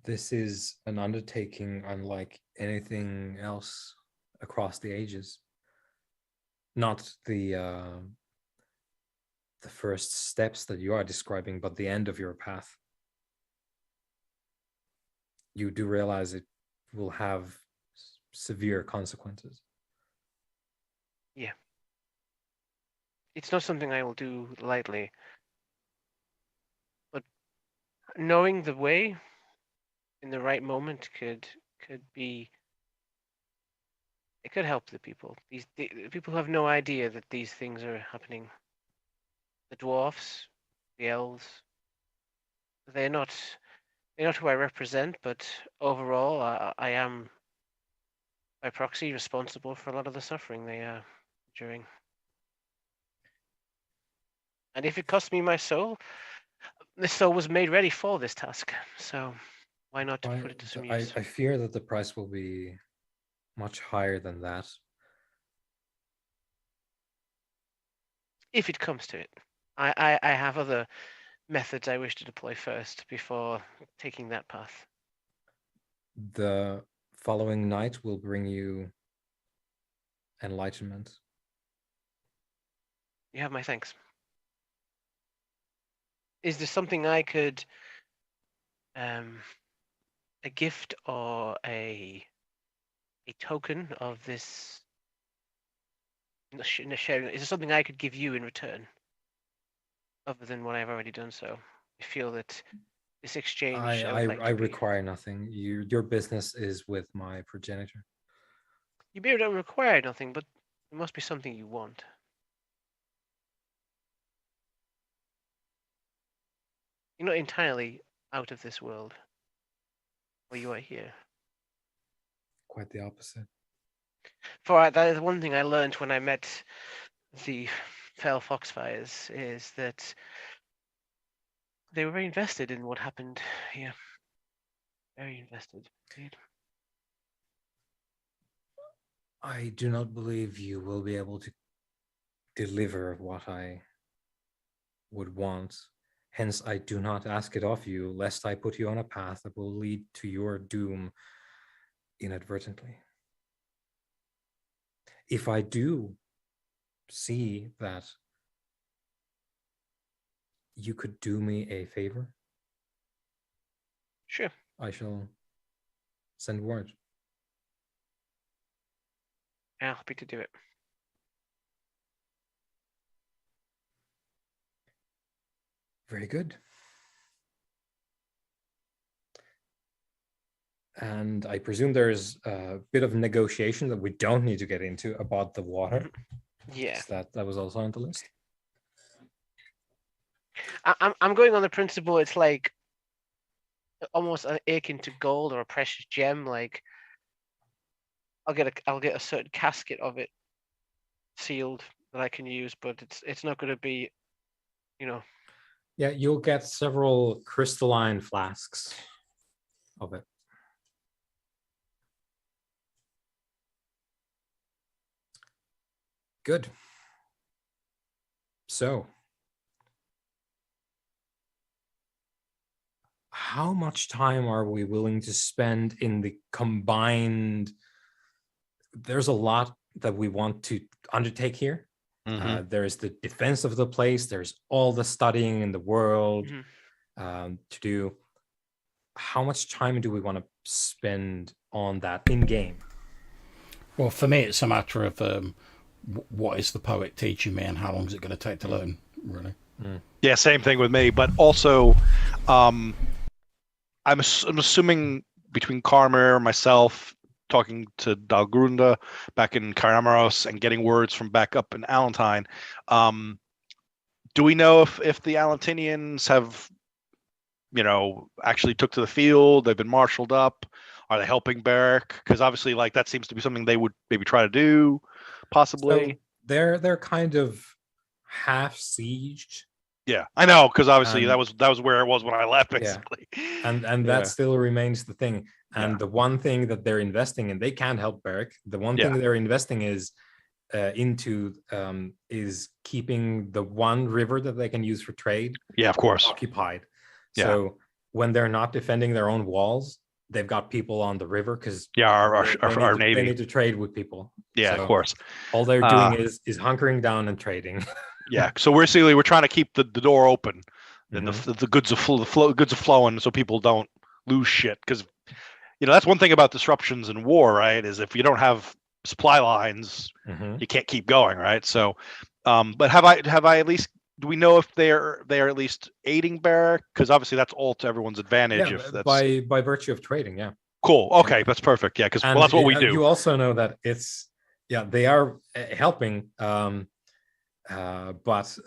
[SPEAKER 1] This is an undertaking unlike anything else across the ages. Not the first steps that you are describing, but the end of your path. You do realize it will have severe consequences.
[SPEAKER 4] Yeah. It's not something I will do lightly, but knowing the way in the right moment could be, it could help the people. The people have no idea that these things are happening. The dwarfs, the elves, they're not who I represent, but overall, I am by proxy responsible for a lot of the suffering they are enduring. And if it costs me my soul, this soul was made ready for this task. So why not put it to some use?
[SPEAKER 1] I fear that the price will be much higher than that.
[SPEAKER 4] If it comes to it. I have other methods I wish to deploy first before taking that path.
[SPEAKER 1] The following night will bring you enlightenment.
[SPEAKER 4] You have my thanks. Is there something I could, a gift or a token of this sharing? Is there something I could give you in return, other than what I've already done? So I feel that this exchange, I would like
[SPEAKER 1] I
[SPEAKER 4] to be.
[SPEAKER 1] require nothing. Your business is with my progenitor.
[SPEAKER 4] You may not require nothing, but there must be something you want. You're not entirely out of this world, or you are here.
[SPEAKER 1] Quite the opposite.
[SPEAKER 4] For that is one thing I learned when I met the Fell Foxfires, is that they were very invested in what happened here. Very invested, indeed.
[SPEAKER 1] I do not believe you will be able to deliver what I would want. Hence, I do not ask it of you, lest I put you on a path that will lead to your doom inadvertently. If I do see that you could do me a favor,
[SPEAKER 4] Sure.
[SPEAKER 1] I shall send word.
[SPEAKER 4] I'm happy to do it.
[SPEAKER 1] Very good. And I presume there's a bit of negotiation that we don't need to get into about the water.
[SPEAKER 4] Yeah.
[SPEAKER 1] That was also on the list.
[SPEAKER 4] I'm going on the principle it's like almost akin to gold or a precious gem. Like I'll get a certain casket of it sealed that I can use, but it's not going to be,
[SPEAKER 1] Yeah, you'll get several crystalline flasks of it. Good. So, how much time are we willing to spend in the combined? There's a lot that we want to undertake here.
[SPEAKER 3] Mm-hmm.
[SPEAKER 1] There's the defense of the place. There's all the studying in the world to do. How much time do we want to spend on that in game?
[SPEAKER 2] Well, for me, it's a matter of what is the poet teaching me and how long is it going to take to learn, really.
[SPEAKER 3] Yeah, same thing with me. But also, um, I'm assuming between Karmer, myself, talking to Dalgrunda back in Karamaros, and getting words from back up in Alantine. Do we know if the Alantinians have, actually took to the field? They've been marshaled up. Are they helping Beric? Because obviously, like, that seems to be something they would maybe try to do, possibly.
[SPEAKER 1] So they're kind of half sieged.
[SPEAKER 3] Yeah, I know, because obviously
[SPEAKER 1] And
[SPEAKER 3] that was where it was when I left,
[SPEAKER 1] yeah,
[SPEAKER 3] basically.
[SPEAKER 1] and
[SPEAKER 3] Yeah.
[SPEAKER 1] that still remains the thing. And
[SPEAKER 3] Yeah.
[SPEAKER 1] the one thing that they're investing in, they can't help Beric. The one thing
[SPEAKER 3] Yeah.
[SPEAKER 1] they're investing into is keeping the one river that they can use for trade
[SPEAKER 3] Yeah, of course.
[SPEAKER 1] occupied.
[SPEAKER 3] Yeah.
[SPEAKER 1] So when they're not defending their own walls, they've got people on the river because
[SPEAKER 3] Yeah, our
[SPEAKER 1] they
[SPEAKER 3] navy.
[SPEAKER 1] need to trade with people.
[SPEAKER 3] Yeah,
[SPEAKER 1] So
[SPEAKER 3] of course.
[SPEAKER 1] all they're doing is hunkering down and trading.
[SPEAKER 3] Yeah, so we're trying to keep the door open, and
[SPEAKER 1] Mhm.
[SPEAKER 3] the goods are flowing, so people don't lose shit. Because that's one thing about disruptions in war, right? Is if you don't have supply lines,
[SPEAKER 1] Mhm.
[SPEAKER 3] you can't keep going, right? So, but have I at least, do we know if they're at least aiding Barrack? Because obviously that's all to everyone's advantage.
[SPEAKER 1] Yeah,
[SPEAKER 3] If that's
[SPEAKER 1] by virtue of trading, yeah.
[SPEAKER 3] cool, okay, that's perfect. Yeah, because
[SPEAKER 1] And
[SPEAKER 3] that's what we do.
[SPEAKER 1] You also know that they are helping, but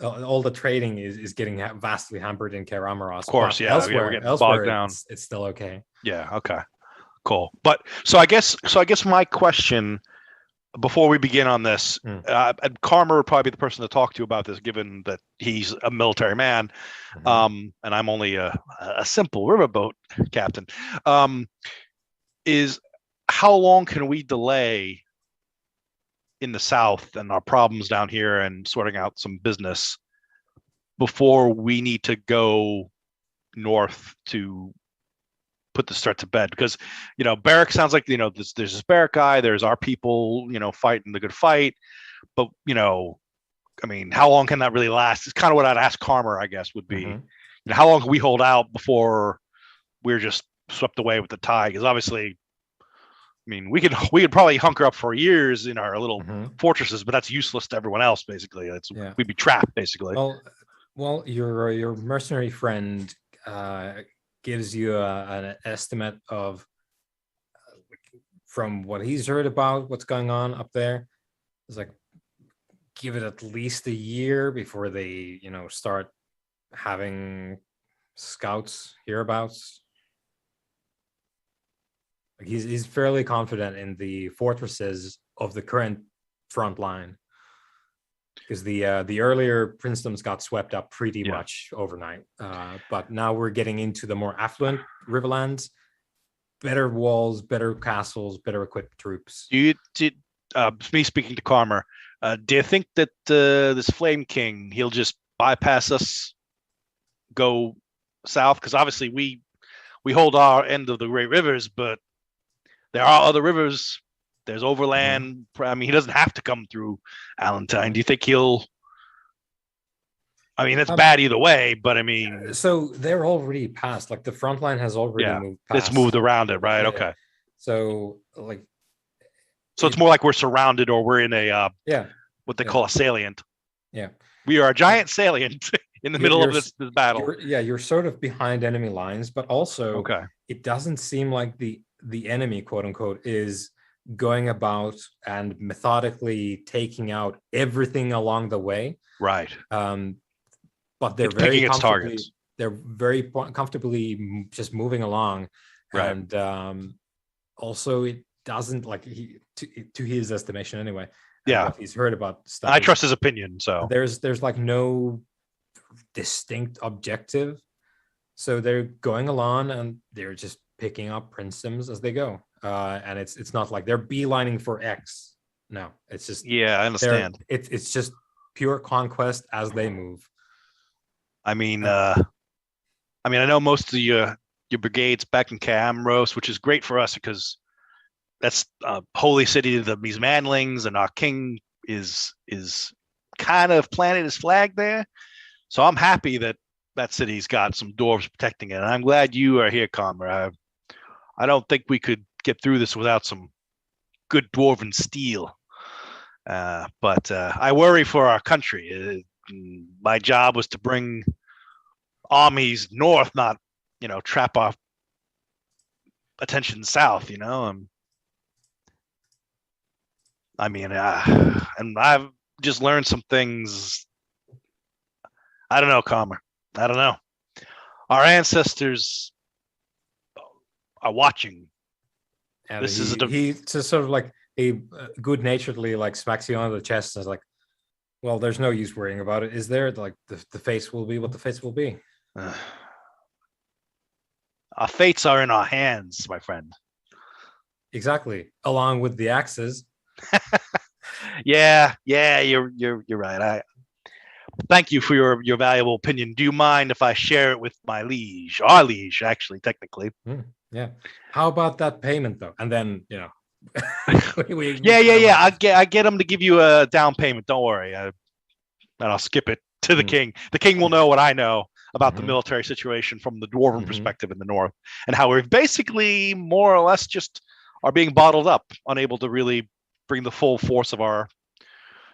[SPEAKER 1] all the trading is getting vastly hampered in Karamaros.
[SPEAKER 3] Of course, yeah, we're getting bogged down.
[SPEAKER 1] It's still okay.
[SPEAKER 3] Yeah, okay, cool. But so I guess my question before we begin on this, and Karmer would probably be the person to talk to about this, given that he's a military man, and I'm only a simple riverboat captain. Is how long can we delay in the south and our problems down here and sorting out some business before we need to go north to put the start to bed? Because Barrack sounds like there's this Barrack guy, there's our people fighting the good fight, but I mean, how long can that really last? It's kind of what I'd ask Karmer, I guess, would be how long can we hold out before we're just swept away with the tide? Because obviously, I mean, we could probably hunker up for years in our little fortresses, but that's useless to everyone else. Basically, we'd be trapped. Basically.
[SPEAKER 1] Well, your mercenary friend gives you an estimate of, from what he's heard about what's going on up there. It's like, give it at least a year before they start having scouts hereabouts. Like he's fairly confident in the fortresses of the current front line, because the earlier princedoms got swept up pretty much overnight. But now we're getting into the more affluent riverlands, better walls, better castles, better equipped troops.
[SPEAKER 3] Me speaking to Karmer, do you think that this Flame King, he'll just bypass us, go south? Because obviously we hold our end of the Great Rivers, but there are other rivers. There's overland. I mean, he doesn't have to come through Alantine. Do you think he'll? I mean, it's bad either way, but I mean,
[SPEAKER 1] so they're already past. Like the front line has already moved past.
[SPEAKER 3] It's moved around it, right? Yeah. Okay.
[SPEAKER 1] So
[SPEAKER 3] it's more like we're surrounded, or we're in a what they call a salient.
[SPEAKER 1] Yeah,
[SPEAKER 3] we are a giant salient in the middle of this battle.
[SPEAKER 1] You're sort of behind enemy lines, but also it doesn't seem like the enemy, quote unquote, is going about and methodically taking out everything along the way.
[SPEAKER 3] Right.
[SPEAKER 1] But they're very comfortably just moving along. Right. And also it doesn't, like, to his estimation anyway. What he's heard about stuff.
[SPEAKER 3] I trust his opinion. So
[SPEAKER 1] there's like no distinct objective. So they're going along and they're just picking up princedoms as they go. And it's not like they're beelining for X. No, it's just
[SPEAKER 3] I understand.
[SPEAKER 1] It's just pure conquest as they move.
[SPEAKER 3] I mean, I know most of your brigades back in Camros, which is great for us because that's a holy city of these manlings, and our king is kind of planted his flag there. So I'm happy that city's got some dwarves protecting it, and I'm glad you are here, Karmer. I don't think we could get through this without some good dwarven steel. But I worry for our country. My job was to bring armies north, not, trap off attention south, and I've just learned some things. I don't know, Calmer. I don't know. Our ancestors are watching.
[SPEAKER 1] And
[SPEAKER 3] This is
[SPEAKER 1] he just sort of like he good naturedly like smacks you on the chest and is like, well, there's no use worrying about it, is there? Like the face will be what the face will be.
[SPEAKER 3] Our fates are in our hands, my friend.
[SPEAKER 1] Exactly, along with the axes.
[SPEAKER 3] Yeah, you're right. Thank you for your valuable opinion. Do you mind if I share it with my liege? Our liege, actually, technically.
[SPEAKER 1] Yeah. How about that payment, though? And then,
[SPEAKER 3] yeah. I get him to give you a down payment. Don't worry. And I'll skip it to the king. The king will know what I know about the military situation from the dwarven perspective in the north, and how we're basically more or less just are being bottled up, unable to really bring the full force of our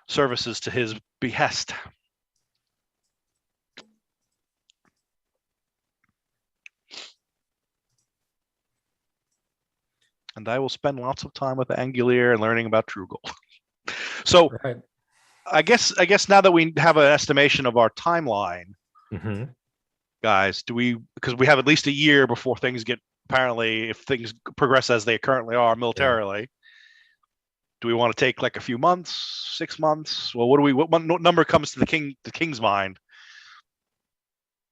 [SPEAKER 3] services to his behest. And I will spend lots of time with Angulier and learning about True Gold. So, right. I guess now that we have an estimation of our timeline, guys, because we have at least a year before things get, apparently, if things progress as they currently are militarily, do we want to take like a few months, 6 months? Well, what number comes to the king's mind?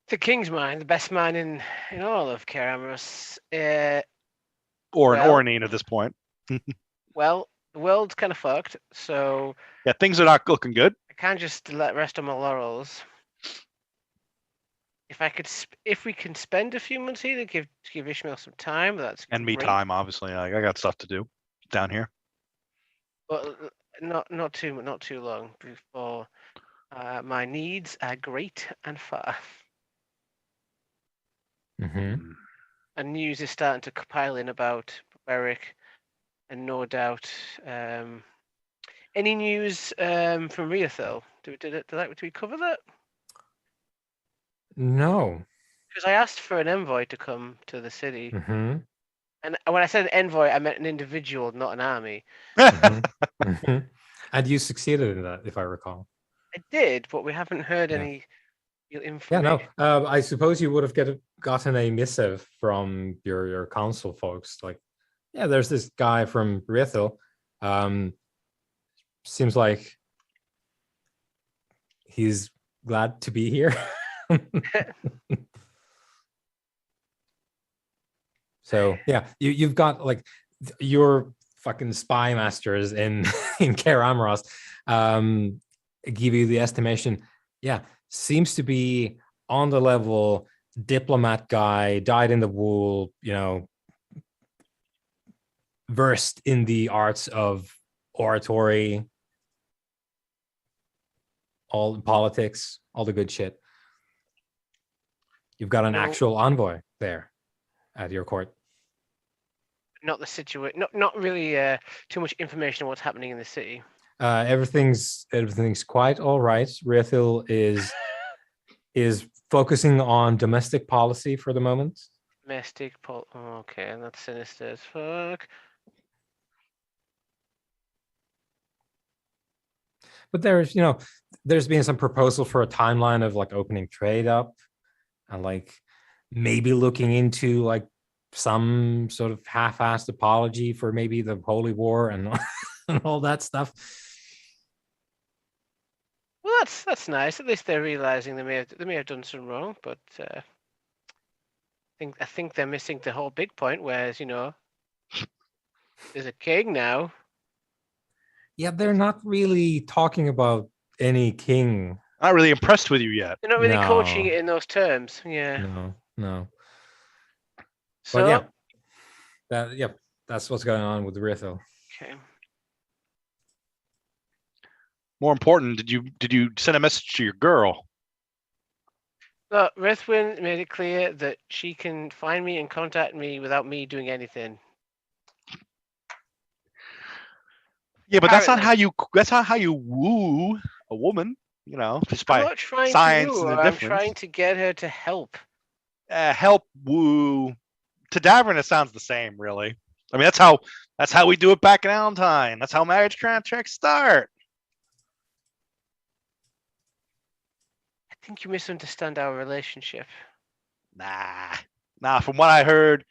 [SPEAKER 4] The king's mind, the best mind in all of Karamus.
[SPEAKER 3] Or in Ornine at this point.
[SPEAKER 4] Well, the world's kind of fucked, so
[SPEAKER 3] yeah, things are not looking good.
[SPEAKER 4] I can't just rest on my laurels. If we can spend a few months here to give Ishmael some time, that's
[SPEAKER 3] and
[SPEAKER 4] great.
[SPEAKER 3] Me time, obviously. I got stuff to do down here.
[SPEAKER 4] But not too long before my needs are great and far. And news is starting to pile in about Beric, and no doubt any news from Riathel. Did we cover that?
[SPEAKER 1] No,
[SPEAKER 4] because I asked for an envoy to come to the city, and when I said an envoy, I meant an individual, not an army.
[SPEAKER 1] And you succeeded in that, if I recall.
[SPEAKER 4] I did, but we haven't heard any information.
[SPEAKER 1] Yeah, no. I suppose you would have gotten a missive from your council folks. Like, yeah, there's this guy from Riathel. Seems like he's glad to be here. So yeah, you've got like your fucking spy masters in Kaer Amros give you the estimation. Yeah, seems to be on the level diplomat guy, dyed in the wool, versed in the arts of oratory, all the politics, all the good shit. You've got an actual envoy there at your court.
[SPEAKER 4] Not the situation. Not really too much information on what's happening in the city.
[SPEAKER 1] Everything's quite all right. Riathel is focusing on domestic policy for the moment.
[SPEAKER 4] Okay, and that's sinister as fuck.
[SPEAKER 1] But there's been some proposal for a timeline of like opening trade up and like maybe looking into like some sort of half-assed apology for maybe the Holy War and, and all that stuff.
[SPEAKER 4] Well, that's nice. At least they're realizing they may have done some wrong, but I think they're missing the whole big point. Whereas there's a king now.
[SPEAKER 1] Yeah, they're not really talking about any king.
[SPEAKER 3] Not really impressed with you yet.
[SPEAKER 4] They're not really coaching it in those terms. Yeah.
[SPEAKER 1] No.
[SPEAKER 4] So
[SPEAKER 1] but that's what's going on with Riathel.
[SPEAKER 4] Okay.
[SPEAKER 3] More important, did you send a message to your girl?
[SPEAKER 4] Look, Rithwin made it clear that she can find me and contact me without me doing anything.
[SPEAKER 3] Yeah, but that's not how you woo a woman. just
[SPEAKER 4] I'm
[SPEAKER 3] by
[SPEAKER 4] not trying
[SPEAKER 3] science
[SPEAKER 4] to
[SPEAKER 3] and
[SPEAKER 4] woo
[SPEAKER 3] the
[SPEAKER 4] her. I'm
[SPEAKER 3] difference.
[SPEAKER 4] trying to get her to help.
[SPEAKER 3] Help woo. To Davern, it sounds the same, really. I mean, that's how we do it back in Allentown. That's how marriage contracts start.
[SPEAKER 4] I think you misunderstand our relationship.
[SPEAKER 3] Nah. From what I heard,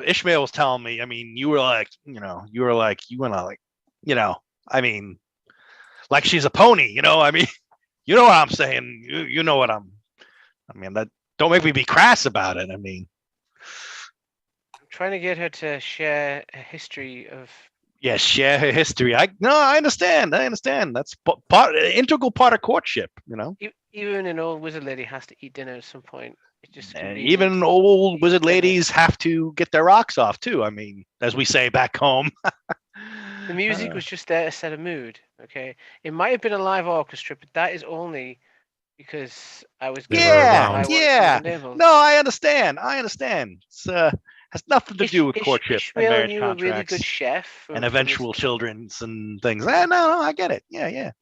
[SPEAKER 3] Ishmael was telling me. I mean, you were like, you want to like, I mean, like she's a pony. I mean, you know what I'm saying. You know what I'm. I mean, that don't make me be crass about it. I mean,
[SPEAKER 4] I'm trying to get her to share a history of.
[SPEAKER 3] yeah, share her history. I understand. That's integral part of courtship.
[SPEAKER 4] Even an old wizard lady has to eat dinner at some point. It's just
[SPEAKER 3] And
[SPEAKER 4] convenient.
[SPEAKER 3] even old wizard ladies have to get their rocks off too. I mean, as we say back home.
[SPEAKER 4] The music was just there to set a mood. Okay, it might have been a live orchestra, but that is only because I was given
[SPEAKER 1] around.
[SPEAKER 3] Yeah. No, I understand. It's has nothing to do with courtship and
[SPEAKER 4] Ishmael
[SPEAKER 3] marriage
[SPEAKER 4] knew a really good
[SPEAKER 3] contracts
[SPEAKER 4] chef
[SPEAKER 3] and eventual children's and things. No, I get it. Yeah.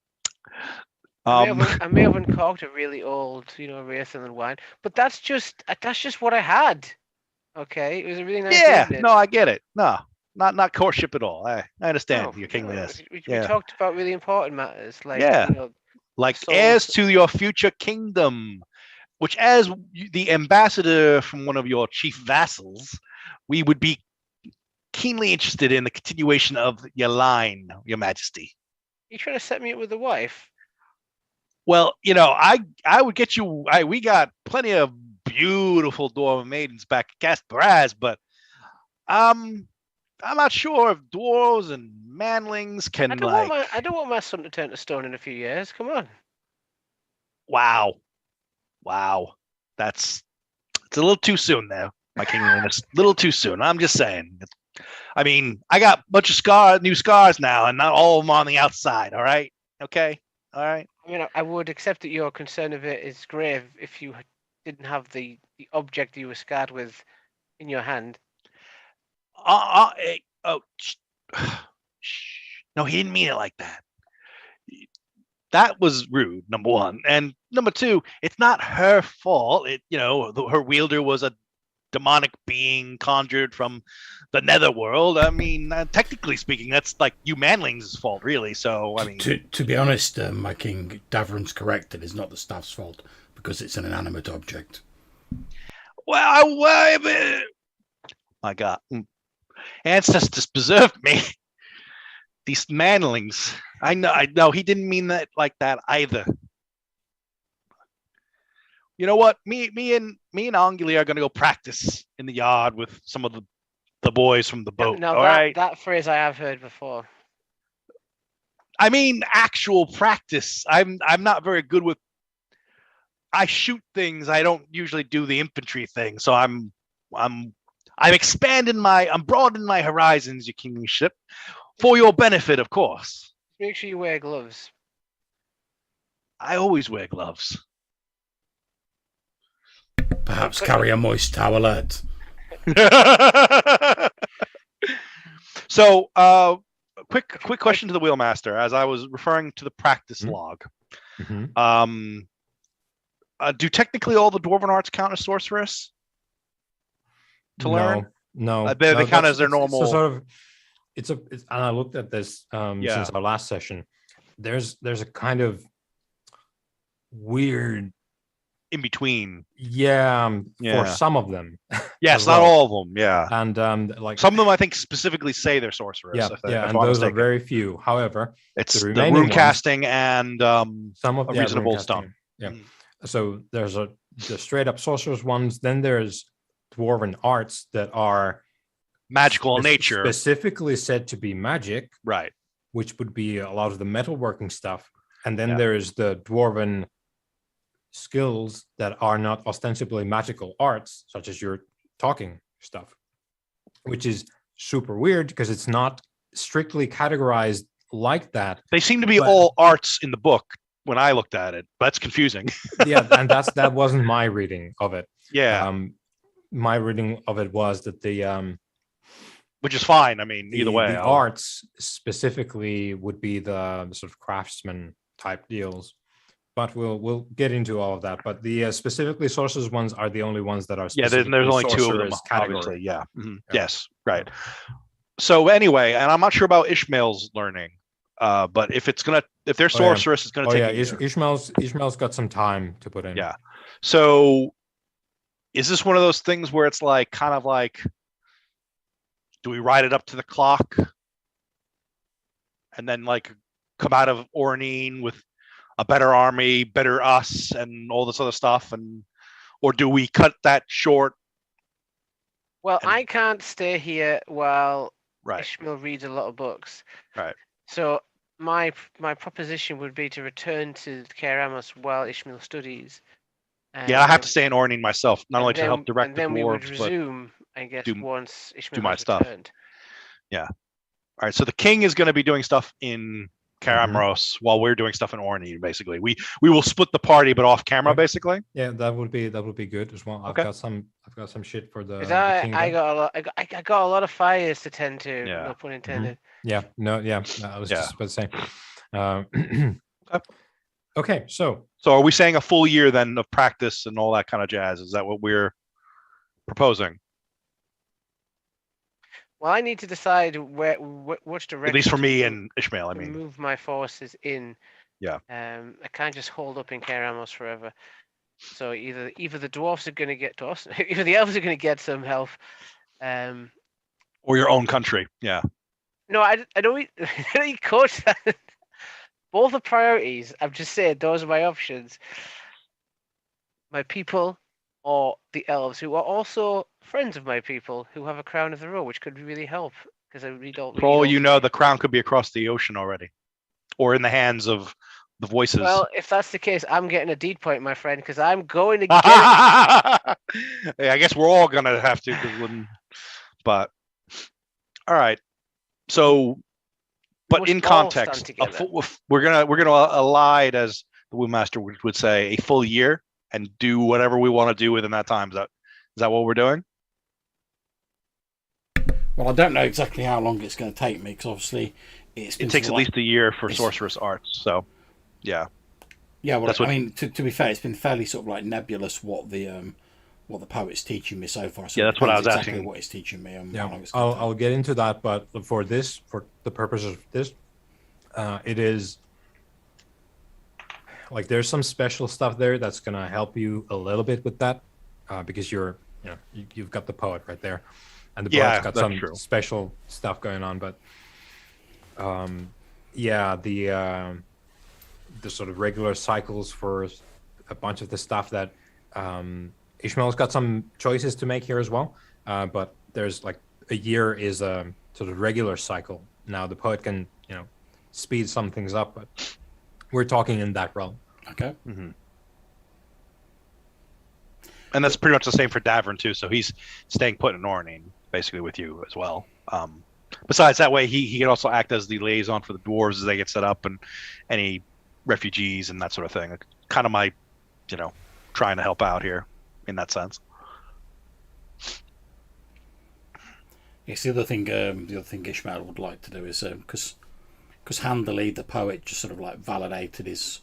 [SPEAKER 4] I may have uncorked a really old, Riesling wine, but that's just what I had. Okay, it was a really nice evening.
[SPEAKER 3] No, I get it. No, not courtship at all. I understand your kingliness.
[SPEAKER 4] We talked about really important matters, like
[SPEAKER 3] like
[SPEAKER 4] souls.
[SPEAKER 3] heirs to your future kingdom, which as the ambassador from one of your chief vassals, we would be keenly interested in the continuation of your line, Your Majesty.
[SPEAKER 4] You trying to set me up with a wife?
[SPEAKER 3] Well, I would get you. We got plenty of beautiful dwarven maidens back at Casparaz, but I'm not sure if dwarves and manlings can
[SPEAKER 4] I don't want my son to turn to stone in a few years. Come on.
[SPEAKER 3] Wow, it's a little too soon there, my kingliness. A little too soon. I'm just saying. I mean, I got a bunch of new scars now, and not all of them on the outside. All right, okay, all right.
[SPEAKER 4] I mean, I would accept that your concern of it is grave if you didn't have the object you were scarred with in your hand.
[SPEAKER 3] No, he didn't mean it like that. That was rude, number one. And number two, it's not her fault. Her wielder was a demonic being conjured from the netherworld. I mean, technically speaking, that's like you manlings' fault, really. So, I mean...
[SPEAKER 2] To be honest, my king, Davron's correct. It is not the staff's fault, because it's an inanimate object.
[SPEAKER 3] Well, my God. Ancestors preserved me. These manlings. I know he didn't mean that like that either. You know what? Me and Angeli are gonna go practice in the yard with some of the boys from the boat.
[SPEAKER 4] Now,
[SPEAKER 3] all right?
[SPEAKER 4] That phrase I have heard before.
[SPEAKER 3] I mean, actual practice. I'm not very good with. I shoot things. I don't usually do the infantry thing. So I'm broadening my horizons, your kingship, for your benefit, of course.
[SPEAKER 4] Make sure you wear gloves.
[SPEAKER 3] I always wear gloves.
[SPEAKER 2] Perhaps carry a moist towelette.
[SPEAKER 3] So, quick question to the wheelmaster, as I was referring to the practice log.
[SPEAKER 1] Mm-hmm.
[SPEAKER 3] Do technically all the dwarven arts count as sorceress to learn?
[SPEAKER 1] No.
[SPEAKER 3] They count as their normal.
[SPEAKER 1] And I looked at this since our last session. There's a kind of weird
[SPEAKER 3] in between.
[SPEAKER 1] For some of them.
[SPEAKER 3] Yes, not all of them. Yeah,
[SPEAKER 1] and like
[SPEAKER 3] some of them, I think specifically say they're sorcerers.
[SPEAKER 1] And those are very few. However,
[SPEAKER 3] it's the rune casting and
[SPEAKER 1] some of
[SPEAKER 3] a reasonable stone.
[SPEAKER 1] Yeah. So there's the straight up sorcerers ones. Then there's dwarven arts that are
[SPEAKER 3] magical in nature,
[SPEAKER 1] specifically said to be magic,
[SPEAKER 3] right?
[SPEAKER 1] Which would be a lot of the metalworking stuff. And then there's the dwarven skills that are not ostensibly magical arts, such as your talking stuff, which is super weird because it's not strictly categorized like that.
[SPEAKER 3] They seem to be all arts in the book when I looked at it. That's confusing.
[SPEAKER 1] Yeah, and that wasn't my reading of it.
[SPEAKER 3] Yeah.
[SPEAKER 1] My reading of it was that
[SPEAKER 3] which is fine. I mean, either way.
[SPEAKER 1] The arts specifically would be the sort of craftsman type deals. but we'll get into all of that. But the specifically sorcerers ones are the only ones that are
[SPEAKER 3] Yeah,
[SPEAKER 1] specifically
[SPEAKER 3] there's only 2 of them,
[SPEAKER 1] sorcerers category.
[SPEAKER 3] obviously. Yeah.
[SPEAKER 1] Yeah.
[SPEAKER 3] Yes, right. So anyway, and I'm not sure about Ishmael's learning, but if their sorceress is gonna take a year.
[SPEAKER 1] Ishmael's got some time to put in.
[SPEAKER 3] Yeah. So is this one of those things where it's like kind of like, do we ride it up to the clock and then like come out of Ornine with a better army, better us, and all this other stuff, or do we cut that short?
[SPEAKER 4] Well, I can't stay here while
[SPEAKER 3] Right.
[SPEAKER 4] Ishmael reads a lot of books.
[SPEAKER 3] Right.
[SPEAKER 4] So my proposition would be to return to Caer Amos while Ishmael studies.
[SPEAKER 3] Yeah, I have to stay in Ornine myself, not only to help direct the
[SPEAKER 4] dwarves, we would
[SPEAKER 3] but
[SPEAKER 4] resume, I guess, once Ishmael
[SPEAKER 3] do my
[SPEAKER 4] has
[SPEAKER 3] stuff.
[SPEAKER 4] returned.
[SPEAKER 3] Yeah. All right. So the king is going to be doing stuff in Caer Amos while we're doing stuff in Ornine. Basically, we will split the party, but off camera. Basically.
[SPEAKER 1] Yeah, that would be good as well.
[SPEAKER 3] Okay.
[SPEAKER 1] I've got some shit for the.
[SPEAKER 4] I got a lot of fires to tend to.
[SPEAKER 3] Yeah.
[SPEAKER 4] No pun intended.
[SPEAKER 1] Yeah. No. Yeah. I was just about to say. Okay. So
[SPEAKER 3] are we saying a full year then of practice and all that kind of jazz? Is that what we're proposing?
[SPEAKER 4] Well, I need to decide which direction.
[SPEAKER 3] At least for me and Ishmael, I mean.
[SPEAKER 4] Move my forces in.
[SPEAKER 3] Yeah.
[SPEAKER 4] I can't just hold up in Caer Amos forever. So either the dwarfs are going to get to us, either the elves are going to get some help,
[SPEAKER 3] or your own country. Yeah.
[SPEAKER 4] No, I don't. I don't coach that. Both the priorities. I've just said those are my options. My people, or the elves, who are also friends of my people, who have a crown of their own, which could really help because I really don't.
[SPEAKER 3] For all you know, the crown could be across the ocean already, or in the hands of the voices.
[SPEAKER 4] Well, if that's the case, I'm getting a deed point, my friend, because I'm going to get it.
[SPEAKER 3] Yeah, I guess we're all gonna have to, but all right. So, but in context, we're gonna elide, as the Woomaster would say, a full year and do whatever we want to do within that time. Is that what we're doing?
[SPEAKER 2] Well, I don't know exactly how long it's going to take me, because obviously
[SPEAKER 3] it takes at least a year for sorceress arts. So, yeah.
[SPEAKER 2] Yeah, well, I mean, to be fair, it's been fairly sort of like nebulous what the poet's teaching me so far. So
[SPEAKER 3] yeah, that's what I was
[SPEAKER 2] exactly
[SPEAKER 3] asking.
[SPEAKER 2] What he's teaching me.
[SPEAKER 1] I'll get into that, but for the purposes of this, it is like there's some special stuff there that's gonna help you a little bit with that, because you've got the poet right there, and the poet's got some special stuff going on. But the sort of regular cycles for a bunch of the stuff that Ishmael's got some choices to make here as well. But there's like a year is a sort of regular cycle. Now the poet can speed some things up, but we're talking in that realm.
[SPEAKER 2] Okay.
[SPEAKER 3] Mm-hmm. And that's pretty much the same for Davern too. So he's staying put in Ornine basically with you as well. Besides that way, he can also act as the liaison for the dwarves as they get set up and any refugees and that sort of thing. Kind of my, trying to help out here in that sense.
[SPEAKER 2] Yes, the other thing Ishmael would like to do is because handily the poet just sort of like validated his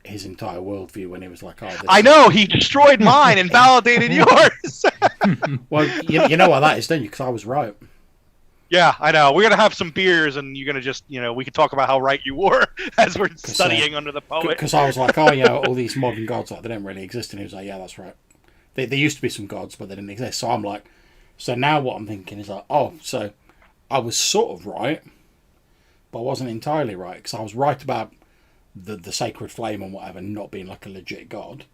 [SPEAKER 2] entire worldview when he was like,
[SPEAKER 3] I know he destroyed mine and validated yours.
[SPEAKER 2] Well, you know why that is, don't you? Because I was right.
[SPEAKER 3] Yeah, I know. We're gonna have some beers, and you're gonna just, we can talk about how right you were as we're studying under the poet.
[SPEAKER 2] Because I was like, all these modern gods, like, they don't really exist, and he was like, yeah, that's right. There used to be some gods, but they didn't exist. So I'm like, so now what I'm thinking is like, so I was sort of right, but I wasn't entirely right, because I was right about the sacred flame and whatever not being like a legit god,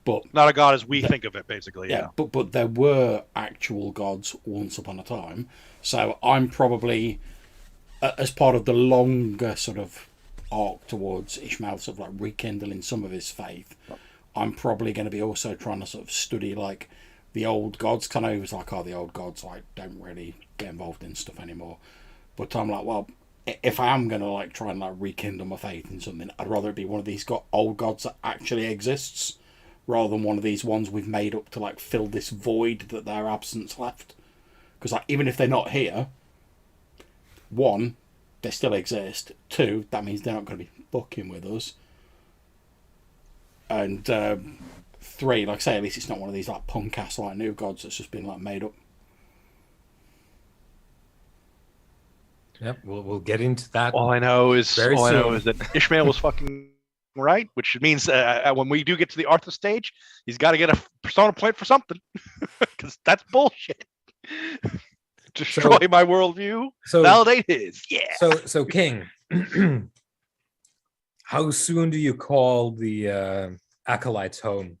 [SPEAKER 2] but
[SPEAKER 3] not a god as we think of it, basically. Yeah.
[SPEAKER 2] But there were actual gods once upon a time. So I'm probably, as part of the longer sort of arc towards Ishmael sort of like rekindling some of his faith, I'm probably going to be also trying to sort of study like the old gods. Because I know he was like, the old gods like don't really get involved in stuff anymore. But I'm like, well, if I am going to like try and like rekindle my faith in something, I'd rather it be one of these old gods that actually exists, rather than one of these ones we've made up to like fill this void that their absence left. Because like, even if they're not here, one, they still exist. Two, that means they're not going to be fucking with us. And 3, like I say, at least it's not one of these like punk ass like new gods that's just been like made up.
[SPEAKER 1] Yep, we'll get into that.
[SPEAKER 3] All I know is
[SPEAKER 1] soon.
[SPEAKER 3] that Ishmael was fucking right, which means when we do get to the Arthur stage, he's got to get a persona point for something, because that's bullshit. Destroy my worldview, validate his. Yeah.
[SPEAKER 1] So King, how soon do you call the acolytes home?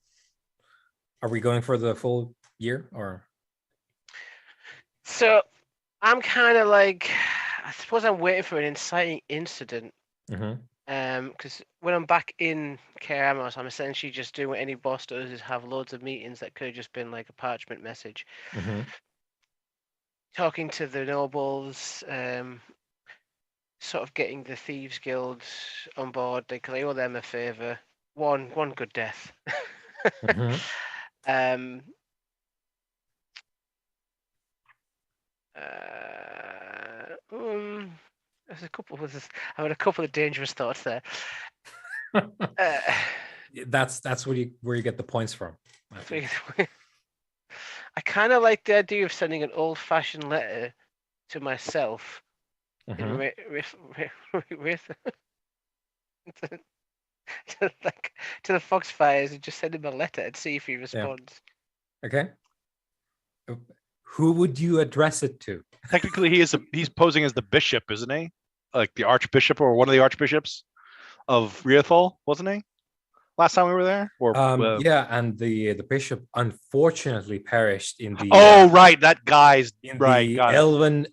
[SPEAKER 1] Are we going for the full year or?
[SPEAKER 4] So I'm kind of like, I suppose I'm waiting for an inciting incident. Because when I'm back in Care Amos, I'm essentially just doing what any boss does, is have loads of meetings that could have just been like a parchment message. Talking to the nobles, sort of getting the Thieves Guild on board. They owe them a favor. One good death. There's a couple. I had a couple of dangerous thoughts there.
[SPEAKER 1] That's where you get the points from.
[SPEAKER 4] I kind of like the idea of sending an old-fashioned letter to myself with to the Foxfires, and just send him a letter and see if he responds.
[SPEAKER 1] Yeah. Okay. Who would you address it to?
[SPEAKER 3] Technically, he's posing as the bishop, isn't he? Like the archbishop or one of the archbishops of Riathol, wasn't he? Last time we were there? Or
[SPEAKER 1] yeah, and the bishop unfortunately perished in the
[SPEAKER 3] right, that guy's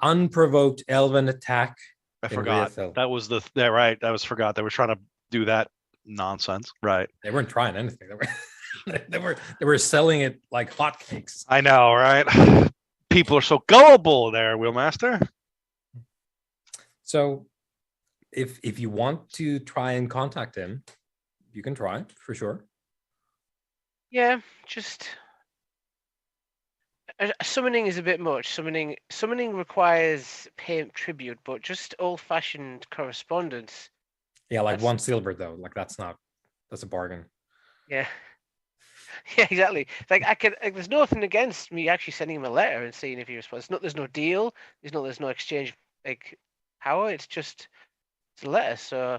[SPEAKER 1] unprovoked elven attack.
[SPEAKER 3] I forgot. That was right. That was forgot. They were trying to do that nonsense. Right.
[SPEAKER 1] They weren't trying anything. They were selling it like hotcakes.
[SPEAKER 3] I know, right? People are so gullible there, Wheelmaster.
[SPEAKER 1] So if you want to try and contact him, you can try for sure.
[SPEAKER 4] Yeah, just summoning is a bit much. Summoning requires paying tribute, but just old-fashioned correspondence.
[SPEAKER 1] Yeah, like 1 silver though. Like that's a bargain.
[SPEAKER 4] Yeah. Yeah, exactly. Like there's nothing against me actually sending him a letter and seeing if he responds. There's no deal. There's no exchange like power. It's a letter. So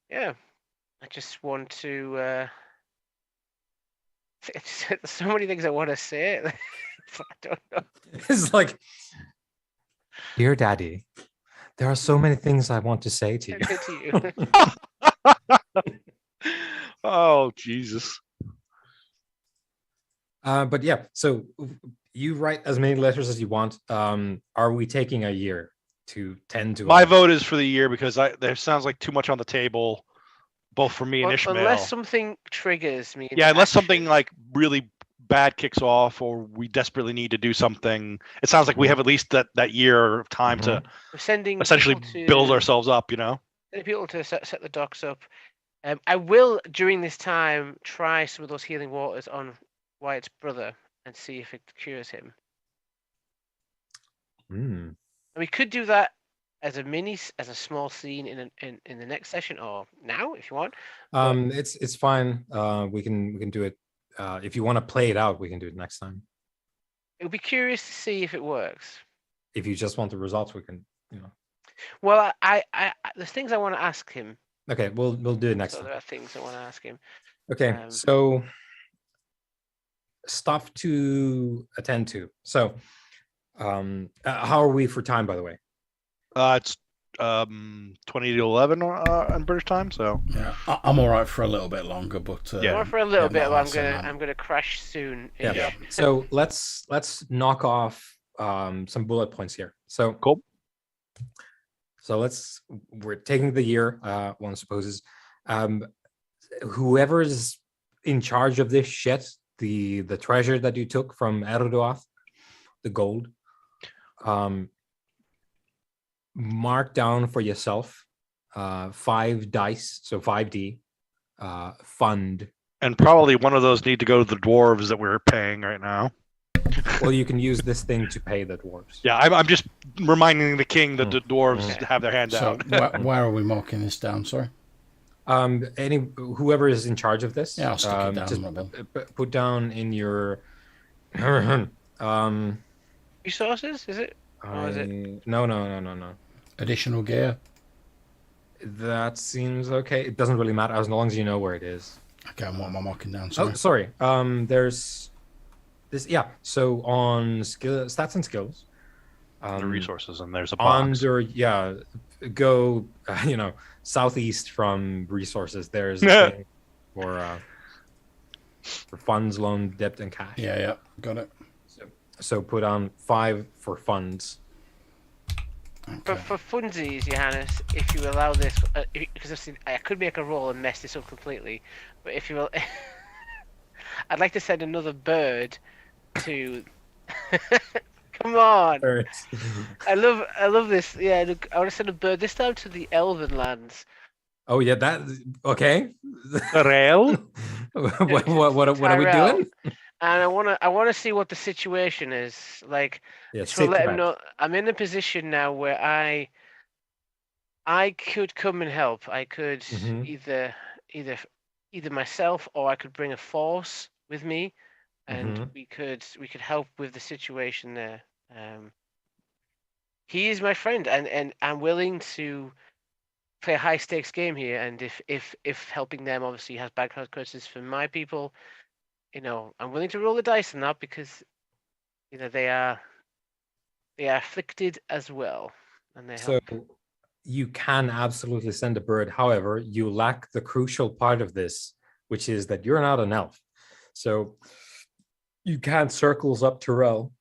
[SPEAKER 4] yeah, I just want to. There's so many things I want to say. I don't know.
[SPEAKER 1] It's like, dear Daddy, there are so many things I want to say to you.
[SPEAKER 3] Oh Jesus.
[SPEAKER 1] But yeah, so you write as many letters as you want. Are we taking a year to tend to?
[SPEAKER 3] My vote is for the year because there sounds like too much on the table, both for me and Ishmael.
[SPEAKER 4] Unless something triggers me.
[SPEAKER 3] Yeah, unless something like really bad kicks off, or we desperately need to do something. It sounds like we have at least that year of time to essentially build ourselves up. Sending
[SPEAKER 4] people to set the docks up. I will during this time try some of those healing waters on Wyatt's brother and see if it cures him. And we could do that as a small scene in the next session, or now if you want.
[SPEAKER 1] It's fine. We can do it. If you want to play it out, we can do it next time.
[SPEAKER 4] It would be curious to see if it works.
[SPEAKER 1] If you just want the results, we can.
[SPEAKER 4] Well, I there's things I want to ask him.
[SPEAKER 1] Okay, we'll do it next time.
[SPEAKER 4] There are things I want to ask him.
[SPEAKER 1] Okay, so stuff to attend to. So, how are we for time, by the way?
[SPEAKER 3] It's 20 to 11 on British time. So
[SPEAKER 2] yeah, I'm all right for a little bit longer, but
[SPEAKER 4] for a little bit. But I'm gonna crash soon.
[SPEAKER 1] Yeah. So let's knock off some bullet points here. So
[SPEAKER 3] cool.
[SPEAKER 1] So we're taking the year, one supposes. Whoever is in charge of this shit, the treasure that you took from Erdoath, the gold, mark down for yourself 5 dice, so 5D, fund.
[SPEAKER 3] And probably one of those need to go to the dwarves that we're paying right now.
[SPEAKER 1] Well, you can use this thing to pay the dwarves.
[SPEAKER 3] Yeah, I'm just reminding the king that the dwarves have their hand out.
[SPEAKER 2] Where are we marking this down? Sorry.
[SPEAKER 1] Whoever is in charge of this,
[SPEAKER 2] Yeah, I'll stick it down,
[SPEAKER 1] just
[SPEAKER 2] Robin.
[SPEAKER 1] put down in your
[SPEAKER 4] Resources, is it? Or is it?
[SPEAKER 1] no.
[SPEAKER 2] Additional gear.
[SPEAKER 1] That seems okay. It doesn't really matter as long as you know where it is.
[SPEAKER 2] Okay, and what am I marking down?
[SPEAKER 1] Oh,
[SPEAKER 2] Sorry.
[SPEAKER 1] sorry. There's this. Yeah. So on stats and skills,
[SPEAKER 3] The resources, and there's a box.
[SPEAKER 1] go southeast from resources. There's a thing for funds, loan, debt, and cash.
[SPEAKER 2] Yeah, got it.
[SPEAKER 1] So put on 5 for funds.
[SPEAKER 2] Okay.
[SPEAKER 4] For funsies, Johannes, if you allow this, because I could make a roll and mess this up completely, but if you will, I'd like to send another bird to. Come on! I love this. Yeah, look, I want to send a bird this time to the Elven lands.
[SPEAKER 1] Oh yeah, that okay.
[SPEAKER 3] Rail.
[SPEAKER 1] what are we doing?
[SPEAKER 4] And I wanna see what the situation is like.
[SPEAKER 1] Yeah,
[SPEAKER 4] to let him know I'm in a position now where I could come and help. I could either myself, or I could bring a force with me, and we could help with the situation there. He is my friend, and I'm willing to play a high stakes game here. And if helping them obviously has bad consequences for my people, I'm willing to roll the dice on that, because they are afflicted as well, and they help.
[SPEAKER 1] You can absolutely send a bird. However, you lack the crucial part of this, which is that you're not an elf. So you can't circles up Tyrell,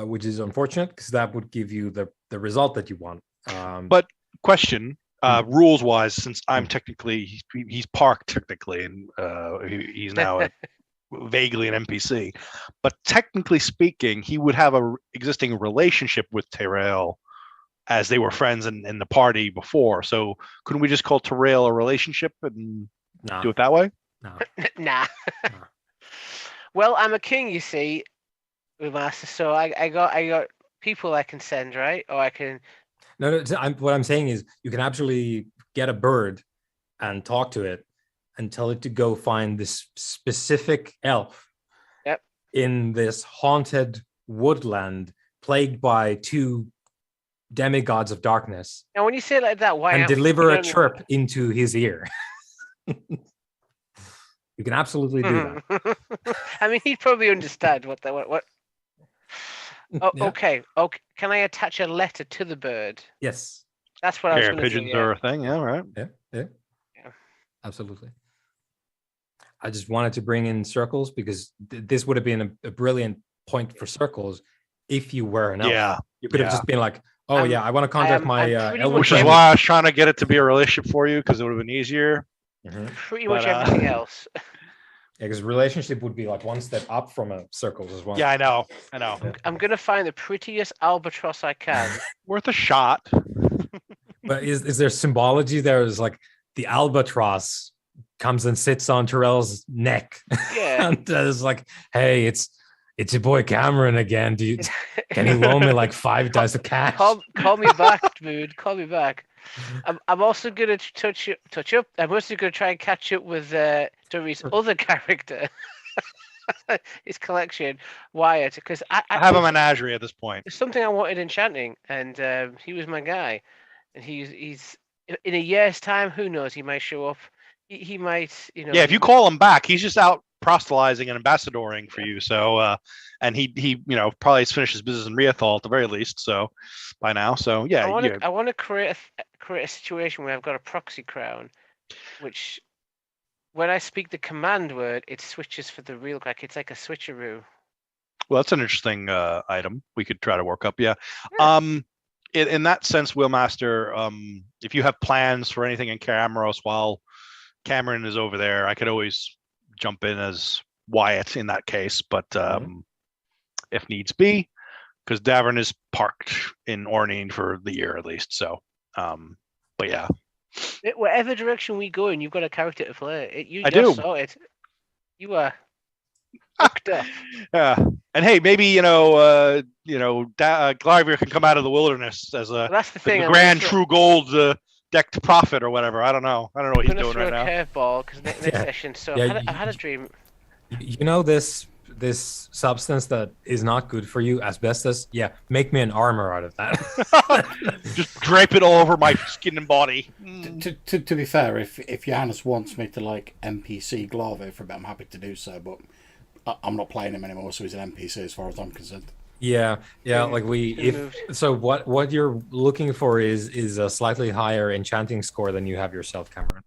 [SPEAKER 1] which is unfortunate, because that would give you the result that you want.
[SPEAKER 3] But question, rules wise, since I'm technically he's parked technically, and he's now vaguely an NPC, but technically speaking, he would have a existing relationship with Tyrell, as they were friends in the party before. So couldn't we just call Tyrell a relationship and do it that way?
[SPEAKER 1] No.
[SPEAKER 4] Nah. Well, I'm a king, you see, Master. So I got people I can send, right? Or I can.
[SPEAKER 1] No. What I'm saying is, you can actually get a bird and talk to it and tell it to go find this specific elf.
[SPEAKER 4] Yep.
[SPEAKER 1] In this haunted woodland plagued by 2 demigods of darkness.
[SPEAKER 4] And when you say it like that, why?
[SPEAKER 1] And deliver a chirp into his ear. You can absolutely do that.
[SPEAKER 4] I mean, he'd probably understand what. Oh,
[SPEAKER 1] Yeah.
[SPEAKER 4] Okay. Can I attach a letter to the bird?
[SPEAKER 1] Yes.
[SPEAKER 4] That's what I was going to do.
[SPEAKER 3] Pigeons are a thing. Yeah, right.
[SPEAKER 1] Yeah. Absolutely. I just wanted to bring in circles, because this would have been a brilliant point for circles if you were an elf.
[SPEAKER 3] Yeah.
[SPEAKER 1] You could have just been like, I want to contact my elven
[SPEAKER 3] which is
[SPEAKER 1] friend.
[SPEAKER 3] why I was trying to get it to be a relationship for you, because it would have been easier.
[SPEAKER 4] Pretty much everything else.
[SPEAKER 1] Yeah, because relationship would be like one step up from a circles as well.
[SPEAKER 3] Yeah, I know.
[SPEAKER 4] I'm gonna find the prettiest albatross I can.
[SPEAKER 3] Worth a shot.
[SPEAKER 1] But is there symbology there? Is like the albatross comes and sits on Tyrell's neck.
[SPEAKER 4] Yeah.
[SPEAKER 1] And it's like, hey, it's your boy Cameron again. Can you loan me like 5 dice of cash?
[SPEAKER 4] Call me back, dude. Call me back. I'm also gonna touch up. I'm also gonna try and catch up with Dory's other character, his collection, Wyatt, because I
[SPEAKER 3] have a menagerie at this point.
[SPEAKER 4] There's something I wanted enchanting, and he was my guy. And he's in a year's time, who knows? He might show up. He might,
[SPEAKER 3] Yeah, if you call him back, he's just out proselytizing and ambassadoring for you. So, and he probably has finished his business in Riathal at the very least. So, by now, so yeah.
[SPEAKER 4] I want to create a situation where I've got a proxy crown, which, when I speak the command word, it switches for the real. Like it's like a switcheroo.
[SPEAKER 3] Well, that's an interesting item we could try to work up. Yeah. In that sense, Wheelmaster, if you have plans for anything in Camaros while Cameron is over there, I could always jump in as Wyatt in that case, but if needs be, because Davern is parked in Orneen for the year at least. So, but yeah.
[SPEAKER 4] Whatever direction we go in, you've got a character to play. You
[SPEAKER 3] I
[SPEAKER 4] just
[SPEAKER 3] do.
[SPEAKER 4] saw it. You are hooked up.
[SPEAKER 3] Yeah, and hey, maybe Glarvier can come out of the wilderness as
[SPEAKER 4] That's the thing.
[SPEAKER 3] the grand true gold decked prophet or whatever. I don't know. I don't know what
[SPEAKER 4] I'm
[SPEAKER 3] he's
[SPEAKER 4] gonna
[SPEAKER 3] doing
[SPEAKER 4] throw
[SPEAKER 3] right now.
[SPEAKER 4] a curveball because next
[SPEAKER 1] Yeah.
[SPEAKER 4] session. So
[SPEAKER 1] Yeah,
[SPEAKER 4] I had a dream.
[SPEAKER 1] You know this substance that is not good for you, asbestos. Yeah, make me an armor out of that.
[SPEAKER 3] Just drape it all over my skin and body.
[SPEAKER 2] To be fair, if Johannes wants me to like NPC Glave for a bit, I'm happy to do so. But I'm not playing him anymore, so he's an NPC as far as I'm concerned.
[SPEAKER 1] Yeah,
[SPEAKER 4] Been-
[SPEAKER 1] like
[SPEAKER 4] been moved.
[SPEAKER 1] so what you're looking for is a slightly higher enchanting score than you have yourself, Cameron.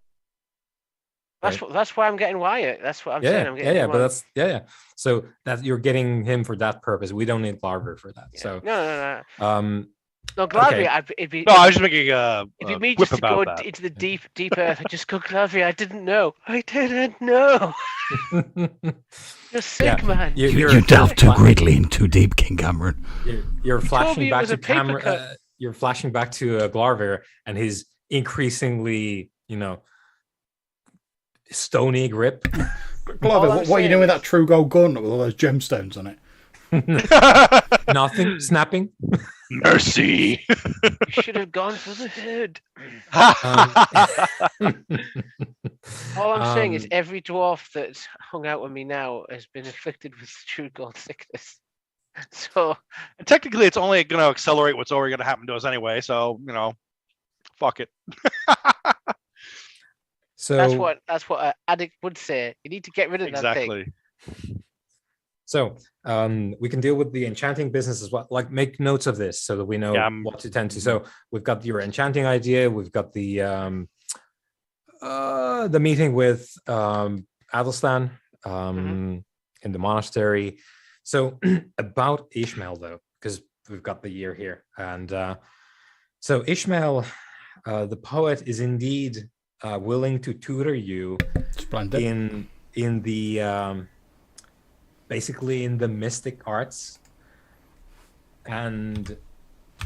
[SPEAKER 4] That's why I'm getting Wyatt. That's what I'm saying. I'm getting
[SPEAKER 1] Yeah,
[SPEAKER 4] him
[SPEAKER 1] but
[SPEAKER 4] on.
[SPEAKER 1] that's so that you're getting him for that purpose. We don't need Larver for that.
[SPEAKER 4] Yeah.
[SPEAKER 1] So
[SPEAKER 4] No.
[SPEAKER 1] um
[SPEAKER 4] No, Glavia,
[SPEAKER 1] okay.
[SPEAKER 4] it'd be.
[SPEAKER 3] No, I was just making
[SPEAKER 4] It'd be
[SPEAKER 3] a
[SPEAKER 4] me
[SPEAKER 3] whip
[SPEAKER 4] just to
[SPEAKER 3] about
[SPEAKER 4] go
[SPEAKER 3] that.
[SPEAKER 4] into the deep earth and just go, Glavia, I didn't know. I didn't know. You're sick, man.
[SPEAKER 2] You delve too greatly and too deep, King Cameron.
[SPEAKER 1] You're
[SPEAKER 4] told me
[SPEAKER 1] flashing
[SPEAKER 4] it
[SPEAKER 1] back
[SPEAKER 4] was
[SPEAKER 1] to
[SPEAKER 4] a paper
[SPEAKER 1] Cameron.
[SPEAKER 4] cut.
[SPEAKER 1] You're flashing back to Glarver and his increasingly, stony grip.
[SPEAKER 2] Glave, what are you doing with that true gold gun with all those gemstones on it?
[SPEAKER 1] Nothing. Snapping.
[SPEAKER 3] Mercy.
[SPEAKER 4] You should have gone for the head. All I'm saying is every dwarf that's hung out with me now has been afflicted with true gold sickness. So
[SPEAKER 3] technically, it's only going to accelerate what's already going to happen to us anyway. So fuck it.
[SPEAKER 1] So
[SPEAKER 4] that's what an addict would say. You need to get rid of that thing.
[SPEAKER 3] Exactly.
[SPEAKER 1] So we can deal with the enchanting business as well. Like, make notes of this so that we know what to tend to. So we've got your enchanting idea. We've got the meeting with Adelstan in the monastery. So about Ishmael, though, because we've got the year here, and so Ishmael, the poet, is indeed willing to tutor you in the basically in the mystic arts and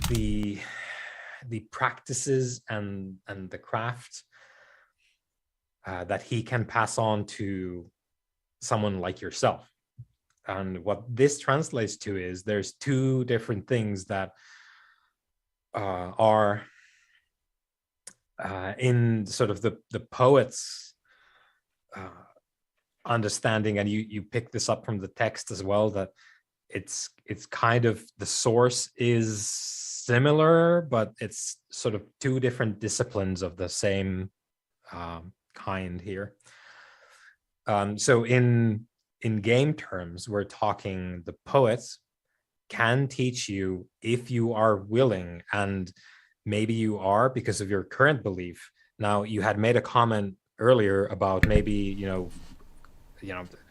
[SPEAKER 1] the practices and the craft that he can pass on to someone like yourself. And what this translates to is there's two different things that are in sort of the poet's understanding, and you pick this up from the text as well, that it's kind of the source is similar, but it's sort of two different disciplines of the same kind here. So in game terms, we're talking the poets can teach you if you are willing, and maybe you are because of your current belief. Now, you had made a comment earlier about maybe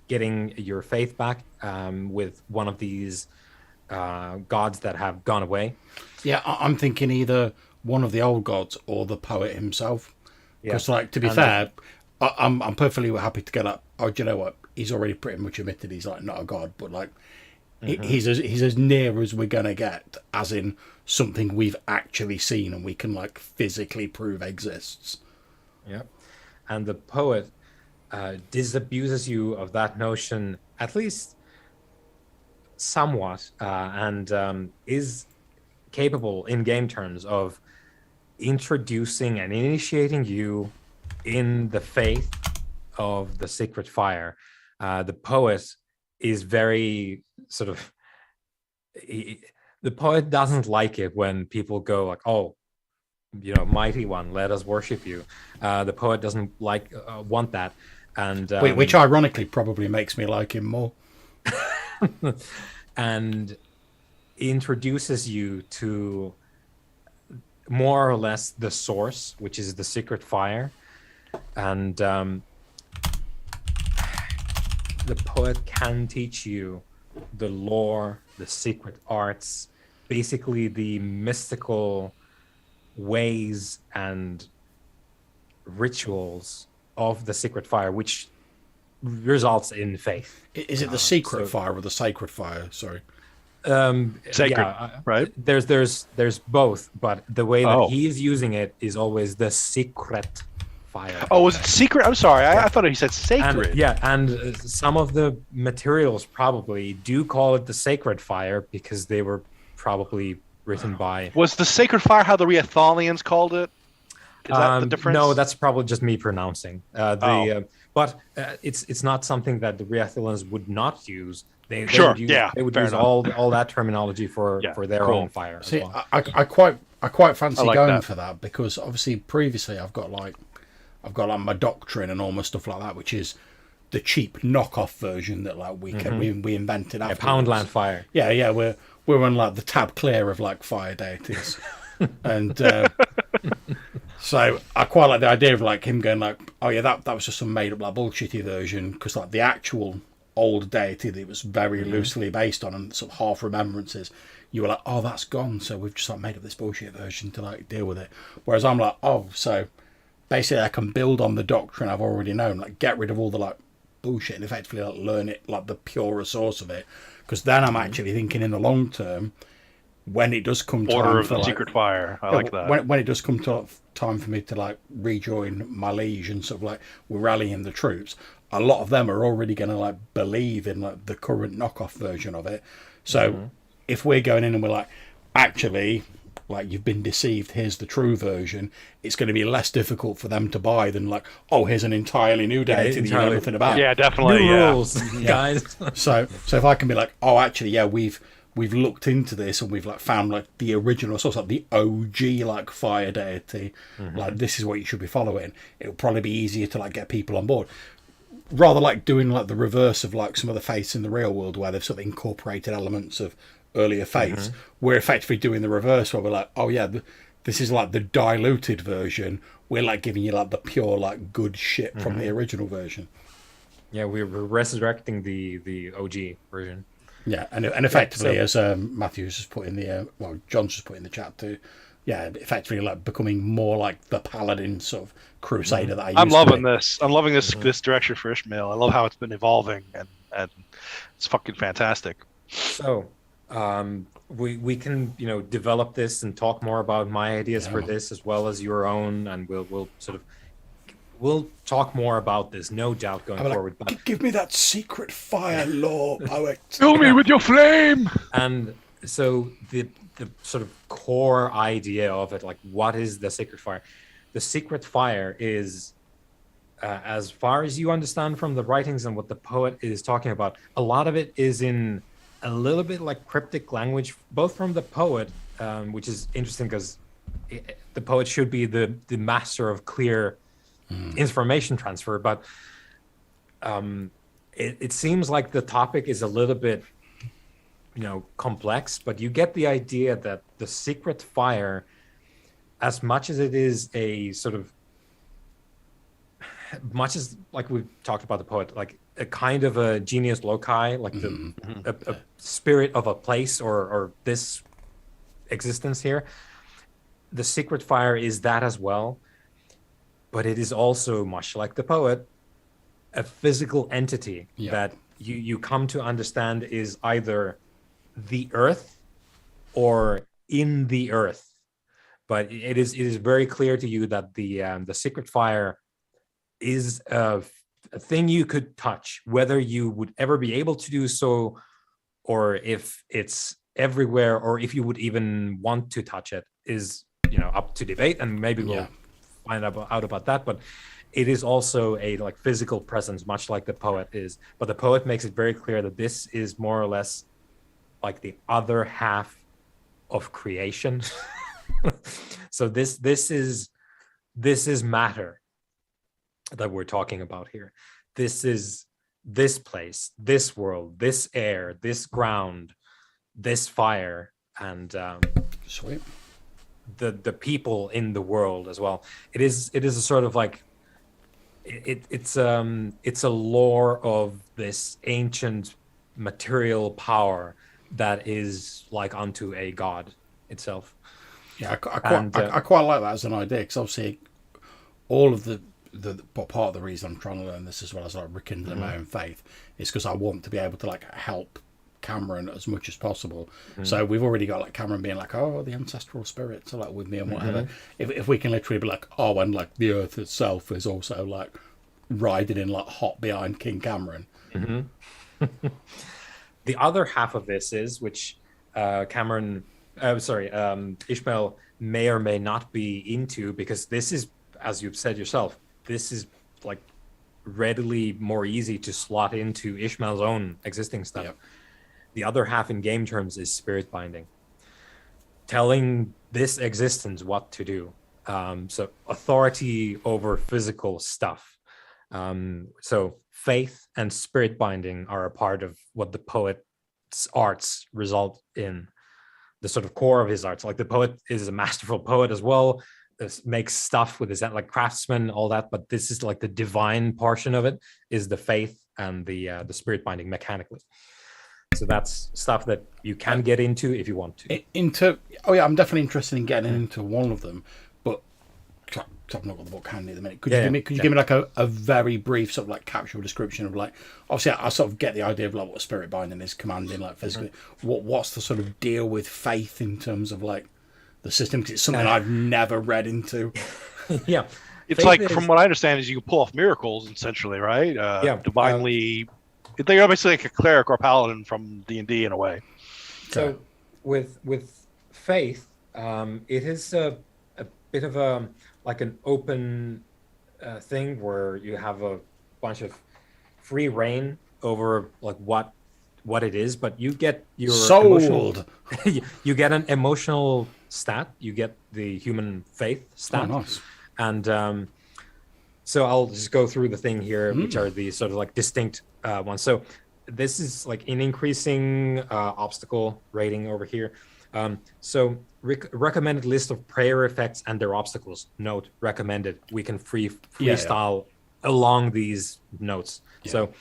[SPEAKER 1] getting your faith back with one of these gods that have gone away.
[SPEAKER 2] Yeah, I'm thinking either one of the old gods or the poet himself. Because, to be fair, I'm perfectly happy to get up. Oh, do you know what? He's already pretty much admitted he's not a god, but he's as near as we're gonna get, as in something we've actually seen and we can physically prove exists.
[SPEAKER 1] Yep. And the poet disabuses you of that notion, at least somewhat, and is capable in game terms of introducing and initiating you in the faith of the secret fire. The poet is very sort of the poet doesn't like it when people go like, oh, mighty one, let us worship you. The poet doesn't want that, and
[SPEAKER 2] which ironically probably makes me like him more.
[SPEAKER 1] And introduces you to more or less the source, which is the secret fire. And the poet can teach you the lore, the secret arts, basically the mystical ways and rituals of the secret fire, which results in faith.
[SPEAKER 2] Is it the secret fire or the sacred fire? Sorry.
[SPEAKER 3] Sacred, right?
[SPEAKER 1] There's both, but the way that he's using it is always the secret fire.
[SPEAKER 3] Oh, was it secret? I'm sorry, I thought he said sacred.
[SPEAKER 1] And some of the materials probably do call it the sacred fire because they were probably written by.
[SPEAKER 3] Was the sacred fire how the Riathalians called it? Is that the difference?
[SPEAKER 1] No, that's probably just me pronouncing. But it's not something that the Riathilans would not use. They would use, they would use all that terminology for their own fire.
[SPEAKER 2] See,
[SPEAKER 1] as well.
[SPEAKER 2] I quite fancy
[SPEAKER 3] like
[SPEAKER 2] going
[SPEAKER 3] that.
[SPEAKER 2] for that, because obviously previously I've got like my doctrine and all my stuff like that, which is the cheap knockoff version that like we invented after
[SPEAKER 1] Poundland fire.
[SPEAKER 2] Yeah, we're on like the tab clear of like fire deities, and so I quite like the idea of like him going like, oh yeah, that was just some made up like bullshitty version, because like the actual old deity that it was very loosely based on and sort of half remembrances, you were like, oh, that's gone, so we've just like made up this bullshit version to like deal with it. Whereas I'm like, oh, so basically I can build on the doctrine I've already known, like get rid of all the like bullshit and effectively like learn it like the purer source of it, because then I'm actually thinking in the long term, when it does come
[SPEAKER 3] Order
[SPEAKER 2] time
[SPEAKER 3] of
[SPEAKER 2] for
[SPEAKER 3] the
[SPEAKER 2] like,
[SPEAKER 3] Secret Fire. I like that.
[SPEAKER 2] when it does come to time for me to like rejoin my liege and sort of like we're rallying the troops, a lot of them are already going to like believe in like the current knockoff version of it. So if we're going in and we're like, actually, like you've been deceived, here's the true version, it's going to be less difficult for them to buy than like, oh, here's an entirely new deity that you know nothing about.
[SPEAKER 3] Yeah, definitely.
[SPEAKER 1] New rules, guys.
[SPEAKER 2] So if I can be like, oh, actually, yeah, we've looked into this and we've like found like the original source, like the OG like fire deity, like this is what you should be following. It'll probably be easier to like get people on board, rather like doing like the reverse of like some of the faiths in the real world where they've sort of incorporated elements of earlier faiths. We're effectively doing the reverse where we're like, oh yeah, this is like the diluted version. We're like giving you like the pure like good shit from the original version.
[SPEAKER 1] Yeah, we're resurrecting the OG version.
[SPEAKER 2] Yeah, and effectively, as Matthew's just put in the John's just put in the chat too. Yeah, effectively like becoming more like the paladin sort of crusader that I used
[SPEAKER 3] I'm loving
[SPEAKER 2] to be.
[SPEAKER 3] this. I'm loving this direction for Ishmael. I love how it's been evolving, and it's fucking fantastic.
[SPEAKER 1] So we can develop this and talk more about my ideas for this as well as your own, and we'll talk more about this, no doubt, going forward.
[SPEAKER 2] But give me that secret fire lore, poet.
[SPEAKER 3] Fill me with your flame.
[SPEAKER 1] And so the sort of core idea of it, like what is the secret fire? The secret fire is, as far as you understand from the writings and what the poet is talking about, a lot of it is in a little bit like cryptic language, both from the poet, which is interesting because the poet should be the master of clear information transfer, but it seems like the topic is a little bit complex, but you get the idea that the secret fire, as much as it is a sort of, much as like we've talked about the poet, like a kind of a genius loci, like a spirit of a place or this existence here, the secret fire is that as well. But it is also, much like the poet, a physical entity that you come to understand is either the earth or in the earth. But it is very clear to you that the secret fire is a thing you could touch, whether you would ever be able to do so, or if it's everywhere, or if you would even want to touch it, is up to debate, and maybe we'll find out about that. But it is also a like physical presence, much like the poet is. But the poet makes it very clear that this is more or less like the other half of creation. So this is matter that we're talking about here. This is this place, this world, this air, this ground, this fire, and
[SPEAKER 2] sweet.
[SPEAKER 1] The people in the world as well. It is a sort of like it's a lore of this ancient material power that is like unto a god itself.
[SPEAKER 2] Yeah, I quite like that as an idea, because obviously all of the part of the reason I'm trying to learn this as well as like rekindling my own faith is because I want to be able to like help Cameron as much as possible. So we've already got like Cameron being like, oh, the ancestral spirits are like with me and whatever. If we can literally be like, oh, and like the earth itself is also like riding in like hot behind King Cameron.
[SPEAKER 1] The other half of this is, which Ishmael may or may not be into, because this is as you've said yourself, this is like readily more easy to slot into Ishmael's own existing stuff.
[SPEAKER 2] Yep.
[SPEAKER 1] The other half in game terms is spirit binding, telling this existence what to do. So authority over physical stuff. So faith and spirit binding are a part of what the poet's arts result in, the sort of core of his arts. Like the poet is a masterful poet as well, makes stuff with his like craftsman, all that, but this is like the divine portion of it is the faith and the spirit binding mechanically. So that's stuff that you can get into if you want to.
[SPEAKER 2] I'm definitely interested in getting into one of them, but I've not got the book handy at the minute. Could you give me like a very brief sort of like capsule description of like, obviously I sort of get the idea of like what spirit binding is, commanding like physically. What's the sort of deal with faith in terms of like the system? Because it's something I've never read into.
[SPEAKER 1] Yeah,
[SPEAKER 3] it's
[SPEAKER 1] faith
[SPEAKER 3] like
[SPEAKER 1] is,
[SPEAKER 3] from what I understand is you can pull off miracles essentially, right? Divinely. They're obviously like a cleric or paladin from D&D in a way.
[SPEAKER 1] So with faith, it is a bit of a like an open thing where you have a bunch of free reign over like what it is, but you get your
[SPEAKER 2] sold.
[SPEAKER 1] You get an emotional stat. You get the human faith stat.
[SPEAKER 2] Oh, nice.
[SPEAKER 1] And so I'll just go through the thing here, which are the sort of like distinct ones. So this is like an increasing obstacle rating over here. So recommended list of prayer effects and their obstacles. Note recommended. We can freestyle along these notes. Yeah. So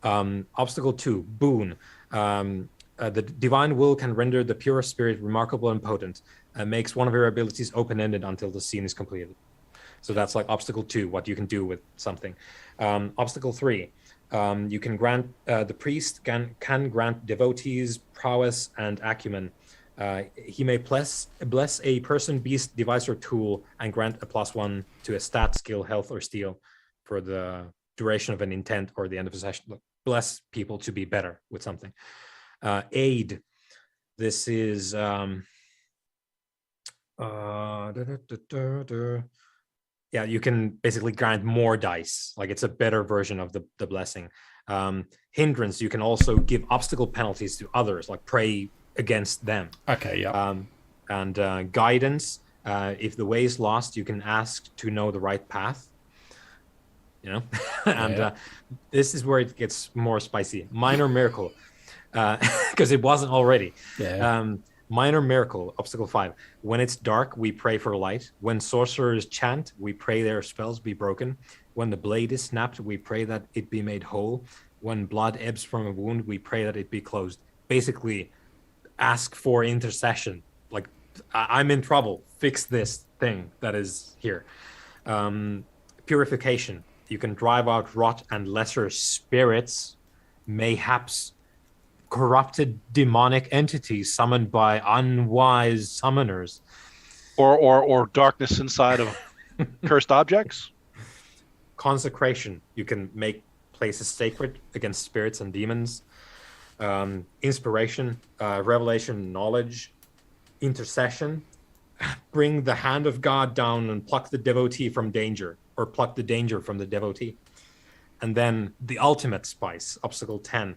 [SPEAKER 1] obstacle 2, boon. The divine will can render the pure spirit remarkable and potent, and makes one of your abilities open-ended until the scene is completed. So that's like obstacle 2, what you can do with something. Obstacle 3, you can grant, the priest can grant devotees prowess and acumen. He may bless a person, beast, device, or tool and grant a +1 to a stat, skill, health, or steel for the duration of an intent or the end of a session. Bless people to be better with something. Aid. This is yeah, you can basically grant more dice. Like it's a better version of the blessing. Hindrance, you can also give obstacle penalties to others, like pray against them.
[SPEAKER 2] Okay, yeah.
[SPEAKER 1] And guidance, if the way is lost, you can ask to know the right path. You know, and this is where it gets more spicy. Minor miracle, because it wasn't already.
[SPEAKER 2] Yeah.
[SPEAKER 1] Minor miracle, obstacle 5. When it's dark, we pray for light. When sorcerers chant, we pray their spells be broken. When the blade is snapped, we pray that it be made whole. When blood ebbs from a wound, we pray that it be closed. Basically, ask for intercession. Like, I'm in trouble. Fix this thing that is here. Purification. You can drive out rot and lesser spirits, mayhaps corrupted demonic entities summoned by unwise summoners,
[SPEAKER 3] or darkness inside of cursed objects.
[SPEAKER 1] Consecration, you can make places sacred against spirits and demons. Inspiration, revelation, knowledge. Intercession, bring the hand of God down and pluck the devotee from danger, or pluck the danger from the devotee. And then the ultimate spice, obstacle 10.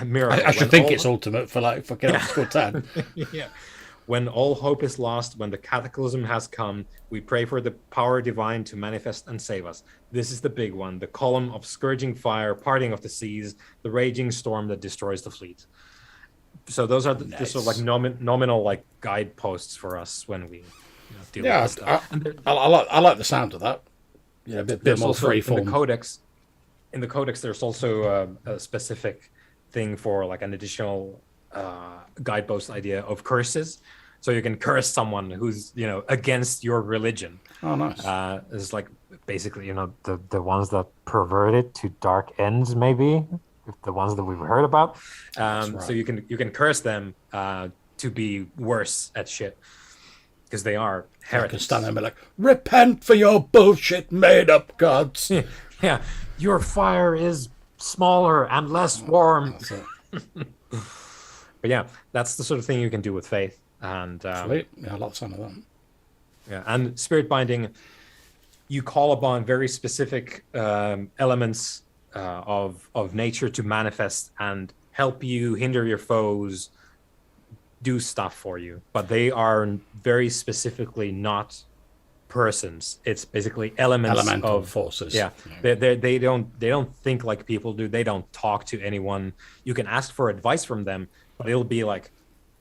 [SPEAKER 1] Miracle.
[SPEAKER 2] I should think it's ultimate for like fucking obstacle 10.
[SPEAKER 1] Yeah. When all hope is lost, when the cataclysm has come, we pray for the power divine to manifest and save us. This is the big one, the column of scourging fire, parting of the seas, the raging storm that destroys the fleet. So those are the sort of like nominal like guideposts for us when we deal with this stuff.
[SPEAKER 2] I like the sound of that. Yeah, a bit more freeform.
[SPEAKER 1] In the codex, there's also a specific thing for like an additional guidepost idea of curses. So you can curse someone who's against your religion.
[SPEAKER 2] Oh, nice.
[SPEAKER 1] It's like basically the ones that pervert it to dark ends, maybe the ones that we've heard about. Right. So you can curse them to be worse at shit because they are heretics.
[SPEAKER 2] I can stand there and be like, repent for your bullshit made up gods.
[SPEAKER 1] Yeah, your fire is smaller and less warm. But yeah, that's the sort of thing you can do with faith. And
[SPEAKER 2] yeah, I love some of that.
[SPEAKER 1] Yeah, and spirit binding, you call upon very specific elements of nature to manifest and help you, hinder your foes, do stuff for you. But they are very specifically not persons. It's basically
[SPEAKER 2] Elemental
[SPEAKER 1] of
[SPEAKER 2] forces.
[SPEAKER 1] Yeah, they don't think like people do. They don't talk to anyone. You can ask for advice from them, but it'll be like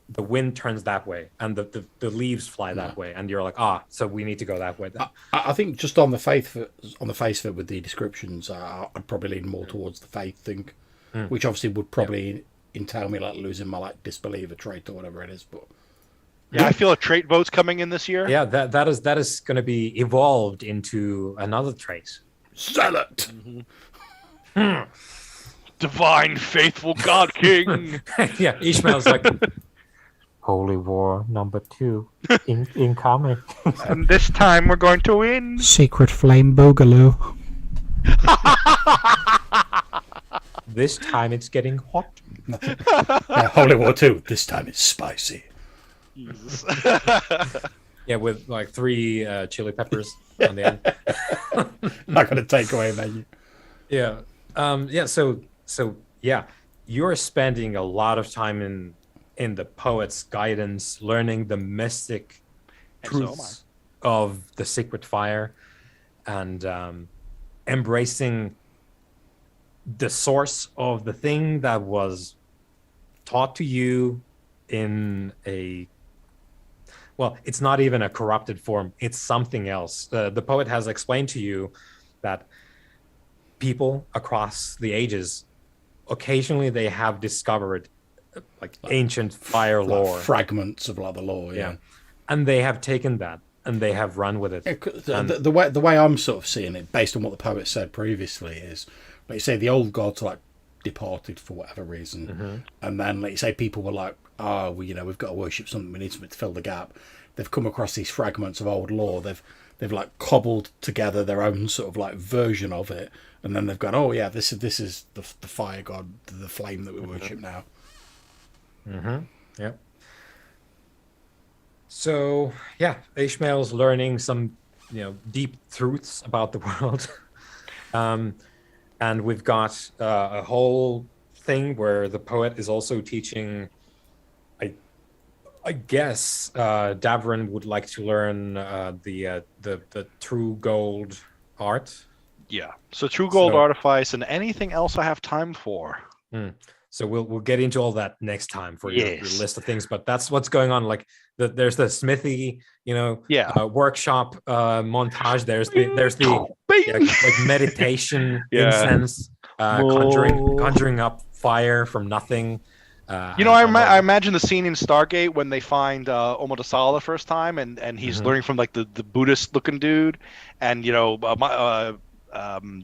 [SPEAKER 1] the wind turns that way and the leaves fly that way, and you're like, so we need to go that way then.
[SPEAKER 2] I think just on the face of it with the descriptions, I'd probably lean more towards the faith thing, which obviously would probably entail me like losing my like disbeliever trait or whatever it is. But
[SPEAKER 3] yeah, I feel a trait vote's coming in this year.
[SPEAKER 1] Yeah, that is going to be evolved into another trait.
[SPEAKER 2] Zealot.
[SPEAKER 3] Divine, faithful God King.
[SPEAKER 1] Yeah, Ishmael's like, Holy War #2 incoming.
[SPEAKER 3] And this time we're going to win.
[SPEAKER 5] Secret Flame Boogaloo.
[SPEAKER 1] This time it's getting hot.
[SPEAKER 2] Holy War 2. This time it's spicy.
[SPEAKER 3] Jesus.
[SPEAKER 1] Yeah, with like 3 chili peppers on the end.
[SPEAKER 2] Not going to take away menu.
[SPEAKER 1] Yeah. So yeah, you're spending a lot of time in the poet's guidance, learning the mystic truths of the secret fire, and embracing the source of the thing that was taught to you in it's not even a corrupted form. It's something else. The poet has explained to you that people across the ages, occasionally they have discovered like ancient fire lore.
[SPEAKER 2] Fragments of like the lore, yeah.
[SPEAKER 1] And they have taken that and they have run with it.
[SPEAKER 2] The way I'm sort of seeing it, based on what the poet said previously, is like you say the old gods like departed for whatever reason, and then like you say people were like, we've got to worship something, we need something to fill the gap. They've come across these fragments of old lore. They've like cobbled together their own sort of like version of it, and then they've gone, this is the fire god, the flame that we worship now.
[SPEAKER 1] Yep. So yeah, Ishmael's learning some deep truths about the world. And we've got a whole thing where the poet is also teaching. I guess Davrin would like to learn the true gold art.
[SPEAKER 3] Yeah. So true gold artifice and anything else I have time for.
[SPEAKER 1] So we'll get into all that next time for your list of things. But that's what's going on. Like there's the smithy, workshop montage. There's the like meditation incense, conjuring up fire from nothing.
[SPEAKER 3] I imagine the scene in Stargate when they find Omodasala the first time, and he's learning from like the Buddhist looking dude, and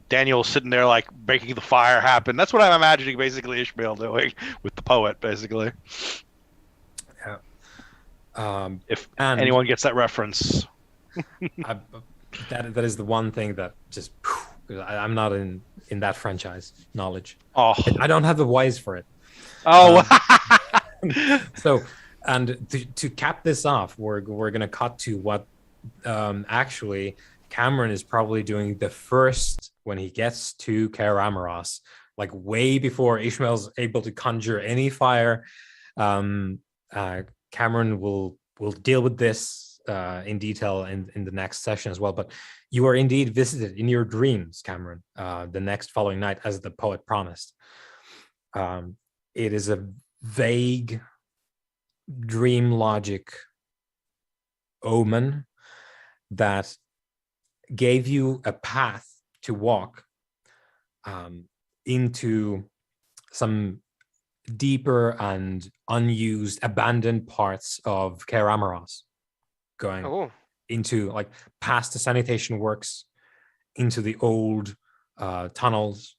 [SPEAKER 3] Daniel's sitting there like making the fire happen. That's what I'm imagining basically Ishmael doing with the poet, basically. Yeah. If anyone gets that reference.
[SPEAKER 1] That is the one thing that just I'm not in that franchise knowledge. I don't have the wise for it. So, and to cap this off, we're gonna cut to what actually Cameron is probably doing the first when he gets to Kaer Amaros, like way before Ishmael's able to conjure any fire. Cameron will deal with this in detail in the next session as well. But you are indeed visited in your dreams, Cameron, the next following night, as the poet promised. It is a vague dream logic omen that gave you a path to walk into some deeper and unused, abandoned parts of Kaer Amaros, going into like past the sanitation works, into the old tunnels,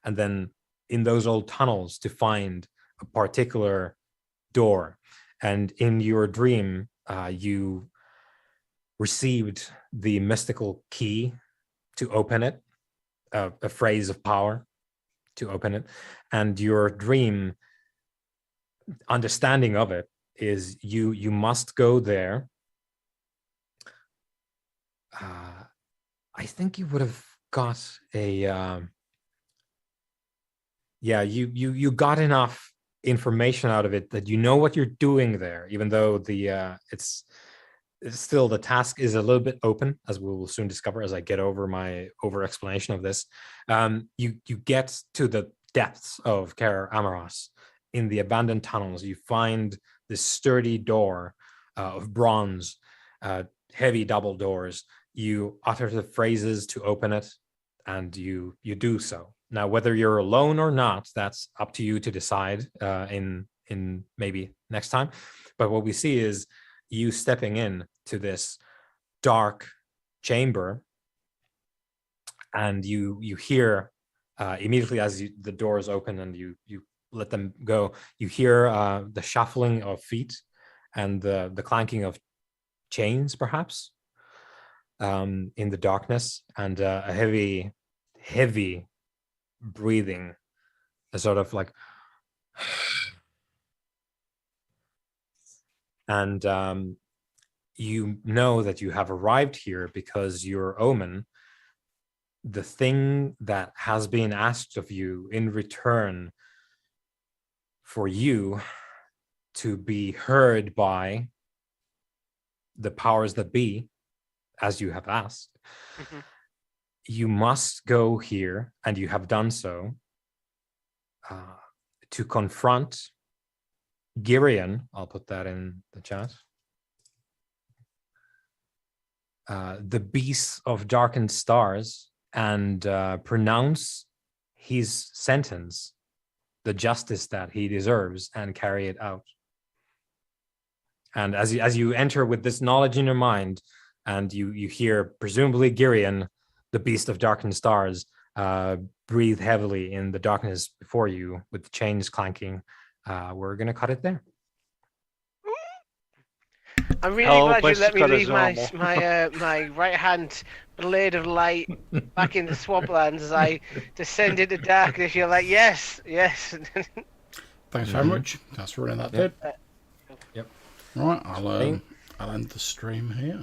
[SPEAKER 1] and then in those old tunnels to find a particular door. And in your dream, you received the mystical key to open it, a phrase of power to open it. And your dream understanding of it is you must go there I think you would have got a yeah, you got enough information out of it that you know what you're doing there, even though it's still the task is a little bit open, as we will soon discover as I get over my over explanation of this. You get to the depths of Ker Amaros. In the abandoned tunnels, you find this sturdy door of bronze, heavy double doors. You utter the phrases to open it, and you do so. Now, whether you're alone or not, that's up to you to decide in maybe next time. But what we see is you stepping in to this dark chamber, and you hear immediately as the doors open and you let them go, you hear the shuffling of feet and the clanking of chains, perhaps, in the darkness, and a heavy breathing, a sort of like, and you know that you have arrived here because your omen, the thing that has been asked of you in return for you to be heard by the powers that be, as you have asked, you must go here, and you have done so, to confront Girion. I'll put that in the chat. The beast of darkened stars, and pronounce his sentence, the justice that he deserves, and carry it out. And as you enter with this knowledge in your mind, and you hear presumably Girion, the beast of darkened stars, breathe heavily in the darkness before you with the chains clanking, we're going to cut it there.
[SPEAKER 4] I'm really glad you
[SPEAKER 3] place
[SPEAKER 4] let
[SPEAKER 3] to
[SPEAKER 4] me
[SPEAKER 3] cut
[SPEAKER 4] leave
[SPEAKER 3] is
[SPEAKER 4] my
[SPEAKER 3] normal.
[SPEAKER 4] my right hand blade of light back in the swamplands as I descend into darkness. You're like, yes.
[SPEAKER 2] Thanks very much. That's running that bit.
[SPEAKER 1] Yep.
[SPEAKER 2] Right, I'll end the stream here.